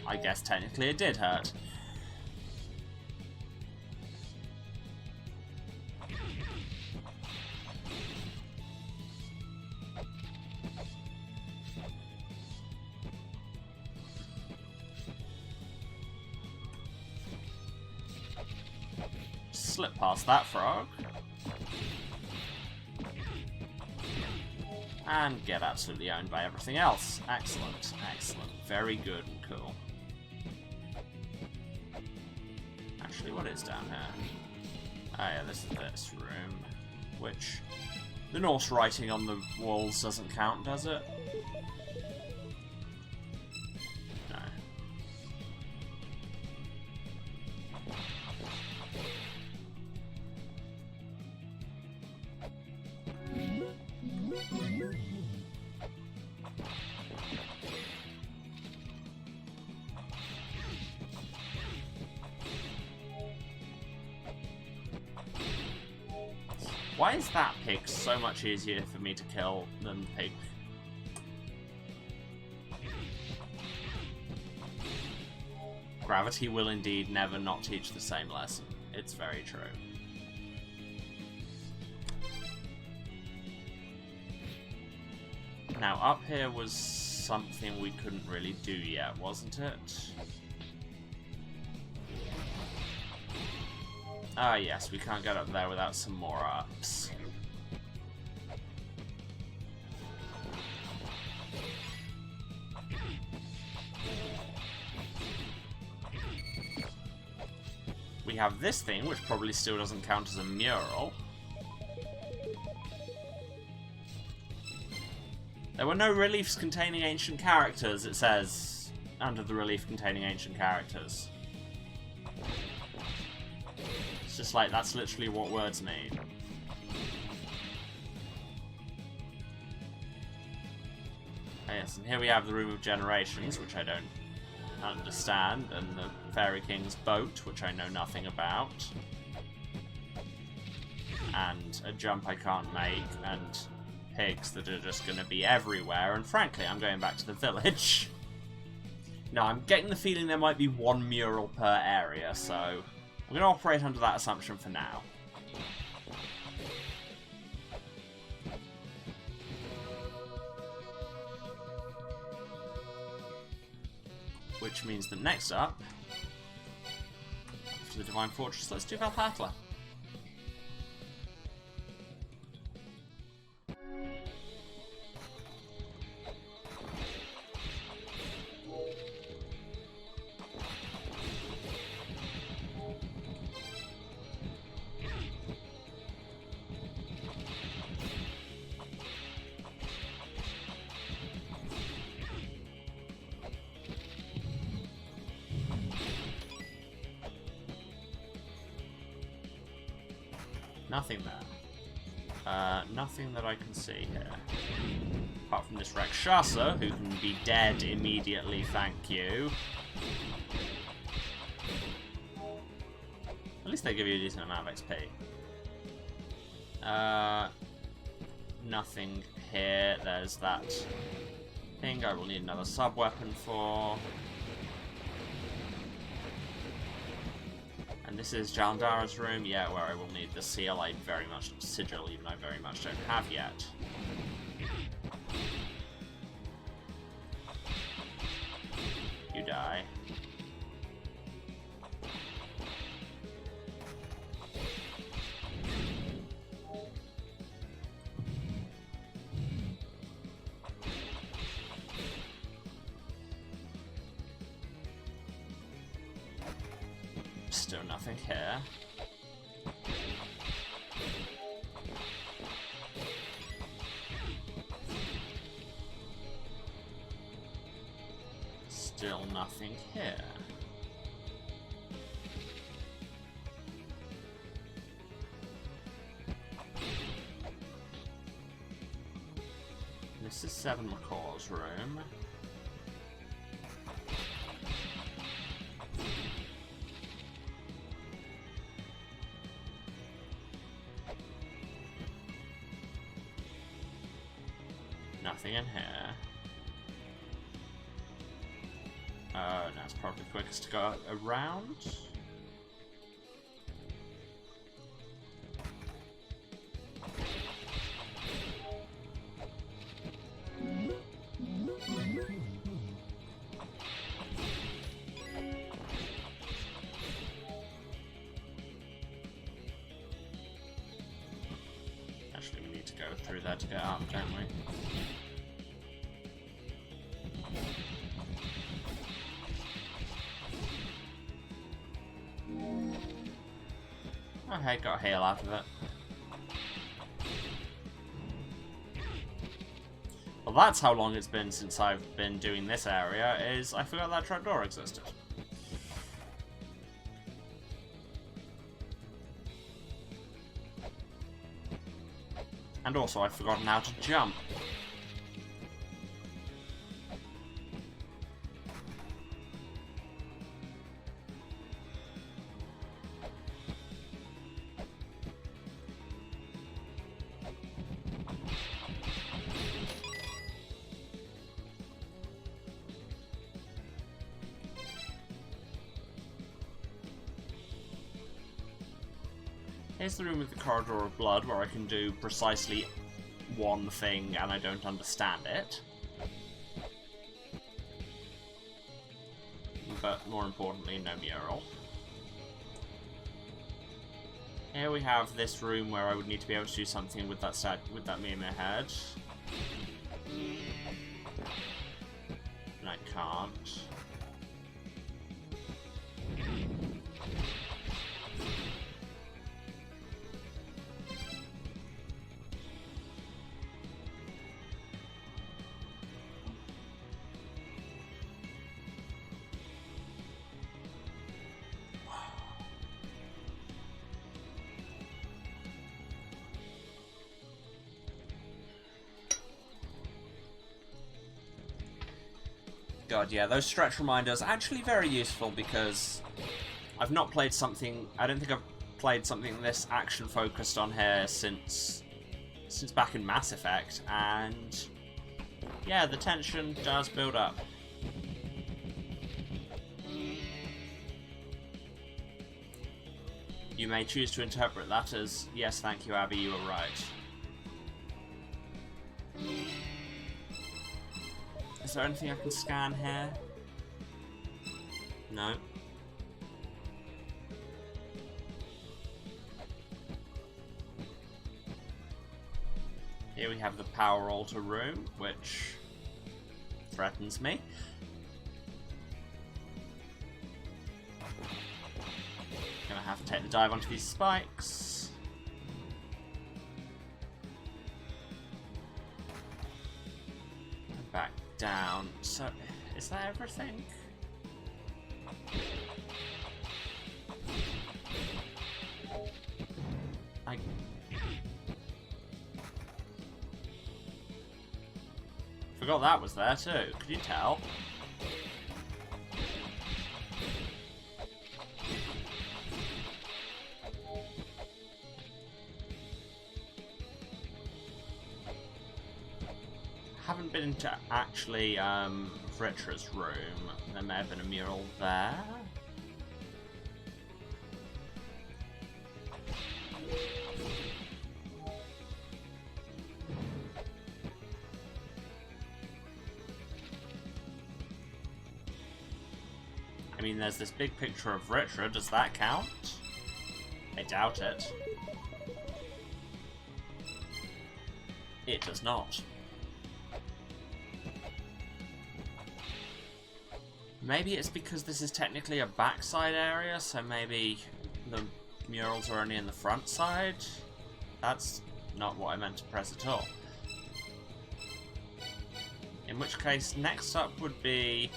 I guess technically it did hurt. Slip past that frog. And get absolutely owned by everything else. Excellent, excellent. Very good and cool. Actually, what is down here? Oh yeah, this is this room. Which, the Norse writing on the walls doesn't count, does it? No. Why is that pig so much easier for me to kill than the pig? Gravity will indeed never not teach the same lesson. It's very true. Now, up here was something we couldn't really do yet, wasn't it? Ah, yes, we can't get up there without some more ups. We have this thing, which probably still doesn't count as a mural. There were no reliefs containing ancient characters, it says, under the relief containing ancient characters. It's just like, that's literally what words mean. Oh, yes, and here we have the Room of Generations, which I don't understand, and the Fairy King's boat, which I know nothing about. And a jump I can't make, and pigs that are just going to be everywhere, and frankly, I'm going back to the village. Now, I'm getting the feeling there might be one mural per area, so I'm going to operate under that assumption for now. Which means that next up, after the Divine Fortress, let's do Valhalla. Nothing there. Nothing that I can see here. Apart from this Rakshasa, who can be dead immediately, thank you. At least they give you a decent amount of XP. Nothing here. There's that thing I will need another sub-weapon for. And this is Jalandara's room, yeah, where I will need the seal I very much, sigil even I very much don't have yet. You die. Still nothing here. Still nothing here. This is Seven McCaw's room. Nothing in here. No, it's probably quickest to go around. Actually, we need to go through there to get up, don't we? Oh hey, got a heal out of it. Well, that's how long it's been since I've been doing this area, is I forgot that trapdoor existed. And also, I've forgotten how to jump. Here's the room with the corridor of blood, where I can do precisely one thing and I don't understand it. But more importantly, no mural. Here we have this room where I would need to be able to do something with that Mima head. And I can't. God, yeah, those stretch reminders are actually very useful because I've not played something... I don't think I've played something this action-focused on here since back in Mass Effect, and yeah, the tension does build up. You may choose to interpret that as, yes, thank you, Abby, you were right. Is there anything I can scan here? No. Here we have the power altar room, which threatens me. Gonna have to take the dive onto these spikes. Back down. So, is that everything? I forgot that was there too. Could you tell? Haven't been into actually Vritra's room. There may have been a mural there. mean, there's this big picture of Ritra. Does that count? I doubt it. It does not. Maybe it's because this is technically a backside area, so maybe the murals are only in the front side? That's not what I meant to press at all. In which case, next up would be...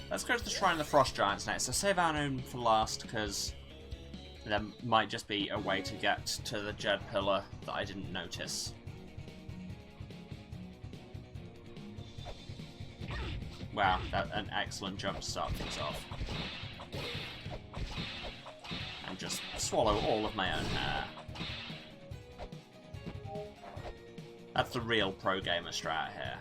Let's go to the Shrine of the Frost Giants next. So save our own for last, because there might just be a way to get to the Jed Pillar that I didn't notice. Wow, that's an excellent jump to start things off. And just swallow all of my own hair. That's the real pro gamer strat here.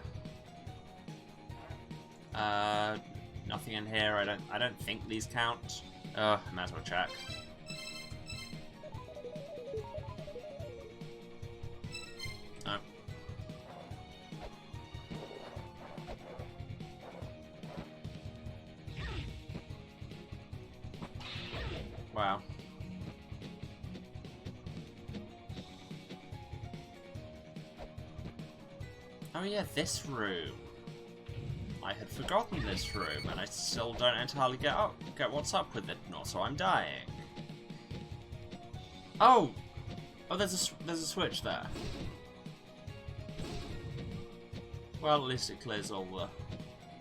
Nothing in here. I don't think these count. I might as well check. Oh. Wow. Oh yeah, this room. I had forgotten this room, and I still don't entirely get what's up with it, nor so I'm dying. Oh! Oh, there's a switch there. Well, at least it clears all the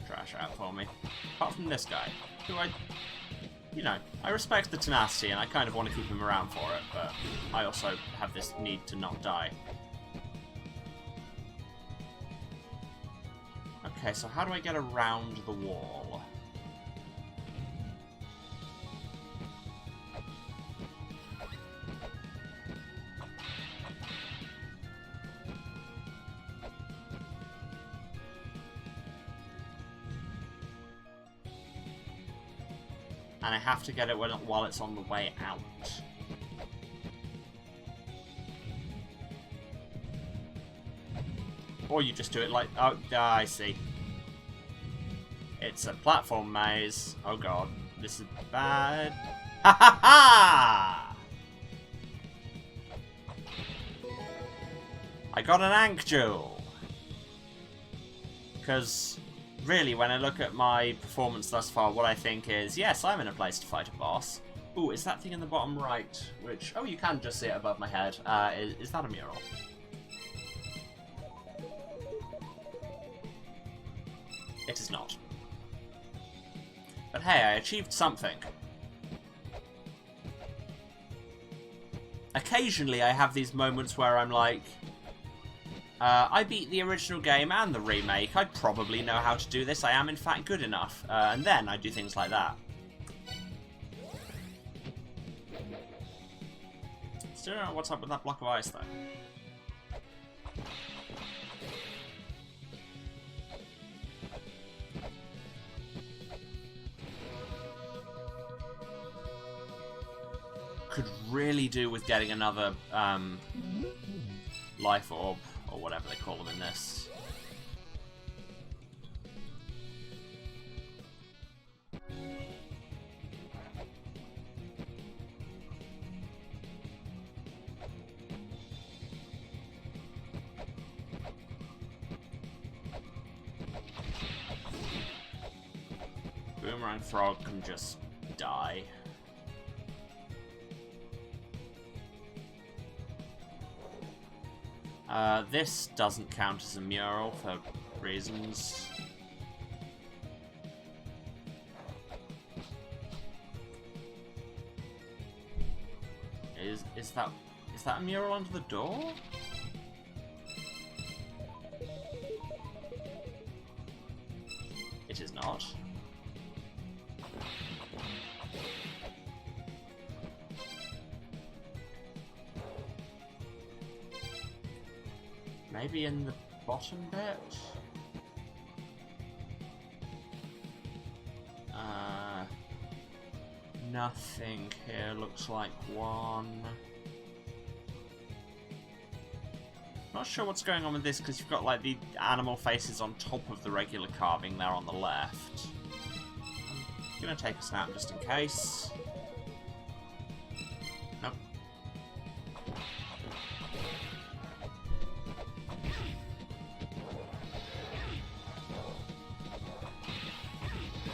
trash out for me. Apart from this guy, who you know, I respect the tenacity, and I kind of want to keep him around for it, but I also have this need to not die. Okay, so how do I get around the wall? And I have to get it while it's on the way out. Or you just do it like... Oh, I see. It's a platform maze. Oh god, this is bad. Ha ha ha! I got an Ankh Jewel. Because, really, when I look at my performance thus far, what I think is, yes, I'm in a place to fight a boss. Ooh, is that thing in the bottom right, which... Oh, you can just see it above my head. Is that a mural? It is not. But hey, I achieved something. Occasionally I have these moments where I'm like, I beat the original game and the remake, I probably know how to do this, I am in fact good enough. And then I do things like that. Still don't know what's up with that block of ice though. Could really do with getting another life orb, or whatever they call them in this. Boomerang Frog can just die. This doesn't count as a mural for reasons. Is that a mural under the door? It is not. Maybe in the bottom bit? Nothing here looks like one. Not sure what's going on with this because you've got like the animal faces on top of the regular carving there on the left. Gonna take a snap just in case. Nope.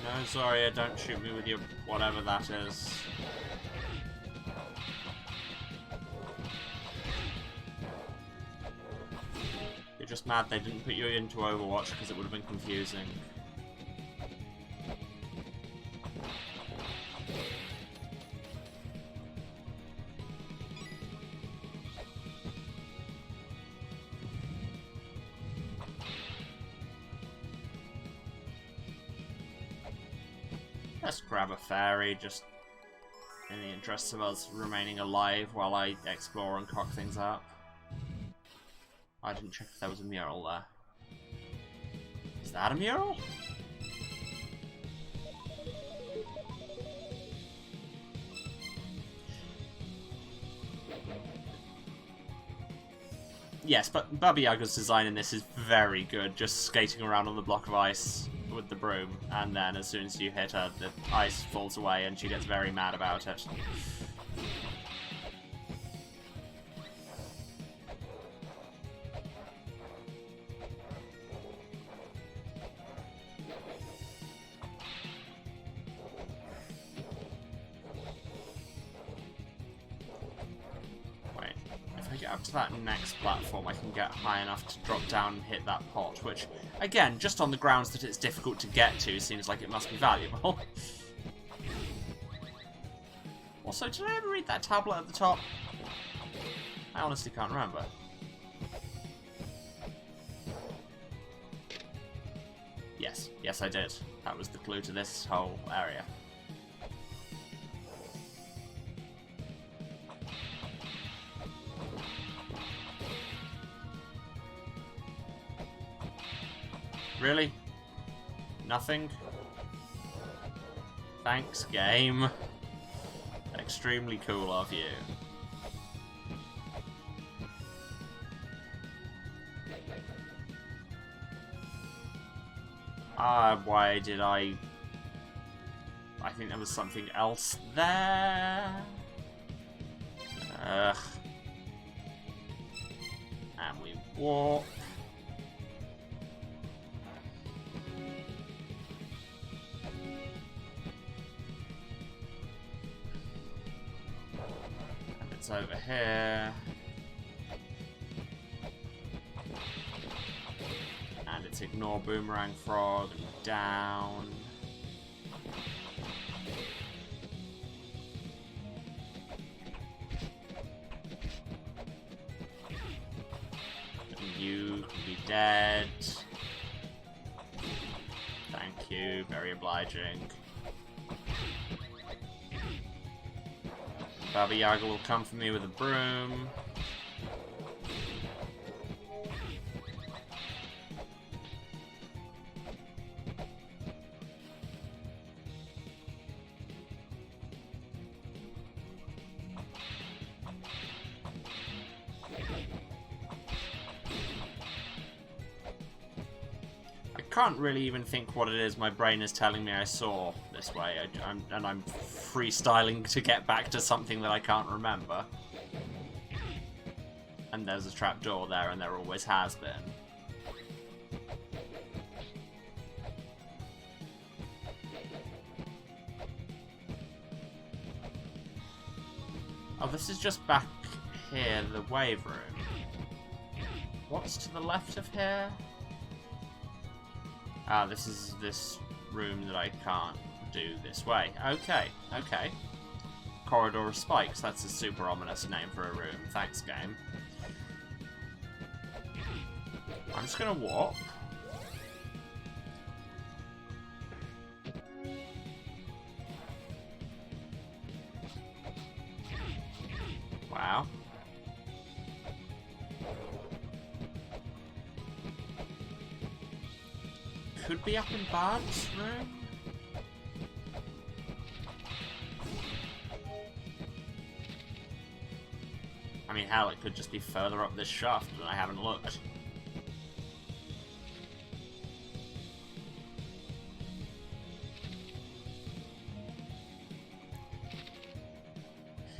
No, sorry, don't shoot me with your whatever that is. You're just mad they didn't put you into Overwatch because it would have been confusing. Let's grab a fairy, just in the interest of us remaining alive while I explore and cock things up. I didn't check if there was a mural there. Is that a mural? Yes, but Baba Yaga's design in this is very good, just skating around on the block of ice with the broom, and then as soon as you hit her, the ice falls away and she gets very mad about it. Up to that next platform, I can get high enough to drop down and hit that pot, which, again, just on the grounds that it's difficult to get to, seems like it must be valuable. Also, did I ever read that tablet at the top? I honestly can't remember. Yes, yes I did. That was the clue to this whole area. Really? Nothing? Thanks, game. Extremely cool of you. Why did I think there was something else there. Ugh. And we warp. It's over here. And it's ignore Boomerang Frog and down. And you can be dead. Thank you, very obliging. Baba Yaga will come for me with a broom. I can't really even think what it is my brain is telling me I saw this way, I'm freestyling to get back to something that I can't remember. And there's a trapdoor there, and there always has been. Oh, this is just back here, the wave room. What's to the left of here? Ah, this is this room that I can't do this way. Okay, okay. Corridor of Spikes, that's a super ominous name for a room. Thanks, game. I'm just gonna warp. Wow. Could be up in Bard's room? I mean, hell, it could just be further up this shaft and I haven't looked.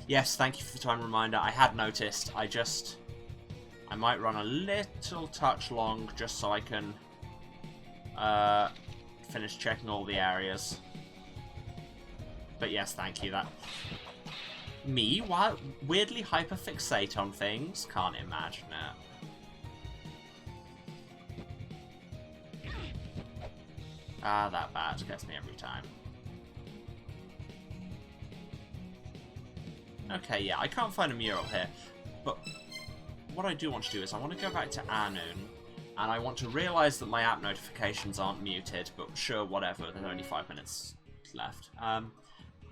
Yes, thank you for the time reminder. I had noticed. I might run a little touch long just so I can finish checking all the areas. But yes, thank you. That me, weirdly hyperfixate on things. Can't imagine it. Ah, that badge gets me every time. Okay, yeah, I can't find a mural here, but what I do want to do is I want to go back to Anun, and I want to realise that my app notifications aren't muted, but sure, whatever, there's only 5 minutes left.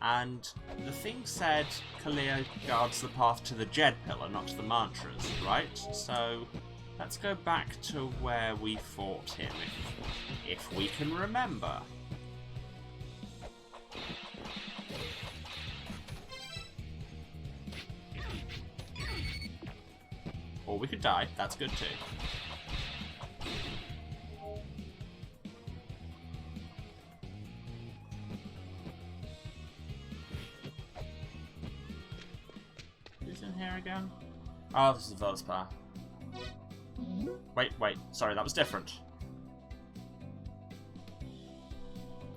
And the thing said Kalia guards the path to the Jed Pillar, not to the mantras, right? So let's go back to where we fought him, if we can remember. Or we could die, that's good too. Who's in here again? Oh, this is the Veldspar. Wait, sorry, that was different.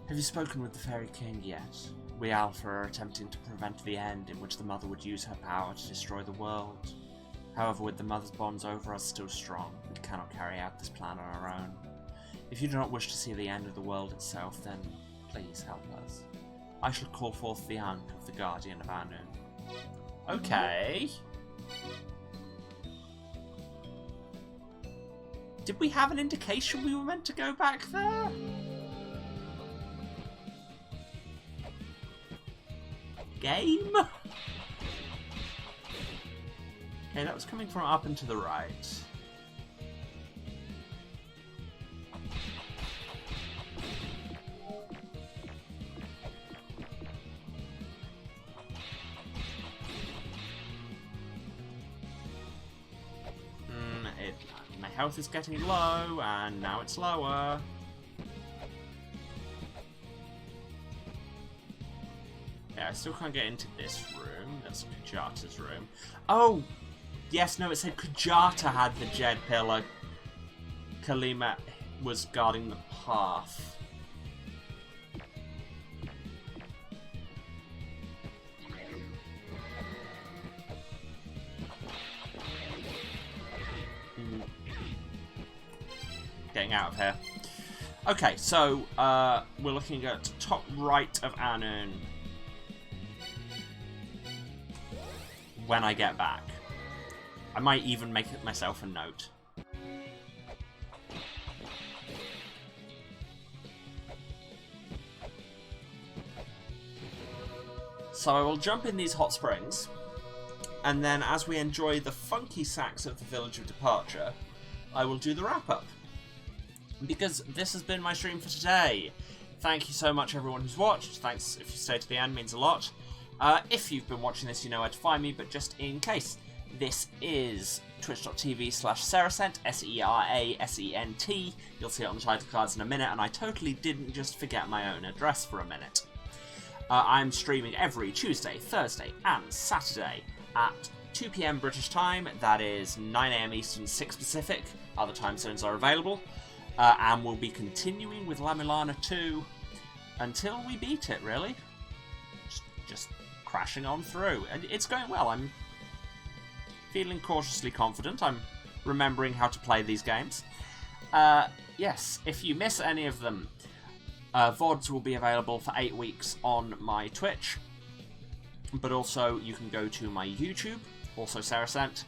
Have you spoken with the Fairy King yet? We Alpha are attempting to prevent the end in which the Mother would use her power to destroy the world. However, with the Mother's bonds over us still strong, we cannot carry out this plan on our own. If you do not wish to see the end of the world itself, then please help us. I shall call forth the Ankh of the Guardian of Anun. Okay. Did we have an indication we were meant to go back there? Game? Okay, that was coming from up and to the right. My health is getting low, and now it's lower. Yeah, I still can't get into this room. That's Kujata's room. Oh! Yes, no, it said Kujata had the Jed Pillar. Kalima was guarding the path. Getting out of here. Okay, so we're looking at top right of Anun when I get back. I might even make it myself a note. So I will jump in these hot springs, and then as we enjoy the funky sax of the Village of Departure, I will do the wrap-up. Because this has been my stream for today. Thank you so much everyone who's watched. Thanks if you stayed to the end, means a lot. If you've been watching this, you know where to find me, but just in case, this is twitch.tv/Serasent, SERASENT. You'll see it on the title cards in a minute, and I totally didn't just forget my own address for a minute. I'm streaming every Tuesday, Thursday, and Saturday at 2 PM British time. That is 9 AM Eastern, 6 Pacific. Other time zones are available. And we'll be continuing with La-Mulana 2 until we beat it, really. Just crashing on through. And it's going well. I'm feeling cautiously confident. I'm remembering how to play these games. Yes, if you miss any of them, VODs will be available for 8 weeks on my Twitch. But also, you can go to my YouTube, also Serasent,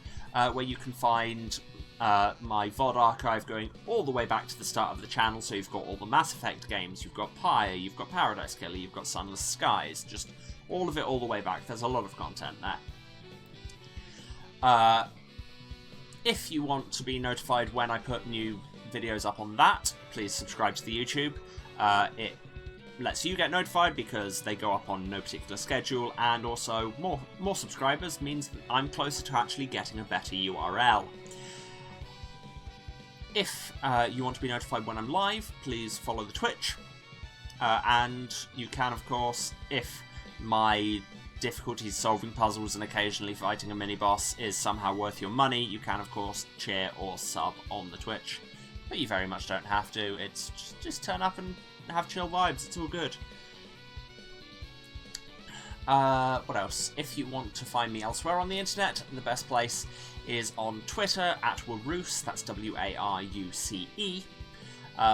where you can find my VOD archive going all the way back to the start of the channel. So you've got all the Mass Effect games, you've got Pyre, you've got Paradise Killer, you've got Sunless Skies, just all of it all the way back. There's a lot of content there. If you want to be notified when I put new videos up on that, please subscribe to the YouTube. It lets you get notified because they go up on no particular schedule, and also more subscribers means that I'm closer to actually getting a better URL. If you want to be notified when I'm live, please follow the Twitch. And you can, of course, if my difficulties solving puzzles and occasionally fighting a mini-boss is somehow worth your money, you can, of course, cheer or sub on the Twitch. But you very much don't have to. It's just turn up and have chill vibes. It's all good. What else? If you want to find me elsewhere on the internet, the best place is on Twitter at Waruce, that's W-A-R-U-C-E,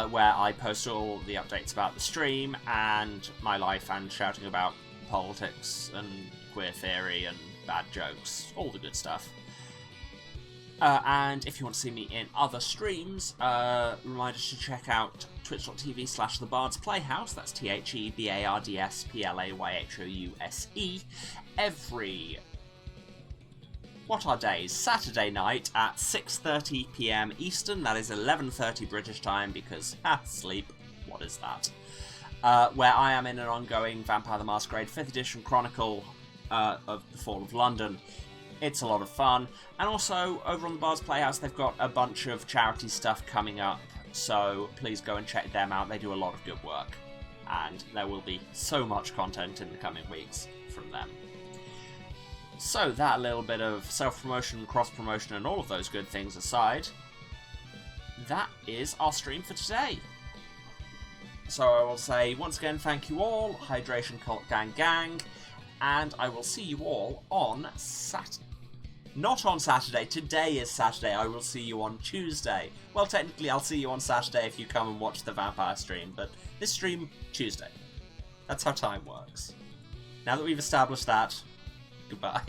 where I post all the updates about the stream and my life and shouting about politics and queer theory and bad jokes, all the good stuff. And if you want to see me in other streams, reminder to check out twitch.tv/TheBards Playhouse, that's TheBardsPlayhouse, every, what are days? Saturday night at 6:30 PM Eastern, that is 11:30 British time, because, sleep, what is that? Where I am in an ongoing Vampire the Masquerade 5th edition chronicle of the Fall of London. It's a lot of fun. And also, over on the Bards Playhouse, they've got a bunch of charity stuff coming up, so please go and check them out. They do a lot of good work, and there will be so much content in the coming weeks from them. So, that little bit of self-promotion, cross-promotion, and all of those good things aside, that is our stream for today. So I will say, once again, thank you all, Hydration Cult Gang Gang, and I will see you all on not on Saturday, today is Saturday, I will see you on Tuesday. Well, technically I'll see you on Saturday if you come and watch the Vampire stream, but this stream, Tuesday. That's how time works. Now that we've established that, goodbye.